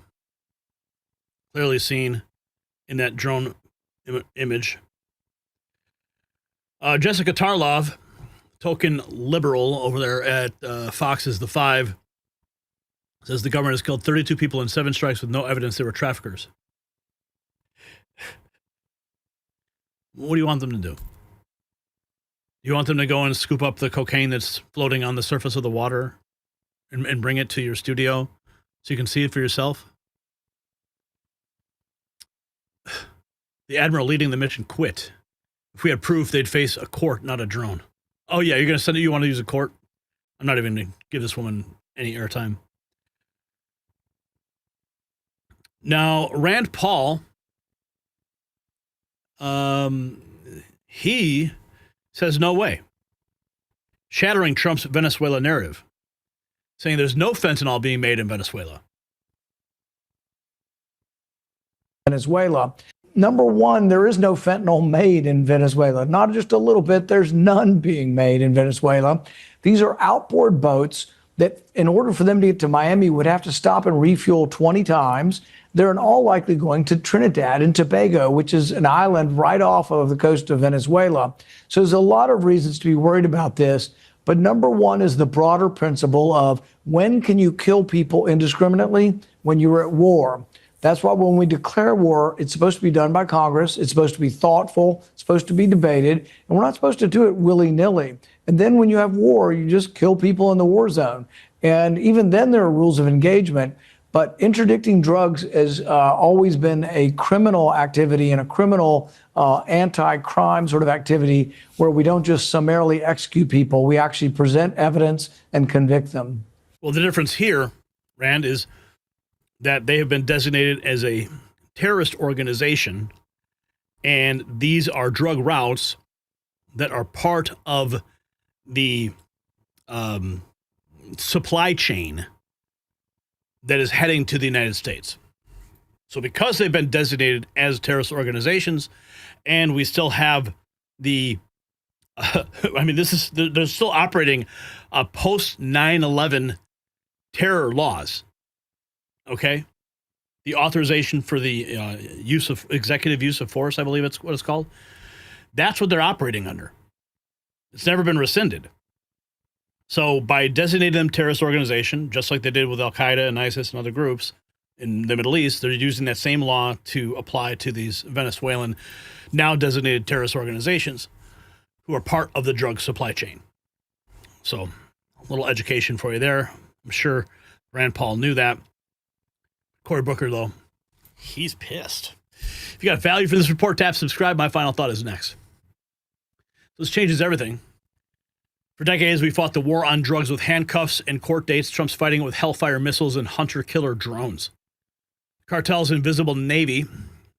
Clearly seen in that drone image. Jessica Tarlov, token liberal over there at Fox's The Five, says the government has killed 32 people in 7 strikes with no evidence they were traffickers. What do you want them to do? You want them to go and scoop up the cocaine that's floating on the surface of the water and bring it to your studio so you can see it for yourself? The admiral leading the mission quit. If we had proof, they'd face a court, not a drone. Oh, yeah, you're going to send it? You want to use a court? I'm not even going to give this woman any airtime. Now, Rand Paul, he says no way, shattering Trump's Venezuela narrative, saying there's no fentanyl being made in Venezuela. Venezuela. Number one, there is no fentanyl made in Venezuela. Not just a little bit, there's none being made in Venezuela. These are outboard boats that, in order for them to get to Miami, would have to stop and refuel 20 times. They're in all likely going to Trinidad and Tobago, which is an island right off of the coast of Venezuela. So there's a lot of reasons to be worried about this. But number one is the broader principle of when can you kill people indiscriminately? When you're at war. That's why when we declare war, it's supposed to be done by Congress. It's supposed to be thoughtful. It's supposed to be debated. And we're not supposed to do it willy-nilly. And then when you have war, you just kill people in the war zone. And even then there are rules of engagement. But interdicting drugs has always been a criminal activity and a criminal anti-crime sort of activity where we don't just summarily execute people. We actually present evidence and convict them. Well, the difference here, Rand, is that they have been designated as a terrorist organization, and these are drug routes that are part of the supply chain that is heading to the United States. So because they've been designated as terrorist organizations, and we still have the, they're still operating post 9/11 terror laws. Okay? The authorization for the executive use of force, I believe it's what it's called. That's what they're operating under. It's never been rescinded. So by designating them terrorist organization, just like they did with Al-Qaeda and ISIS and other groups in the Middle East, they're using that same law to apply to these Venezuelan, now designated terrorist organizations who are part of the drug supply chain. So a little education for you there. I'm sure Rand Paul knew that. Cory Booker, though, he's pissed. If you got value for this report, tap subscribe. My final thought is next. This changes everything. For decades, we fought the war on drugs with handcuffs and court dates. Trump's fighting it with Hellfire missiles and hunter-killer drones. Cartel's invisible navy,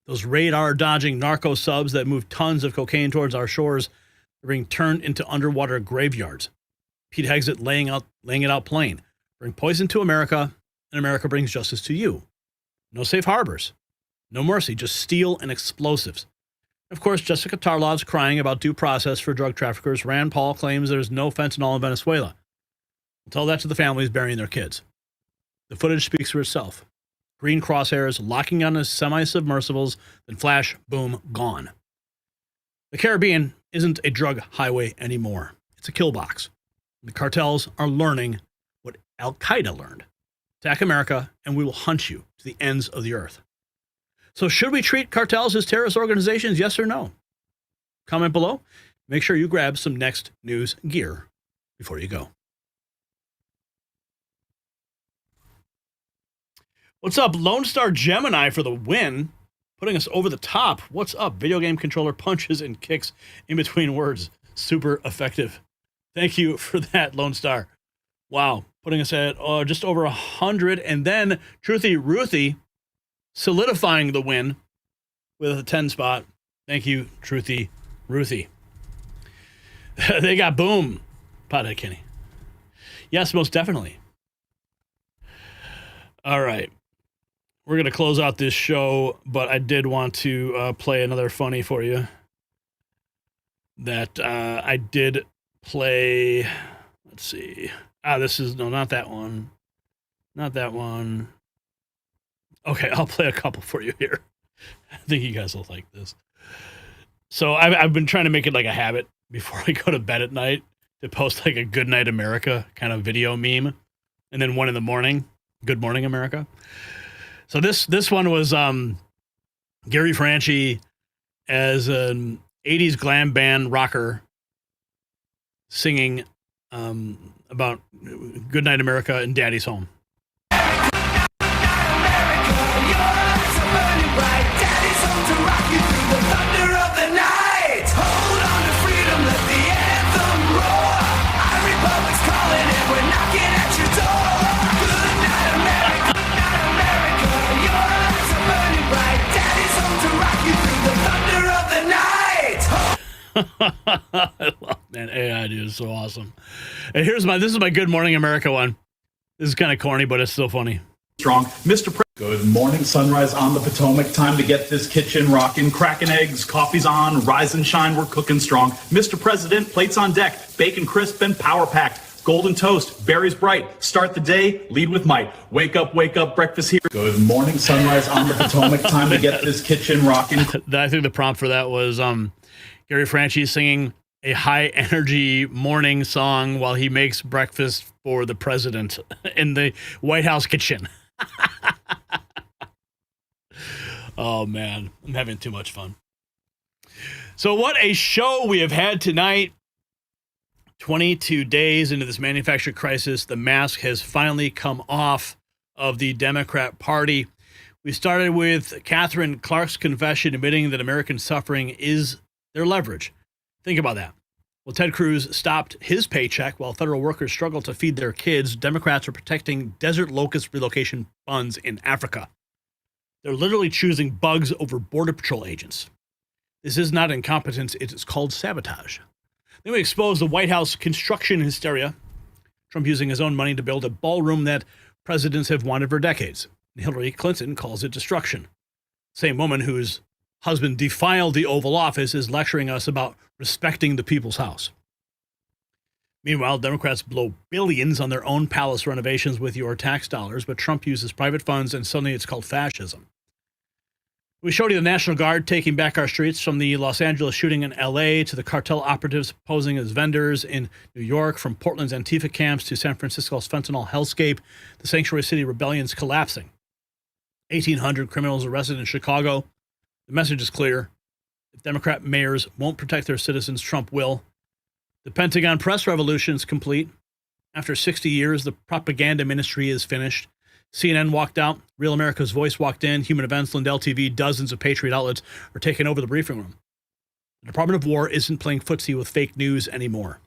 those radar-dodging narco subs that move tons of cocaine towards our shores, are being turned into underwater graveyards. Pete Hegseth laying it out plain. Bring poison to America, and America brings justice to you. No safe harbors. No mercy, just steel and explosives. Of course, Jessica Tarlov's crying about due process for drug traffickers. Rand Paul claims there's no fentanyl in Venezuela. Tell that to the families burying their kids. The footage speaks for itself. Green crosshairs locking on the semi-submersibles, then flash, boom, gone. The Caribbean isn't a drug highway anymore. It's a kill box. The cartels are learning what Al-Qaeda learned. Attack America, and we will hunt you to the ends of the earth. So should we treat cartels as terrorist organizations, yes or no? Comment below. Make sure you grab some next news gear before you go. What's up, Lone Star Gemini for the win, putting us over the top. What's up? Video game controller punches and kicks in between words. Super effective. Thank you for that, Lone Star. Wow, putting us at just over 100. And then Truthy Ruthie solidifying the win with a 10 spot. Thank you, Truthy Ruthie. They got boom, Pothead Kenny. Yes, most definitely. All right. We're going to close out this show, but I did want to play another funny for you that I did play. Let's see. This is, no, not that one. Not that one. Okay, I'll play a couple for you here. I think you guys will like this. So I've been trying to make it like a habit before I go to bed at night to post like a Good Night America kind of video meme. And then one in the morning, Good Morning America. So this one was Gary Franchi as an 80s glam band rocker singing about Good Night America and Daddy's Home. I love, man, AI dude is so awesome. And this is my Good Morning America one. This is kind of corny, but it's still funny. Strong. Mr. Good morning, sunrise on the Potomac. Time to get this kitchen rocking. Cracking eggs, coffee's on, rise and shine, we're cooking strong. Mr. President, plates on deck, bacon crisp and power packed. Golden toast, berries bright. Start the day, lead with might. Wake up, breakfast here. Good morning, sunrise on the Potomac. Time to get this kitchen rocking. I think the prompt for that was Gary Franchi singing a high-energy morning song while he makes breakfast for the president in the White House kitchen. Oh, man. I'm having too much fun. So what a show we have had tonight. 22 days into this manufactured crisis, the mask has finally come off of the Democrat Party. We started with Katherine Clark's confession admitting that American suffering is their leverage. Think about that. Well, Ted Cruz stopped his paycheck while federal workers struggle to feed their kids. Democrats are protecting desert locust relocation funds in Africa. They're literally choosing bugs over Border Patrol agents. This is not incompetence. It is called sabotage. Then we expose the White House construction hysteria. Trump using his own money to build a ballroom that presidents have wanted for decades. Hillary Clinton calls it destruction. Same woman whose husband defiled the Oval Office is lecturing us about respecting the people's house. Meanwhile, Democrats blow billions on their own palace renovations with your tax dollars, but Trump uses private funds and suddenly it's called fascism. We showed you the National Guard taking back our streets, from the Los Angeles shooting in LA to the cartel operatives posing as vendors in New York, from Portland's Antifa camps to San Francisco's fentanyl hellscape, the Sanctuary City rebellion's collapsing. 1,800 criminals arrested in Chicago. The message is clear. If Democrat mayors won't protect their citizens, Trump will. The Pentagon press revolution is complete. After 60 years, the propaganda ministry is finished. CNN walked out. Real America's Voice walked in. Human Events, Lindell TV, dozens of Patriot outlets are taking over the briefing room. The Department of War isn't playing footsie with fake news anymore.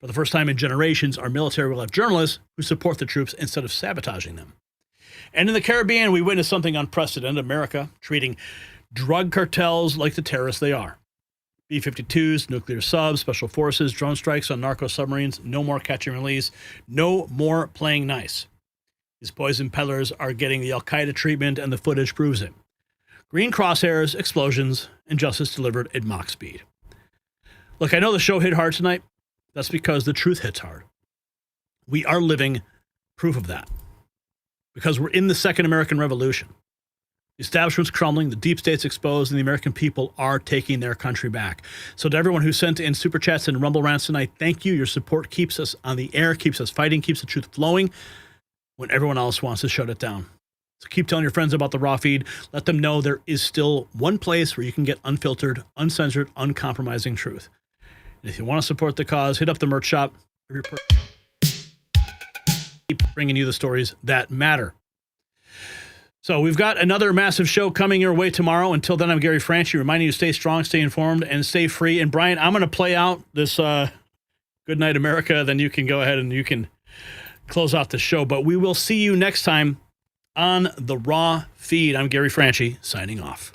For the first time in generations, our military will have journalists who support the troops instead of sabotaging them. And in the Caribbean, we witnessed something unprecedented. America treating drug cartels like the terrorists they are. B-52s, nuclear subs, special forces, drone strikes on narco submarines, no more catch and release, no more playing nice. These poison peddlers are getting the Al-Qaeda treatment, and the footage proves it. Green crosshairs, explosions, and justice delivered at Mach speed. Look, I know the show hit hard tonight. That's because the truth hits hard. We are living proof of that because we're in the second American Revolution. The establishment's crumbling, the deep state's exposed, and the American people are taking their country back. So to everyone who sent in Super Chats and Rumble Rants tonight, thank you. Your support keeps us on the air, keeps us fighting, keeps the truth flowing when everyone else wants to shut it down. So keep telling your friends about the Raw Feed. Let them know there is still one place where you can get unfiltered, uncensored, uncompromising truth. And if you want to support the cause, hit up the merch shop. Keep bringing you the stories that matter. So we've got another massive show coming your way tomorrow. Until then, I'm Gary Franchi, reminding you to stay strong, stay informed, and stay free. And Brian, I'm going to play out this Good Night America. Then you can go ahead and you can close out the show. But we will see you next time on the Raw Feed. I'm Gary Franchi, signing off.